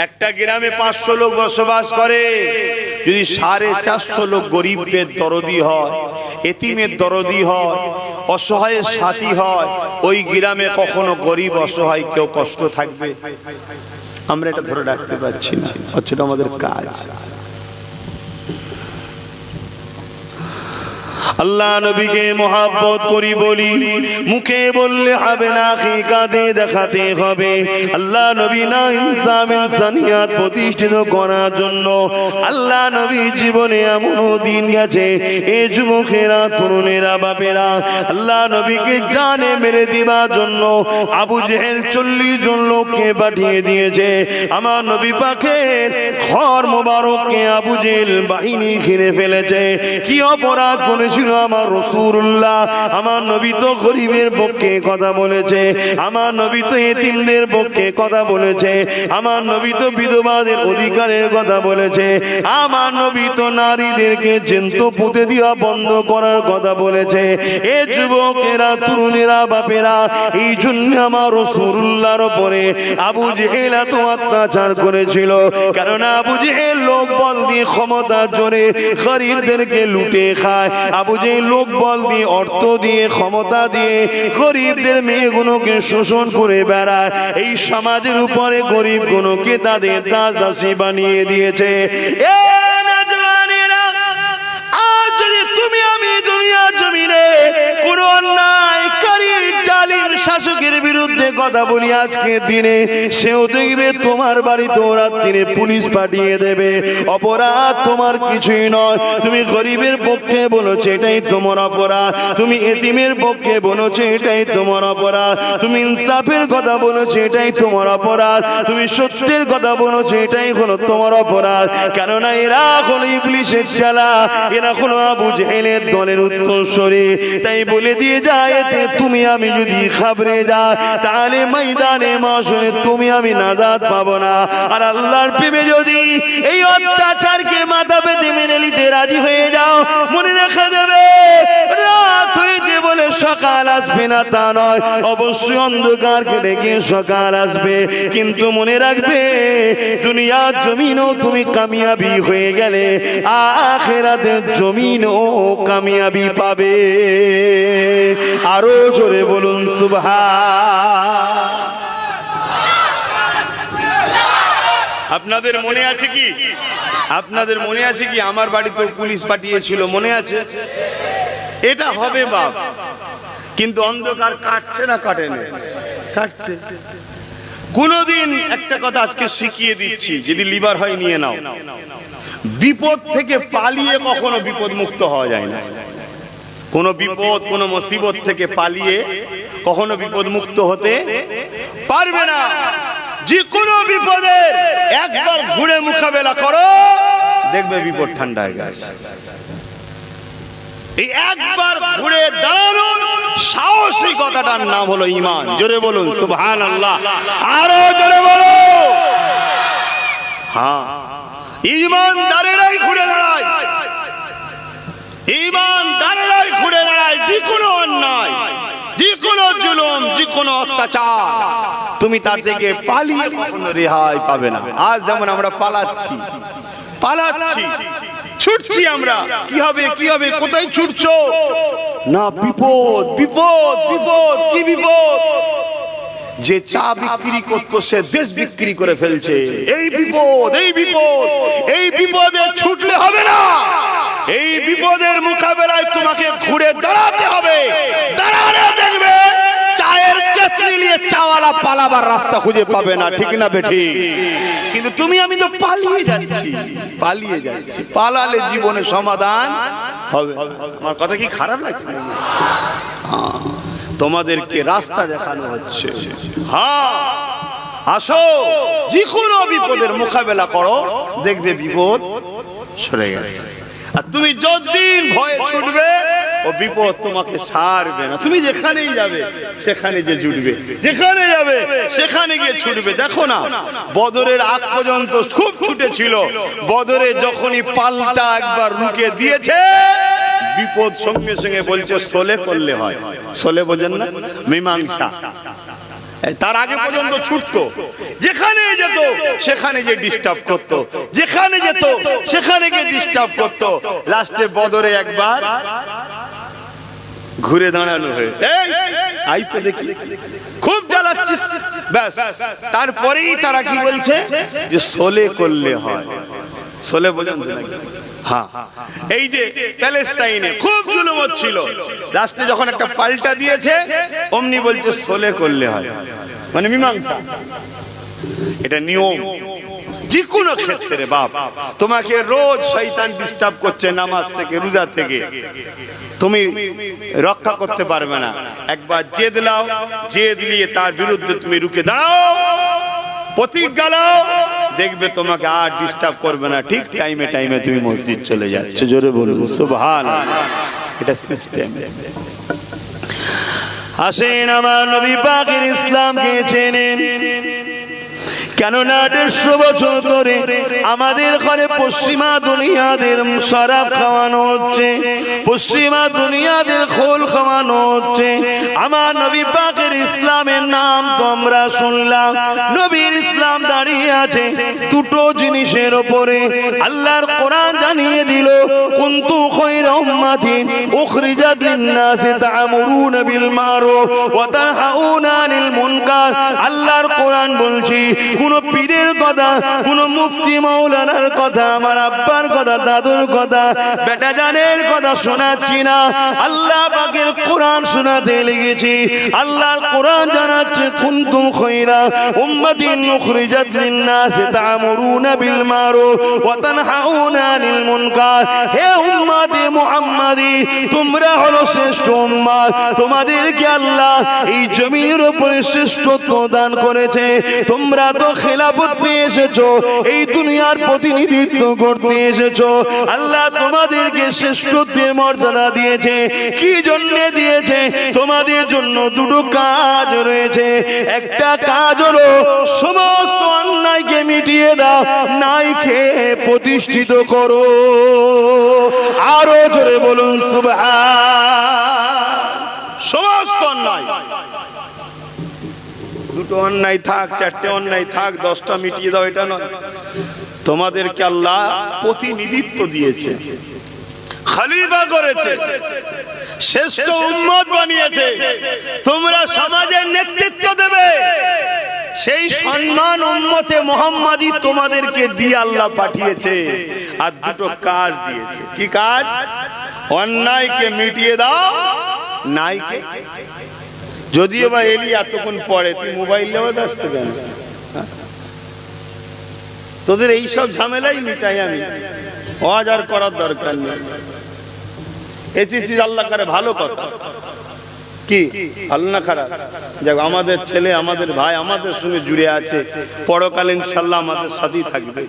একটা গ্রামে 500 লোক বসবাস করে যদি 450 লোক গরিবের দরদি হয় এতিমের দরদি হয় অসহায়ের সাথী হয় ওই গ্রামে কখনো গরিব অসহায় কেউ কষ্ট থাকবে আমরা এটা ধরে রাখতে পারছি না হচ্ছে আমাদের কাজ আল্লাহ নবীকে মোহাব্বত করি বলি মুখে বললে হবে না হাকিকাতে দেখাতে হবে আল্লাহ নবী না ইনসাফ ইনসানিয়াত প্রতিষ্ঠিত করার জন্য আল্লাহ নবী জীবনে এমন দিন গেছে এই যুবকেরা তরুণেরা বাপেরা আল্লাহ নবীকে জানে মেরে দিবার জন্য আবু জেহেল 40 জন লোককে পাঠিয়ে দিয়েছে আমার নবী পাকের ঘর মোবারককে আবু জেহেল বাহিনী ঘিরে ফেলেছে কি অপরাধ করেছিল আমার রাসূলুল্লাহ আমার নবী তো গরিবের পক্ষে কথা বলেছে আমার নবী তো এতিমদের পক্ষে কথা বলেছে আমার নবী তো বিধবাদের অধিকারের কথা বলেছে আমার নবী তো নারীদেরকে জ্যান্ত পুঁতে দেওয়া বন্ধ করার কথা বলেছে এ যুবকেরা তরুণেরা বাপেরা এই জন্য আমার রাসূলুল্লাহর উপরে আবু জেহেল এত অত্যাচার করেছিল কারণ আবু জেহেল লোক বল দিয়ে ক্ষমতার জোরে গরিবদেরকে লুটে খায় আবু জেহেল লোক বল দিয়ে অর্থ দিয়ে ক্ষমতা দিয়ে গরিবদের মেয়েগুলোকে শোষণ করে বেড়ায় এই সমাজের উপরে গরিবগুলোকে তাদের দাস দাসী বানিয়ে দিয়েছে আজ যদি তুমি আমি দুনিয়ার জমিনে কোন অন্যায়কারী জালিম শাসকের বিরুদ্ধে কথা বলি আজকে দিনে সেও দেখবে তোমার বাড়িতে রাত্রিরে পুলিশ পাঠিয়ে দেবে অপরাধ তোমার কিছুই নয় তুমি গরিবের পক্ষে বলেছো এটাই তোমার অপরাধ তুমি এতিমের পক্ষে বলেছো এটাই তোমার অপরাধ তুমি ইনসাফের কথা বলেছো এটাই তোমার অপরাধ তুমি সত্যের কথা বলেছো এটাই হলো তোমার অপরাধ কেননা এরা হলো ইবলিসের চালা এরা হলো আবু জেহেলের দলের উত্তরসূরি তাই বলে দিয়ে যায় এতে তুমি আমি যদি খাবরে যা তাহলে ময়দানে মাশরে তুমি আমি নাজাত পাবো না আর আল্লাহর প্রেমে যদি এই অত্যাচারকে মাথা পেতে মেনে নিতে রাজি হয়ে যাও মনে রেখে দেবে রাত হয়েছে বলে সকাল আসবে না তা নয় অবশ্যই অন্ধকার কেটে গিয়ে সকাল আসবে কিন্তু মনে রাখবে দুনিয়ার জমিনও তুমি কামিয়াবি হয়ে গেলে আখিরাতের জমিনও কামিয়াবি পাবে আরো জোরে বলুন সুবহান আপনাদের মনে আছে কি আপনাদের মনে আছে কি আমার বাড়িতে পুলিশ পাঠিয়েছিল মনে আছে এটা হবে বাপ কিন্তু অন্ধকার কাটছে না কাটে না কাটছে কোনদিন একটা কথা আজকে শিখিয়ে দিচ্ছি যদি লিভার হয় নিয়ে নাও বিপদ থেকে পালিয়ে কখনো বিপদ মুক্ত হওয়া যায় না কোন বিপদ কোন মুসিবত থেকে পালিয়ে কখনো বিপদ মুক্ত হতে পারবে না যে কোনো বিপদের একবার ঘুরে মোকাবেলা করো দেখবে বিপদ ঠান্ডা হয়ে গেছে এই একবার ঘুরে দাঁড়ানো পাতাটার নাম হলো ঈমান। জোরে বলুন সুবহানাল্লাহ, আরো জোরে বলো। হ্যাঁ, ঈমানদারেরাই ঘুরে দাঁড়ায়, ঈমানদারেরাই ঘুরে দাঁড়ায়। যে কোনো অন্যায়, যে কোনো জুলুম, যে কোনো অত্যাচার তুমি তার থেকে পালিয়ে কখনো রেহাই পাবে না। আজ যেমন আমরা পালাচ্ছি, ছুটছি আমরা, কি হবে কি হবে, কোথায় ছুটছো? না, বিপদ বিপদ বিপদ। কি বিপদ? যে চা বিক্রি করতো সে দেশ বিক্রি করে ফেলছে। এই বিপদ, এই বিপদ। এই বিপদে ছুটলে হবে না, এই বিপদের মোকাবেলায় তোমাকে ঘুরে দাঁড়াতে হবে। দাঁড়ালে দেখবে চায়ের কেতলি নিয়ে চাওয়ালা পালাবার রাস্তা খুঁজে পাবে না, ঠিক না বেঠি? কিন্তু তুমি আমি তো পালিয়ে যাচ্ছি, পালিয়ে যাচ্ছি। পালালে জীবনে সমাধান হবে। আমার কথা কি খারাপ লাগছে? তোমাদেরকে রাস্তা দেখানো হচ্ছে। হ্যাঁ, আসো, যে কোনো বিপদের মোকাবেলা করো, দেখবে বিপদ সরে গেছে। আর তুমি যতদিন ভয়ে ছুটবে, ও বিপদ তোমাকে ছাড়বে না। তুমি যেখানেই যাবে সেখানে যে জুটবে, যেখানে যাবে সেখানে গিয়ে ছুটবে। দেখো না, বদরের আগ পর্যন্ত খুব ছুটেছিল, বদরে যখনই পাল্টা একবার রুকে দিয়েছে, বিপদ সঙ্গে সঙ্গে বলছে সলে করলে হয়। সলে বোঝেন না? মীমাংসা। তার আগে পর্যন্ত ছুটতো, যেখানে যেত সেখানে যে ডিস্টার্ব করতো, যেখানে যেত সেখানে গিয়ে ডিস্টার্ব করতো। লাস্টে বদরে একবার ঘুরে দাঁড়ানো হয়েছে, আই তো দেখি খুব জ্বালাচ্ছিস, ব্যাস। তারপরেই তারা কি বলছে যে সলে করলে হয়। সলে বোঝেন তো নাকি? হ্যাঁ, এই যে প্যালেস্তাইনে খুব জুলুম হচ্ছিল, লাস্টে যখন একটা পাল্টা দিয়েছে, অমনি বলছে সলে করলে হয়, মানে মীমাংসা। এটা নিয়ম। যে কোনো ক্ষেত্রে বাপ, তোমাকে রোজ শয়তান ডিস্টার্ব করছে, নামাজ থেকে রোজা থেকে, তুমি রক্ষা করতে পারবে না। একবার জেদ লাও, জেদ নিয়ে তার বিরুদ্ধে তুমি রুখে দাও, প্রতিজ্ঞা নাও, দেখবে তোমাকে আর ডিস্টার্ব করবে না। ঠিক টাইমে টাইমে তুমি মসজিদ চলে যাচ্ছ। জোরে বলুন সুবহানাল্লাহ। এটা সিস্টেম। আসেন আমার নবী পাকের ইসলামকে চেনেন, কেননা 150 বছর ধরে আমাদের ঘরে পশ্চিমা দুনিয়াদের শরাব খাওয়ানো হচ্ছে, পশ্চিমা দুনিয়াদের খোল খাওয়ানো হচ্ছে। আমার নবী পাকের ইসলামের নাম তো আমরা শুনলাম, নবীর ইসলাম দাঁড়িয়ে আছে দুটো জিনিসের উপরে। আল্লাহর কোরআন জানিয়ে দিল, কুনতুম খায়রা উম্মাতিন উখরিজাত লিন-নাসি তা'মুরুনা বিল মারুফ ওয়া তানহাউনা আনিল মুনকার। আল্লাহর কোরআন বলছি, কোন পীরের কথা, কোন মুফতি মাওলানার কথা, আমার আব্বার কথা, দাদুর কথা, বেটা জানের কথা শোনাচ্ছি না, আল্লাহ পাকের কোরআন শোনাতে লেগেছি। আল্লাহর কোরআন জানাচ্ছে, কুনতুম খায়রা উম্মাতিন উখরিজাত লিন-নাসি তা'মুরুনা বিল মারুফ ওয়া তানহাউনা আনিল মুনকার। হে উম্মতে মুহাম্মাদি, তোমরা হলো শ্রেষ্ঠ উম্মত, তোমাদেরকে আল্লাহ এই জমিনের উপরে শ্রেষ্ঠত্ব দান করেছে। তোমরা তো খেলাফত পেয়ে এসেছো, এই দুনিয়ার প্রতিনিধিত্ব করতে এসেছো। আল্লাহ তোমাদেরকে শ্রেষ্ঠত্বের মর্যাদা দিয়েছে। কি জন্য দিয়েছে? তোমাদের জন্য দুটো কাজ রয়েছে। একটা কাজ হলো সমস্ত অন্যায়কে মিটিয়ে দাও, ন্যায়কে প্রতিষ্ঠিত করো। আরো জোরে বলুন সুবহান। সমস্ত অন্যায়, দুটো অন্যায় থাক, চারটে অন্যায় থাক, 10টা মিটিয়ে দাও, এটা নয়। তোমাদেরকে আল্লাহ প্রতিনিধিত্ব দিয়েছে, খলিফা করেছে, শ্রেষ্ঠ উম্মত বানিয়েছে। তোমরা সমাজের নেতৃত্ব দেবে, সেই সম্মান উম্মতে মুহাম্মাদি তোমাদেরকে দিয়ে আল্লাহ পাঠিয়েছে। আর দুটো কাজ দিয়েছে। কি কাজ? অন্যায়কে মিটিয়ে দাও, ন্যায়কে। যদিও বা এলি এতক্ষণ পড়ে, তুই মোবাইল নেওয়া ব্যস্ত কেন? তোদের এইসব ঝামেলাই মিটাই আমি, ওয়াজ আর করার দরকার নেই। এসেছি আল্লাহ করে ভালো কথা, কি ভালো না খারাপ? যাক, আমাদের ছেলে, আমাদের ভাই আমাদের সঙ্গে জুড়ে আছে, পরকালে ইনশাআল্লাহ আমাদের সাথেই থাকবে।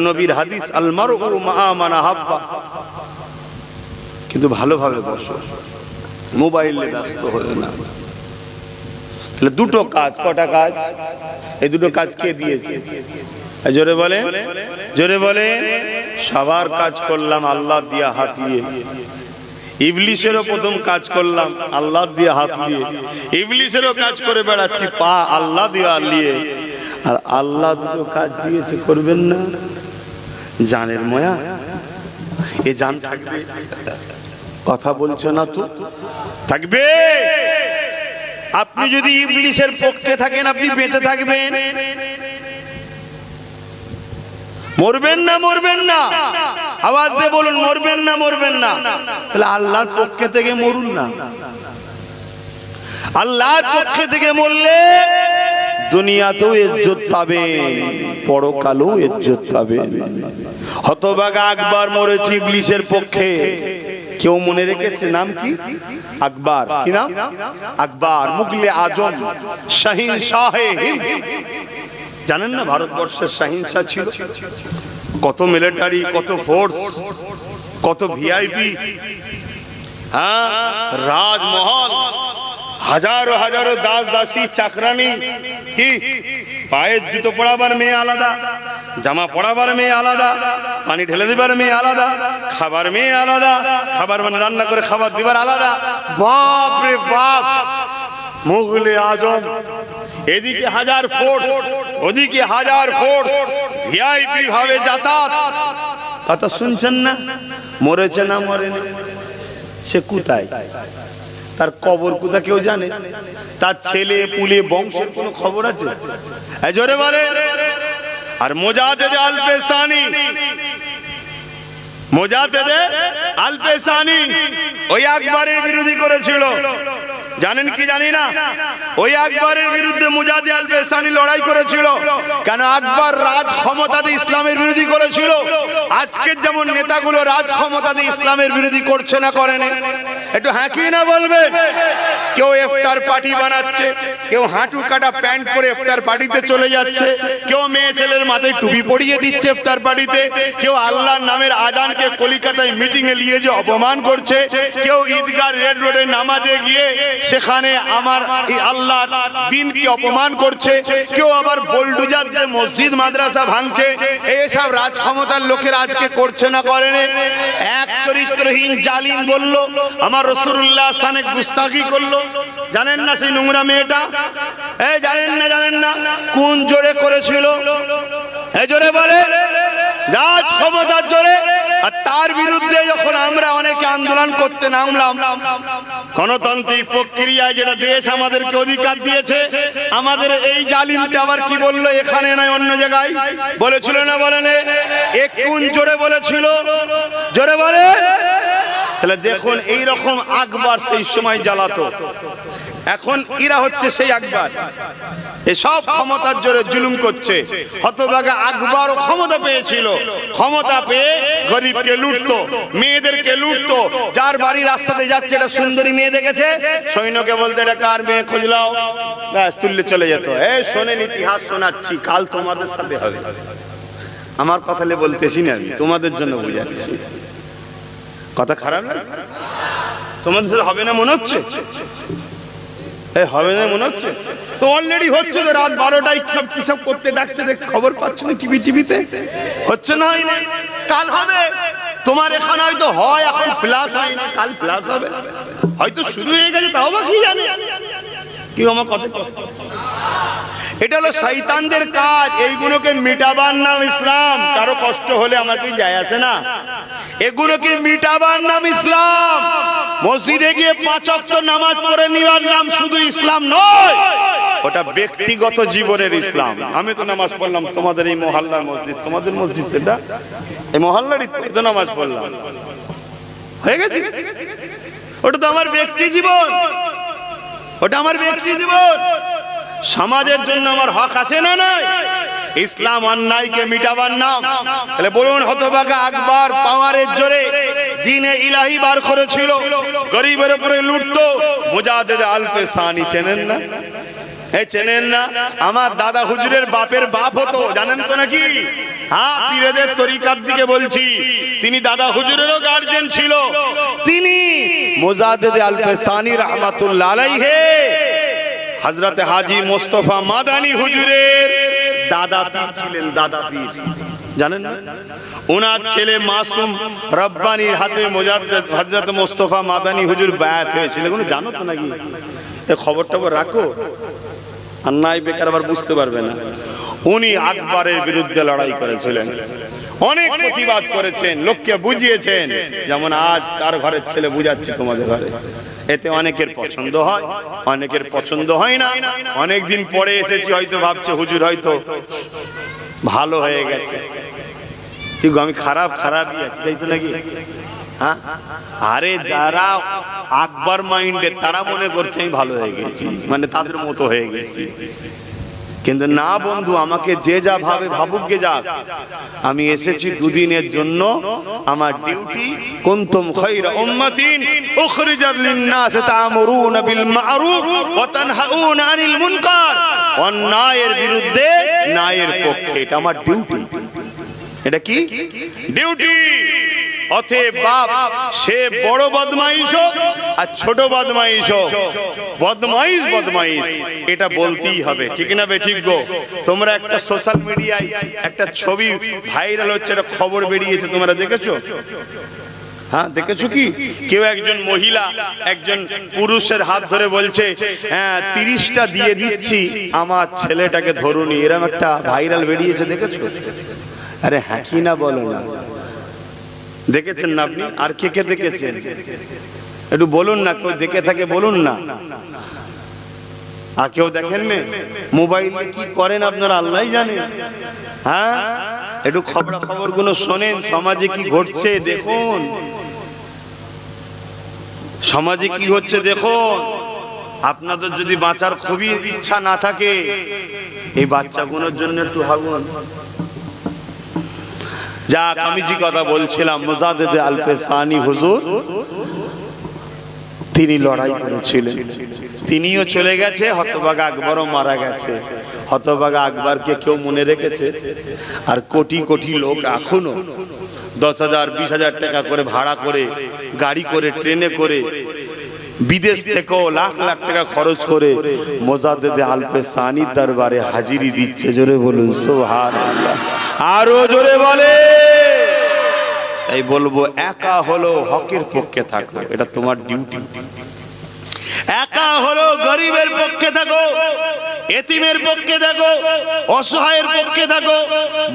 নবীর হাদিস, আল মারউ মা মান আহাব্বা। কিন্তু ভালোভাবে বসো, মোবাইলে ব্যস্ত হয়ে না। তাহলে দুটো কাজ, কটা কাজ? এই দুটো কাজ কে দিয়েছে? জোরে বলেন, জোরে বলেন। সবার কাজ করলাম আল্লাহ দিয়া হাত দিয়ে। ইবলিসেরও প্রথম কাজ করলাম আল্লাহ দিয়ে হাত দিয়ে। ইবলিসেরও কাজ করে বেড়াচ্ছি পা আল্লাহ দিয়ে নিয়ে। আর আল্লাহ দুটো কাজ দিয়েছে, করবেন না? জানের ময়া, এ জান থাকবে? কথা বলছে না তো? থাকবে। আপনি যদি ইবলিসের পক্ষে থাকেন আপনি বেঁচে থাকবেন? মরবেন না, মরবেন না? আওয়াজ দিয়ে বলুন, মরবেন না, মরবেন না? তাহলে আল্লাহর পক্ষে থেকে মরুন না। আল্লাহর পক্ষে থেকে মরলে দুনিয়াতেও ইজ্জত পাবেন, পরকালেও ইজ্জত পাবেন। হতভাগা আকবর মরেছে ইবলিসের পক্ষে। কেউ মনে রেখেছে নাম কি? আকবর। কি নাম? আকবর, মুগলে আজম, শাহিনশাহে হিন্দ। জানেন না ভারতবর্ষের শাহিনশাহ ছিল? কত মিলিটারি, কত ফোর্স, কত ভিআইপি, হ্যাঁ, রাজমহল, হাজারো হাজারো দাস দাসী চাকরানি। কি পায়ের জুতো পরাবার মেয়ে আলাদা, জামা পরাবার মেয়ে আলাদা, পানি ঢেলে দিবার মেয়ে আলাদা, খাবার মেয়ে আলাদা, খাবার মানে রান্না করে খাবার দিবার আলাদা। বাপ রে বাপ, মুগলে আজম। এদিকে হাজার ফোর্স, ওদিকে হাজার ফোর্স, ভিআইপি ভাবে যাতায়াত। কথা শুনছেন না? মরেছে না মরেনি? সে কোথায়? তার কবর কোথা কেউ জানে? তার ছেলে পুলে বংশের কোনো খবর আছে? জোরে বলে। আর মুজাদ্দেদ আল পেশানি, মুজাদ্দেদ আল পেশানি ওই আকবরের বিরোধী করেছিল। জানেন কি জানি না? ওই আকবরের বিরুদ্ধে মুজাদ্দেদ আল পেশানি লড়াই করেছিল। কেন? আকবর রাজ ক্ষমতাতে ইসলামের বিরোধী করেছিল। আজকের যেমন নেতাগুলো রাজ ক্ষমতাতে ইসলামের বিরোধী করছে না, করে না? একটু হ্যাঁ কি না বলবেন? কেউ ইফতার পার্টি বানাচ্ছে, কেউ হাঁটু কাটা প্যান্ট পরে ইফতার পার্টিতে চলে যাচ্ছে, কেউ মেয়ে ছেলের মাথায় টুপি পরিয়ে দিচ্ছে ইফতার পার্টিতে, কেউ আল্লাহর নামের আজানকে কলিকাতায় মিটিং এ নিয়ে যে অপমান করছে, কেউ ঈদগাহ রেড রোডে নামাজে গিয়ে সেখানে আমার আল্লাহর দ্বীনকে অপমান করছে, কেউ আবার বোলডুজার দিয়ে মসজিদ মাদ্রাসা ভাঙছে। এইসব রাজ ক্ষমতার লোকেরা আজকে করছে না, করে না? এক চরিত্রহীন জালিম বলল আমার রাসূলুল্লাহ সানে গুস্তাখি করলো। জানেন না সেই নোংরা মেয়েটা? জানেন না? জানেন না কোন জোরে করেছিল? জোরে বলে, রাজ ক্ষমতার জোরে। আর তার বিরুদ্ধে যখন আমরা অনেকে আন্দোলন করতে নামলাম, গণতান্ত্রিক প্রক্রিয়ায় যেটা দেশ আমাদেরকে অধিকার দিয়েছে, আমাদের এই জালিমটা আবার কি বললো? এখানে নয় অন্য জায়গায় বলেছিল না? বলেন কোন জোরে বলেছিল? জোরে বলে। তাহলে দেখুন এইরকম আকবর সেই সময় জ্বালাতো, এখন এরা হচ্ছে সেই আকবর। এসব ক্ষমতার জোরে জুলুম করছে। হতভাগা আকবর ক্ষমতা পেয়েছিল, ক্ষমতা পেয়ে গরিবকে লুটতো, মেয়েদেরকে লুটতো। যার বাড়ি রাস্তাতে যাচ্ছে একটা সুন্দরী মেয়ে দেখেছে, সৈন্যকে বলতে এটা কার মেয়ে, খোঁজ লাও, ব্যাস তুললে চলে যেত। শোনেন ইতিহাস শোনাচ্ছি, কাল তোমাদের সাথে হবে। আমার কথা বলতেছি না, তোমাদের জন্য বুঝাচ্ছি। কথা খারাপ না? তোমাদের সাথে হবে না মনে হচ্ছে? হবে না মনে হচ্ছে? তো অলরেডি হচ্ছে তো। রাত 12টায় কি সব করতে ডাকছে, দেখ খবর পাচ্ছ না টিভিতে? হচ্ছে না? হয় না? কাল হবে। তোমার এখানে হয়তো হয়, এখন ফ্ল্যাশ হয় না, কাল ফ্ল্যাশ হবে। হয়তো শুরু হয়ে গেছে, তাও বা কি জানে। কি আমার কথা? এটা হলো শয়তানদের কাজ। এইগুলোকে মিটাবার নাম ইসলাম। কারো কষ্ট হলে আমার কি যায় আসে না? এগুলোকে মিটাবার নাম ইসলাম। মসজিদে গিয়ে 5 ওয়াক্ত নামাজ পড়ে নেওয়ার নাম শুধু ইসলাম নয়, ওটা ব্যক্তিগত জীবনের ইসলাম। আমি তো নামাজ পড়লাম তোমাদের এই মহল্লার মসজিদ, তোমাদের মসজিদ এটা, এই মহল্লারই তো নামাজ পড়লাম, হয়ে গেছে। ওটা তো আমার ব্যক্তি জীবন, ওটা আমার ব্যক্তি জীবন। সমাজের জন্য আমার হক আছে না নাই? ইসলাম অন্যায়কে মিটাবার নাম। তাহলে বলুন, হতভাগা আকবর পাওয়ারের জোরে দ্বীনে ইলাহি বার করেছিল, গরিবের উপরে লুটতো। মুজাদ্দেদ আল পেশানি চেনেন না? চেনেন না? আমার দাদা হুজুরের বাপের বাপ হতো, জানেন তো নাকি? হ্যাঁ, পীরেদের তরিকার দিকে বলছি। তিনি দাদা হুজুরেরও গার্জিয়ান ছিল। তিনি মুজাদ্দেদ আল পেশানি রাহমাতুল্লাহ আলাইহি হযরতে হাজী মোস্তফা মাদানী হুজুরের দাদা পীর ছিলেন, দাদা পীর জানেন না? ওনার ছেলে মাসুম রব্বানির হাতে মুজাদ্দিদ হযরত মোস্তফা মাদানী হুজুর বায়াত হয়েছিল। এগুলো জানো তো নাকি? এই খবরটা রাখো, আর নাই বেকার আবার বুঝতে পারবে না। উনি আকবরের বিরুদ্ধে লড়াই করেছিলেন, অনেক প্রতিবাদ করেছেন, লোককে বুঝিয়েছেন, যেমন আজ তার ঘরের ছেলে বুঝাচ্ছে তোমাদের ঘরে। এতে অনেকের পছন্দ হয়, অনেকের পছন্দ হয় না। অনেকদিন পরে এসেছি, হয়তো ভাবছে হুজুর হয়তো ভালো হয়ে গেছে, কিন্তু আমি খারাপই আছি, তাই তো নাকি? হ্যাঁ, আরে যারা আকবর মাইন্ডের তারা মনে করছে আমি ভালো হয়ে গেছি, মানে তাদের মতো হয়ে গেছি। কিন্তু না বন্ধু, আমাকে যে যা ভাবে ভাবুক গে যাক, আমি এসেছি দুদিনের জন্য। আমার ডিউটি কুনতুম খায়রা উম্মাতিন উখরিজাত লিন-নাস তা'মুরুনা বিল মা'রুফ ওয়া তানহাউনা আনিল মুনকার, অন্যায়ের বিরুদ্ধে ন্যায়ের পক্ষে, এটা আমার ডিউটি। এটা কি ডিউটি? অতএব বাপ সে বড় বদমাইশ হোক আর ছোট বদমাইশ হোক, বদমাইশ এটা বলতেই হবে, ঠিক না বে ঠিক গো? তোমরা একটা সোশ্যাল মিডিয়ায় একটা ছবি ভাইরাল হচ্ছে, একটা খবর বেরিয়েছে, তোমরা দেখেছো? হ্যাঁ দেখেছো কি? কেউ একজন মহিলা একজন পুরুষের হাত ধরে বলছে, হ্যাঁ 30টা দিয়ে দিচ্ছি আমার ছেলেটাকে ধরুনি, এরকম একটা ভাইরাল বেরিয়েছে, দেখেছো? আরে হ্যাঁ কি না বলো না, দেখেছেন না আপনি? আর কে কে দেখেছেন একটু বলুন না, কেউ দেখে থাকে বলুন না। আর কেউ দেখেন না? মোবাইলে কি করেন আপনারা আল্লাহই জানেন। হ্যাঁ, একটু খবর গুলো শোনেন, সমাজে কি ঘটছে দেখুন, সমাজে কি হচ্ছে দেখুন। আপনাদের যদি বাঁচার খুবই ইচ্ছা না থাকে, এই বাচ্চাগুলোর জন্য একটু ভাবুন। যাক, আমি যে কথা বলছিলাম, মুজাদ্দিদ আল-পেশানি হুজুর তিনি লড়াই করেছিলেন, তিনিও চলে গেছে, হতভাগা আকবরও মারা গেছে। হতভাগা আকবরকে কেউ মনে রেখেছে? আর কোটি কোটি লোক এখনো 10,000 20,000 টাকা করে ভাড়া করে, গাড়ি করে, ট্রেনে করে, বিদেশ থেকেও লাখ লাখ টাকা খরচ করে মুজাদ্দিদ আল-পেশানি দরবারে হাজিরি দিচ্ছে। জোরে বলুন সুবহানাল্লাহ, আরো জোরে বলে। তাই বলবো, একা হলো হকের পক্ষে থাকো, এটা তোমার ডিউটি। একা হলো গরিবের পক্ষে থাকো, এতিমের পক্ষে থাকো, অসহায়ের পক্ষে থাকো,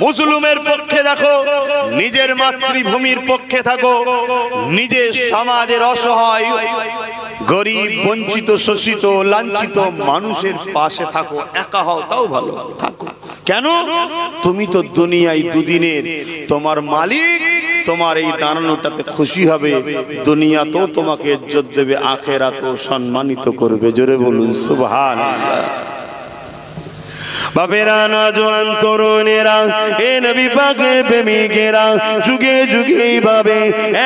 মুজলুমের পক্ষে থাকো, নিজের মাতৃভূমির পক্ষে থাকো, নিজের সমাজের অসহায় গরিব বঞ্চিত শোষিত লাঞ্ছিত মানুষের পাশে থাকো। একা হও তাও ভালো, থাকো। কেন? তুমি তো দুনিয়ায় দুদিনের, তোমার মালিক তোমার এই দাঁড়ানোটাতে খুশি হবে, দুনিয়াতেও তোমাকে ইজ্জত দেবে, আখিরাতেও সম্মানিত করবে। জোরে বলুন সুবহানাল্লাহ। বাপেরা, নওজোয়ান তরুণেরা, এ নবী পাকের প্রেমিকেরা, যুগে যুগে এইভাবে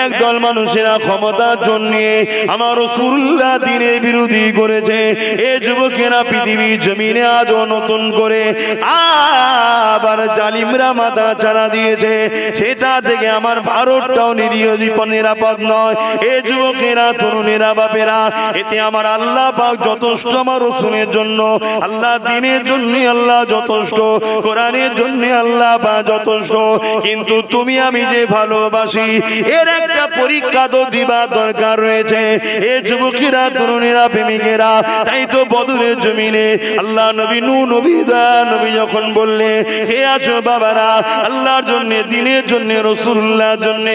একদল মানুষেরা ক্ষমতার জন্য আমার রাসূলুল্লাহ দ্বীনের বিরোধী করেছে। এ যুবকেরা পৃথিবী জমিনে আজও নতুন করে আবার জালিমরা মাথা চাড়া দিয়েছে, সেটা থেকে আমার ভারতটাও নিরীহ নিরাপদ নয়। এ যুবকেরা, তরুণেরা, বাপেরা, এতে আমার আল্লাহ পাক যথেষ্ট, আমার রাসূলের জন্য, আল্লাহ দ্বীনের জন্য আল্লাহ যথেষ্ট, কোরআনের জন্য আল্লাহ বা যথেষ্ট। কিন্তু তুমি আমি যে ভালোবাসি, এর একটা পরীক্ষা তো দিবা দরকার রয়েছে। এ যুবকেরা, তরুণেরা, প্রেমিকেরা, তাই তো বদরের জমিনে আল্লাহ নবী নূহ নবী নবী যখন বললে, হে আছো বাবারা, আল্লাহর জন্য, দ্বীনের জন্য, রাসূলুল্লাহর জন্য,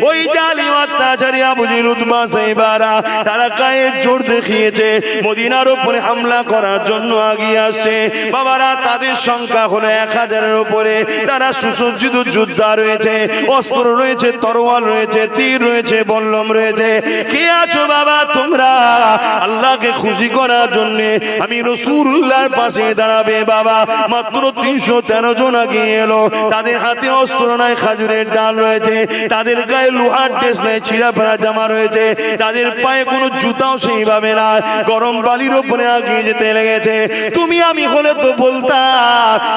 ওই জালিম অত্যাচারী আবু জেহেল উতবা সাইবারা তারা গায়ে জোর দেখিয়েছে, মদিনার উপরে হামলা করার জন্য এগিয়ে আসছে। বাবারা, তাদের সংখ্যা হলো 1000-এর উপরে। তারা সুসজ্জিত যোদ্ধা রয়েছে, অস্ত্র রয়েছে, তরোয়াল রয়েছে, তীর রয়েছে, বল্লম রয়েছে। কে আছো বাবা তোমরা আল্লাহকে খুশি করার জন্য আমি রাসূলুল্লাহর পাশে দাঁড়াবে? বাবা, মাত্র 313 জন এগিয়ে এলো। তাদের হাতে অস্ত্র নাই, খাজুরের ডাল রয়েছে, তাদের গায়ে লোহার ড্রেস নাই, ছিঁড়া ফেরা জামা রয়েছে, তাদের পায়ে কোনো জুতাও সেইভাবে না, গরম বালির উপরে এগিয়ে যেতে লেগেছে। তুমি আমি হলে তো বলতাম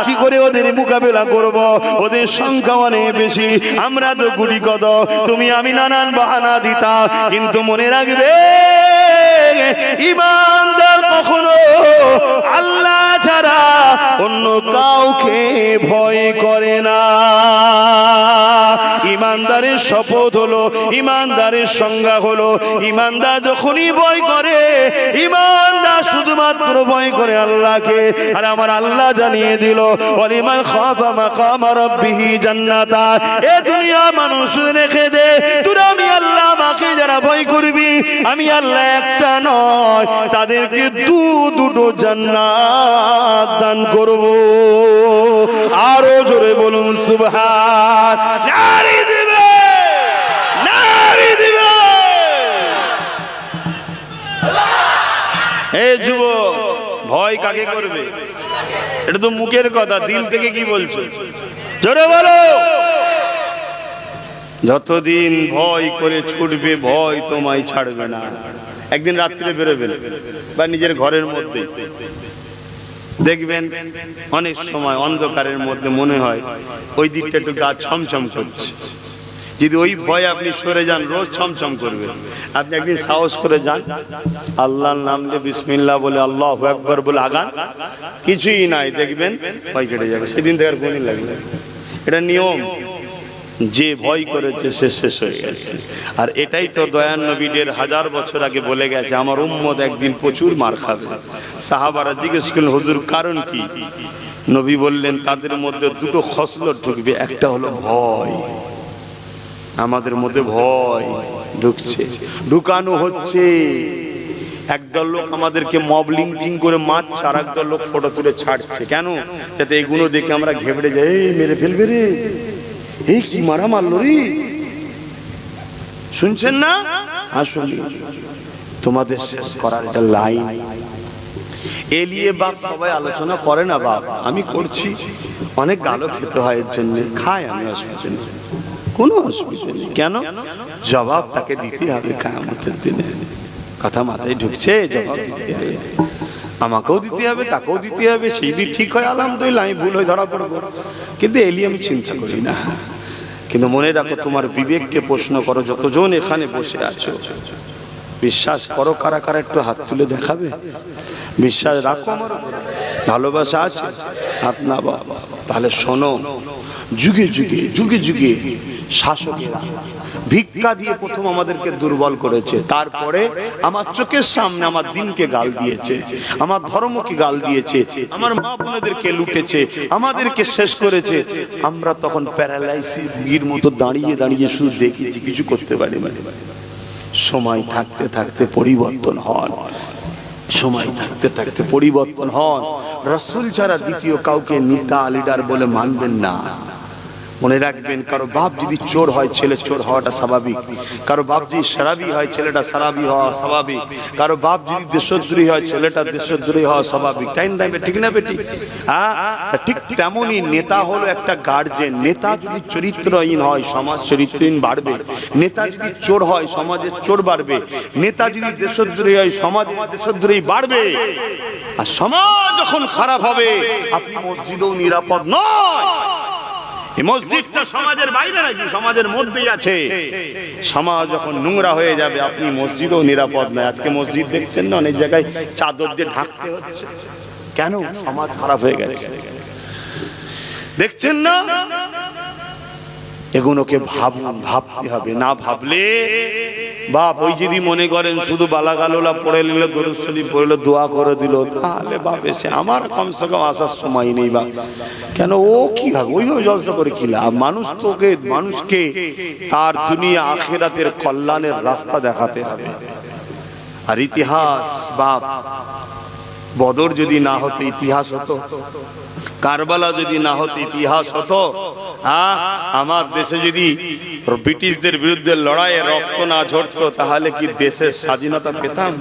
কি করে ওদের মোকাবেলা করব, ওদের সংখ্যা অনেক বেশি, আমরা তো গুটি কত। তুমি আমি নানান বাহানা দিতা, কিন্তু মনে রাখবে ইমানদার কখনো কাউকে ভয় করে না। ইমানদারের শপথ হলো, ইমানদারের সংজ্ঞা হলো, ইমানদার যখনই ভয় করে, ইমানদার শুধুমাত্র ভয় করে আল্লাহকে। আর আমার আল্লাহ জানিয়ে দিল, ওয়ালিমান খাফা মাকামা রাব্বিহি জান্নাতান। এ দুনিয়া মানুষ রেখে দে, তোরা আমি আল্লাহ আমাকে যারা ভয় করবি, আমি আল্লাহ একটা নয়, তাদেরকে দুটো জান্নাত দান করব। আরো জোরে বলুন সুবহান। নারী দিবে, নারী দিবে। হে যুবক, ভয় কাকে করবে? এটা তো মুখের কথা, দিল থেকে কি বলছো? জোরে বলো। যতদিন ভয় করে ছুটবে, ভয় তোমায় ছাড়বে না। একদিন রাত্রে বেরোবেন বা নিজের ঘরের মধ্যে দেখবেন, অনেক সময় অন্ধকারের মধ্যে মনে হয় ওই দিকটা একটু গা ছমছম করছে। যদি ওই ভয় আপনি সরে যান, রোজ ছমছম করবে। আপনি একদিন সাহস করে যান, আল্লাহর নাম নিয়ে বিসমিল্লাহ বলে, আল্লাহু আকবার বলে আগান, কিছুই নাই, দেখবেন ভয় কেটে যাবে। সেদিন থেকে আর গুণই লাগবে। এটা নিয়ম। যে ভয় করেছে সে শেষ হয়ে গেছে। আর এটাই তো দয়ান নবী ১৫০০ বছর আগে বলে গেছে, আমার উম্মত একদিন প্রচুর মার খাবে। সাহাবারা জিজ্ঞেস করলেন, হুজুর কারণ কি? নবী বললেন, তাদের মধ্যে দুটো খসলত ঢুকবে। একটা হলো ভয়। আমাদের মধ্যে ভয় ঢুকছে, ঢুকানো হচ্ছে। একদল লোক আমাদেরকে মব লিঞ্চিং করে মারছে, আর একদল লোক ফটো তুলে ছাড়ছে। কেন? যাতে এগুলো দেখে আমরা ঘেবড়ে যাই, এই মেরে ফেলবে রে, এই কি মারা মারলো রে। শুনছেন না? আসলে তোমাদের শেষ করার এটা লাইন। এলিয়ে বাপ সবাই আলোচনা করে না, বাপ আমি করছি, অনেক গালও খেতে হয়, এর জন্য খায়, আমি অসুবিধা নেই, কোনো অসুবিধা নেই। কেন? জবাব তাকে দিতে হবে কিয়ামতের দিনে। কথা মাথায় ঢুকছে? জবাব দিতে হবে, আমাকেও দিতে হবে, তাকেও দিতে হবে। সেই দিন ঠিক হয় আলহামদুলিল্লাহ, আমি ভুল হয়ে ধরা পড়বো, কিন্তু এলি আমি চিন্তা করি না। কিন্তু মনে রাখো, তোমার বিবেককে প্রশ্ন করো। যতজন এখানে বসে আছো, বিশ্বাস করো, কারা কারা একটু হাত তুলে দেখাবে? বিশ্বাস রাখো আমার উপরে, ভালোবাসা আছে? হাত না বাবা। তাহলে শোনো, যুগে যুগে যুগে যুগে শাসকেরা ভিক্ষা দিয়ে প্রথম আমাদেরকে দুর্বল করেছে, তারপরে আমার চোখের সামনে আমার দিনকে গাল দিয়েছে, আমার ধর্মকে গাল দিয়েছে, আমার মা বোনেদেরকে লুটেছে, আমাদেরকে শেষ করেছে। আমরা তখন প্যারালাইসিস মতো দাঁড়িয়ে দাঁড়িয়ে শুধু দেখেছি, কিছু করতে পারি না। সময় থাকতে থাকতে পরিবর্তন হন, সময় থাকতে থাকতে পরিবর্তন হন। রাসূল ছাড়া দ্বিতীয় কাউকে নেতা লিডার বলে মানবেন না। মনে রাখবেন, কারো বাপ যদি চোর হয়, ছেলে চোর হওয়াটা স্বাভাবিক। কারো বাপ যদি সারাবি হয়, ছেলেটা সারাবি হওয়া স্বাভাবিক। কারো বাপ যদি দেশদ্রোহী হয়, ছেলেটা দেশদ্রোহী হওয়া স্বাভাবিক। তাই না? ঠিক না বেটি? হ্যাঁ, ঠিক তেমনই নেতা হলো একটা গার্জেন। নেতা যদি চরিত্রহীন হয়, সমাজ চরিত্রহীন বাড়বে। নেতা যদি চোর হয়, সমাজের চোর বাড়বে। নেতা যদি দেশদ্রোহী হয়, সমাজের দেশদ্রোহী বাড়বে। আর সমাজ যখন খারাপ হবে, আপনি মসজিদেও নিরাপদ নয়। এই মসজিদটা সমাজের বাইরে নাকি? সমাজের মধ্যেই আছে। সমাজ যখন নোংরা হয়ে যাবে, আপনি মসজিদও নিরাপদ নয়। আজকে মসজিদ দেখছেন না, অনেক জায়গায় চাদর দিয়ে ঢাকতে হচ্ছে। কেন? সমাজ খারাপ হয়ে গেছে। দেখছেন না? এগুলোকে ভাবতে হবে। না ভাবলে বাপ, ওই যদি মনে করেন শুধু বালাগালোলা পড়ে নিল, দরুদ শরীফ পড়লো, দোয়া করে দিল, তাহলে বাপ এসে আমার কমসে কম আসার সময় নেই। বা কেন? ও কি হবে? ওইভাবে জলসা করে কি লাভ? মানুষকে তার দুনিয়া আখিরাতের কল্যাণের রাস্তা দেখাতে হবে। আর ইতিহাস বাপ, বদর যদি না হতো ইতিহাস হতো, কারবালা যদি না হতো ইতিহাস হতো। হ্যাঁ, আমার দেশে যদি ব্রিটিশদের বিরুদ্ধে লড়াইয়ে রক্ত না ঝরতো, তাহলে কি দেশের স্বাধীনতা পেতাম?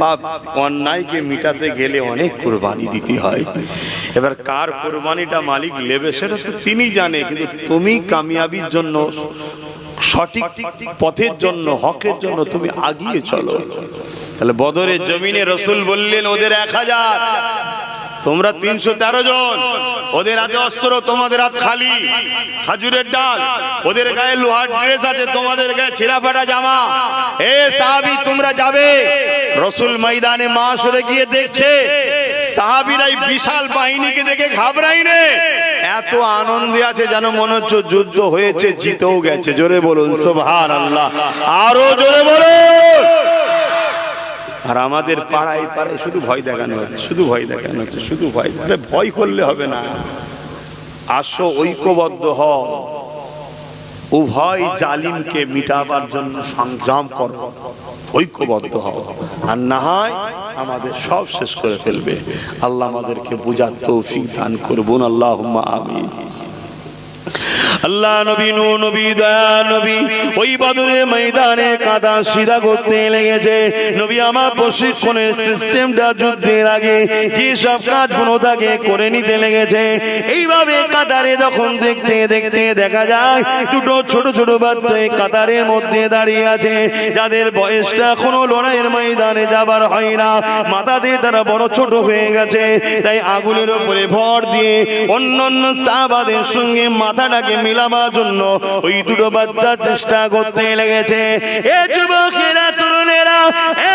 বাপ, অন্যায়কে মিটাতে গেলে অনেক কুরবানি দিতে হয়। এবার কার কুরবানিটা মালিক নেবে সেটা তো তিনি জানে, কিন্তু তুমি কামিয়াবির জন্য, সঠিক পথের জন্য, হকের জন্য তুমি আগিয়ে চলো। তাহলে বদরের জমিনে রাসূল বললেন, ওদের 1000 তোমরা 313 জন, ওদের হাতে অস্ত্র, তোমাদের হাত খালি, খাজুরের ডাল, ওদের গায়ে লোহার ড্রেস আছে, তোমাদের গায়ে ছেঁড়া ফাটা জামা। এ সাহাবী তোমরা যাবে। রাসূল ময়দানে মাশরে গিয়ে দেখছে সাহাবীরাই বিশাল বাহিনীকে দেখে ঘাবড়ায়নি, এত আনন্দে আছে যেন মনে হচ্ছে যুদ্ধ হয়েছে, জিতেও গেছে। জোরে বলুন সুবহানাল্লাহ, আরো জোরে বলুন। আর আমাদের পাড়ায় পাড়ায় শুধু ভয় দেখানো হচ্ছে, শুধু ভয় দেখানো হচ্ছে, শুধু ভয়। আরে ভয় করলে হবে না, আসো ঐক্যবদ্ধ হও, উভয় জালিমকে মিটাবার জন্য সংগ্রাম করো, ঐক্যবদ্ধ হও, আর না হয় আমাদের সব শেষ করে ফেলবে। আল্লাহ আমাদেরকে বুঝার তৌফিক দান করুন, আল্লাহুম্মা আমিন। আল্লাহ নবী, নূর নবী, দয়া নবী ওই বদরের ময়দানে কাদা সিধা করতে লেগেছে। নবী আমার প্রশিক্ষণের সিস্টেমটা যুদ্ধের আগে যে সব কাজগুলো তাকে করে নিতে লেগেছে। এইভাবে কাতারে যখন দেখতে দেখতে দেখা যায় দুটো ছোট ছোট বাচ্চা কাতারের মধ্যে দাঁড়িয়ে আছে, যাদের বয়সটা এখনো লড়াইয়ের ময়দানে যাবার হয় না, মাথা দিয়ে তারা বড় ছোট হয়ে গেছে। তাই আগুনের উপরে ভর দিয়ে অন্যান্য সাহাবাদের সঙ্গে মাথাটাকে মিলাবার জন্য ওই দুটো বাচ্চা চেষ্টা করতে লেগেছে। এ যুবকেরা, তরুণেরা,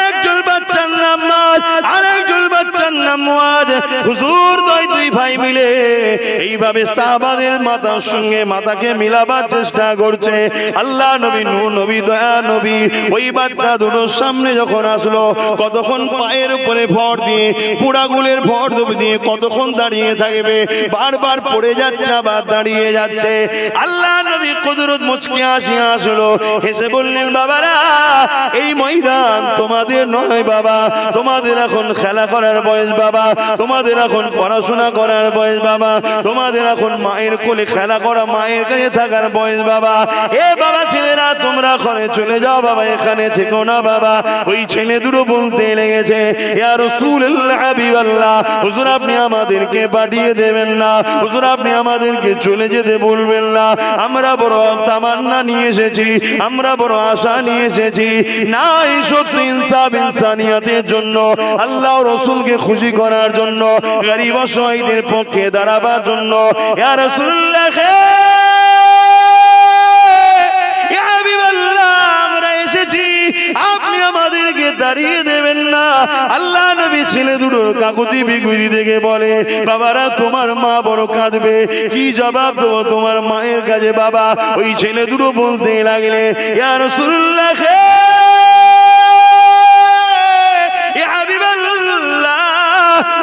একজন বাচ্চার নাম মাদ, আরেকজন বাচ্চার নাম মুয়াদ। হুজুর দুই ভাই মিলে এইভাবে সাহাবাদের মাথার সঙ্গে মাথাকে মিলাবার চেষ্টা করছে। আল্লাহ নবী, নূর নবী, দয়া নবী ওই বাচ্চা দুটোর সামনে যখন আসলো, কতক্ষণ পায়ের উপরে ভর দিয়ে, পোড়াগুলের ভর দিয়ে কতক্ষণ দাঁড়িয়ে থাকবে, বারবার পড়ে যাচ্ছে আবার দাঁড়িয়ে যাচ্ছে। আল্লাহ নবী কুদরত মুচকি হাসিয়া আসলো, হেসে বললেন, বাবারা এই ময়দান তোমাদের নয় বাবা, তোমাদের এখন খেলা করার বয়স বাবা, তোমাদের এখন পড়াশোনা করার বয়স বাবা, তোমাদের এখন মায়ের কোলে খেলা করা, মায়ের কাছে থাকার বয়স বাবা। এ বাবা ছেলেরা তোমরা ঘরে চলে যাও বাবা, এখানে থেকো না বাবা। ওই ছেলে দুটো বলতে লেগেছে, ইয়া রাসূলুল্লাহ, হাবিবাল্লাহ, হুজুর আপনি আমাদেরকে পাঠিয়ে দেবেন না, হুজুর আপনি আমাদেরকে চলে যেতে বলবেন না, আমরা বড় তামান্না নিয়ে এসেছি, আমরা বড় আশা নিয়ে এসেছি। না, এই সত্যি ইনসাফ ইনসানিয়াতের জন্য, আল্লাহ রাসূলকে খুশি করার জন্য, গরিব অসহায়দের পক্ষে দাঁড়াবার জন্য। ইয়া রাসূলুল্লাহ, ইয়া হাবিবাল্লাহ, আমরা এসেছি, আপনি আমাদেরকে দাঁড়িয়ে দেবেন না। আল্লাহ নবী ছেলে দুটোর কাকুতি বিকুতি দেখে বলে, বাবারা তোমার মা বড় কাঁদবে, কি জবাব দেবো তোমার মায়ের কাছে বাবা? ওই ছেলে দুটো বলতে লাগলে, ইয়া রাসূলুল্লাহ, ইয়া হাবিবাল্লাহ,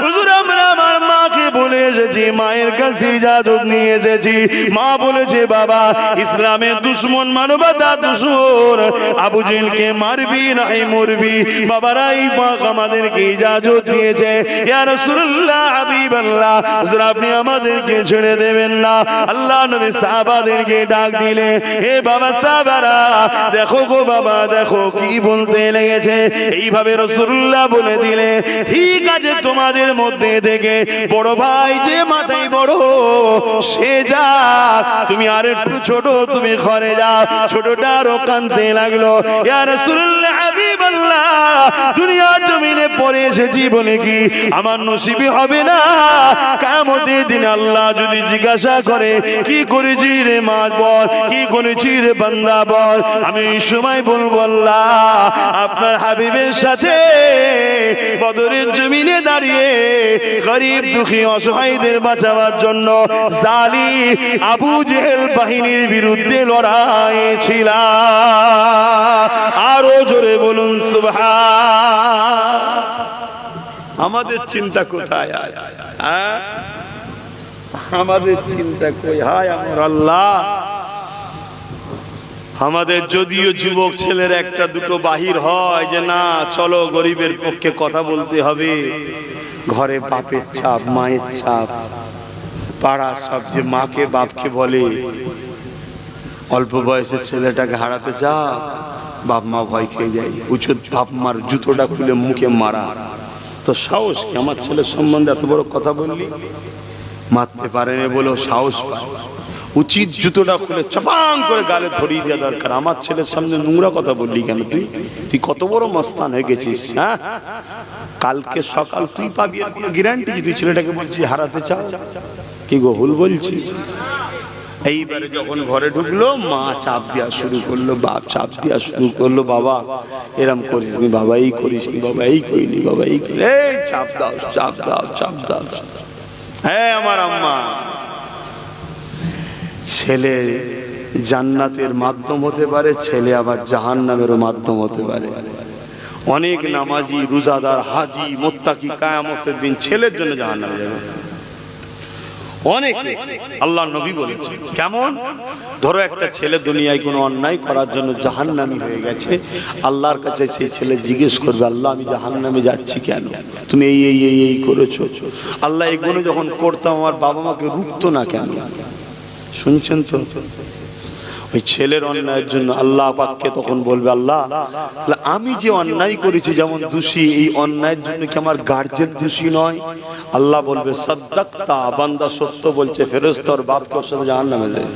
হুজুর আমরা আমার মাকে বলে এসেছি, মায়ের কাছ থেকে ইজাজত নিয়ে এসেছি। মা বলেছে, বাবা ইসলামের দুশমন, মানবতার দুশমন আবু জেহেলকে মারবি নাই মরবি। বাবারা এই পাক আমাদেরকে ইজাজত দিয়েছে। ইয়া রাসূলুল্লাহ, হাবিবাল্লাহ, হুজুর আপনি আমাদেরকে ছেড়ে দেবেন না। আল্লাহ নবী সাহাবাদেরকে ডাক দিলে, হে বাবা সাহাবারা, দেখো গো বাবা, দেখো কি বলতে লেগেছে। এইভাবে রাসূলুল্লাহ বলে দিলে, ঠিক আছে তোমাদের মধ্যে থেকে বড় ভাই যে মাথায় বড় সে যা, তুমি আর একটু ছোট, তুমি ঘরে যাও। ছোটটা আরো কাঁদতে লাগলো, ইয়া রাসূলুল্লাহ, হাবিবাল্লাহ, দুনিয়ার জমিনে পড়ে এসেছি বলে কি আমার নসিবে হবে না? কিয়ামতের দিনে আল্লাহ যদি জিজ্ঞাসা করে, কি করেছি রে মা বল, কি করেছি রে বান্দা বল, আমি এই সময় বলবো, আল্লাহ আপনার হাবিবের সাথে বদরের জমিনে দাঁড়িয়ে গরিব দুঃখী অসহায়দের বাঁচাবার জন্য জালিম আবু জেহেল বাহিনীর বিরুদ্ধে লড়াই ছিল। আরো জোরে বলুন সুবহান। আমাদের চিন্তা কোথায় আছে? আমাদের চিন্তা কই? হায় আমার আল্লাহ, আমাদের যদিও যুবক ছেলের একটা দুটো বাহির হয় যে না চলো গরিবের পক্ষে কথা বলতে হবে, ঘরে বাপের চাপ, মায়ের চাপ, পাড়ার সব যে মাকে বাপকে বলে অল্প বয়সের ছেলেটাকে হারাতে চা, বাপ মা ভয় খেয়ে যায়, উচিত বাপ মার জুতোটা খুলে মুখে মারা। তো সাহস কি? আমার ছেলের সম্বন্ধে এত বড় কথা বললি, মারতে পারেনি বলেও সাহস পায়, উচিত জুতোটা খুলে চাপাং করে গালে ধরিয়ে দেওয়া দরকার। আমার ছেলের সামনে নোংরা কথা বললি কেন? তুই কত বড় মস্তান হয়ে গেছিস? হ্যাঁ, কালকে সকাল তুই পাবি, আর কোনো গ্যারান্টি? যদি ছেলেটাকে বলছি হারাতে চাও, কি গো ভুল বলছি? এইবারে যখন ঘরে ঢুকলো, মা চাপ দেওয়া শুরু করলো, বাপ চাপ দেওয়া শুরু করলো, বাবা এরম করিস নি, বাবা এই করিস নি, বাবা এই করিনি, বাবা এই করি, এই চাপ দাও চাপ দাও চাপ দাও। হ্যাঁ আমার আম্মা, ছেলে জান্নাতের মাধ্যম হতে পারে, ছেলে আবার জাহান্নামেরও মাধ্যম হতে পারে। অনেক নামাজি, রোজাদার, হাজি, মুত্তাকি কিয়ামতের দিন ছেলের জন্য জাহান্নামে যাবে। অনেক আল্লাহ নবী বলেছে। কেমন? ধরো একটা ছেলে দুনিয়ায় কোনো অন্যায় করার জন্য জাহান্নামী হয়ে গেছে, আল্লাহর কাছে সেই ছেলে জিজ্ঞেস করবে, আল্লাহ আমি জাহান্নামে যাচ্ছি কেন? তুমি এই এই এই এই করেছো। আল্লাহ এগুলো যখন করতাম আমার বাবা মাকে রুখতো না কেন? শুনছেন তো? ওই ছেলের অন্যায়ের জন্য আল্লাহ পাককে তখন বলবে, আল্লাহ তাহলে আমি যে অন্যায় করেছি যেমন দোষী, এই অন্যায়ের জন্য কি আমার গার্জেন দোষী নয়? আল্লাহ বলবে, সাদ্দাক্তা, বান্দা সত্য বলছে, ফেরেশতার বাপকে ওর সাথে জাহান্নামে যায়।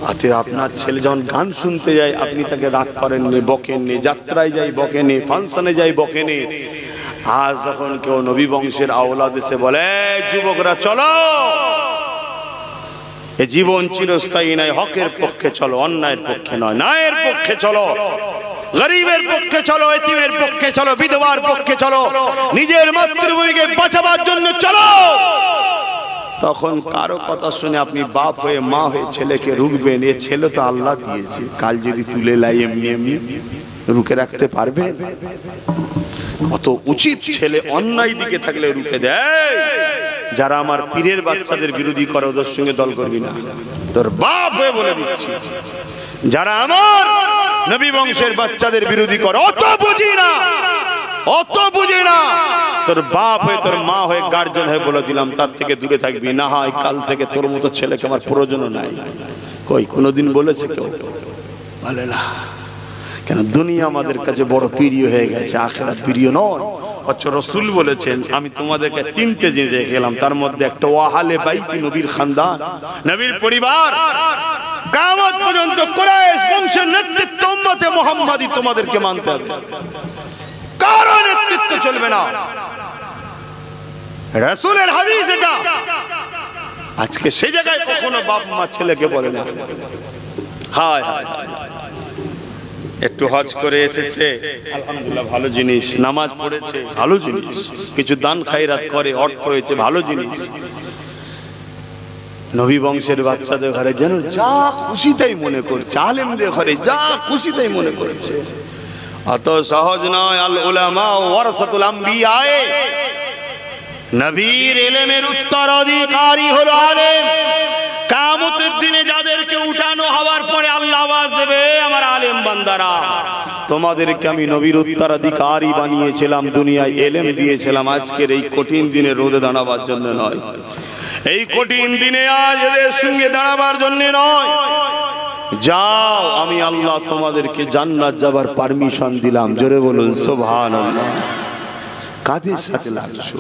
আতে আপনার ছেলে যখন গান শুনতে যায়, আপনি তাকে রাগ করেননি, বকেননি, যাত্রায় যাই বকেনি, ফাংশনে যাই বকেনি। আজ যখন কেউ নবী বংশের আওলাদ এসে বলে, যুবকরা চলো, এ জীবন চিরস্থায়ী নয়, হকের পক্ষে চলো, অন্যায়ের পক্ষে নয়, ন্যায়ের পক্ষে চলো, গরিবের পক্ষে চলো, এতিমের পক্ষে চলো, বিধবার পক্ষে চলো, নিজের মাতৃভূমিকে বাঁচাবার জন্য চলো, তখন কারো কথা শুনে আপনি বাপ হয়ে মা হয়ে ছেলেকে রুখবেন? এ ছেলে তো আল্লাহ দিয়েছে, কাল যদি তুলে লাই এমনি এমনি রুখে রাখতে পারবে? কত উচিত ছেলে অন্যায় দিকে থাকলে রুখে দেয়। যারা আমার পীরের বাচ্চাদের বিরোধী করে, ওদের সঙ্গে দল করবি না, তোর বাপ হয়ে বলে দিচ্ছি। যারা আমার নবী বংশের বাচ্চাদের বিরোধী করে, অত বুঝি না, অত বুঝি না, তোর বাপ হয়ে তোর মা হয়ে গার্জেন হয়ে বলে দিলাম, তার থেকে দূরে থাকবি। না হয় কাল থেকে তোর মতো ছেলেকে আমার প্রয়োজনও নাই। কই কোনোদিন বলেছে কেউ? বলে না। কেন? দুনিয়া আমাদের কাছে বড় প্রিয় হয়ে গেছে, আখিরাত প্রিয় নয়। অথচ রাসূল বলেছেন, আমি তোমাদেরকে তিনটে জিনিস রেখে গেলাম, তার মধ্যে একটা ওয়াহালে বাইতি, নবীর খানদান, নবীর পরিবার। কিয়ামত পর্যন্ত কুরাইশ বংশের নেতৃত্ব উম্মতে মুহাম্মাদি তোমাদেরকে মানতে হবে, কারো নেতৃত্ব চলবে না। রাসূলের হাদিস এটা। আজকে সেই জায়গায় কখনো বাপ মা ছেলেকে বলে না। হায় হায়, একটু হজ করে এসেছে, আলহামদুলিল্লাহ ভালো জিনিস, নামাজ পড়েছে ভালো জিনিস, কিছু দান খায়রাত করে অর্থ হয়েছে ভালো জিনিস। নবী বংশের বাচ্চাদের ঘরে যেন যা খুশি তাই মনে করছে, আলেমদের ঘরে যা খুশি তাই মনে করছে। অত সহজ নয়। আল উলামা ওয়ারাসাতুল আম্বিয়া, নবীর ইলমের উত্তরাধিকারী হলো আলেম। কিয়ামতের দিনে যাদেরকে উঠানো হওয়ার পরে আল্লাহ আওয়াজ দেবে, আমার আলেম বান্দারা, তোমাদেরকে আমি নবীর উত্তরাধিকারী বানিয়েছিলাম, দুনিয়ায় ইলম দিয়েছিলাম, আজকের এই কঠিন দিনে রোদে দাঁড়াবার জন্য নয়, এই কঠিন দিনে আজ এদের সঙ্গে দাঁড়াবার জন্য নয়। যাও, আমি আল্লাহ তোমাদেরকে জান্নাত যাবার পারমিশন দিলাম। জোরে বলুন সুবহানাল্লাহ। কাদের সাথে লাগছো?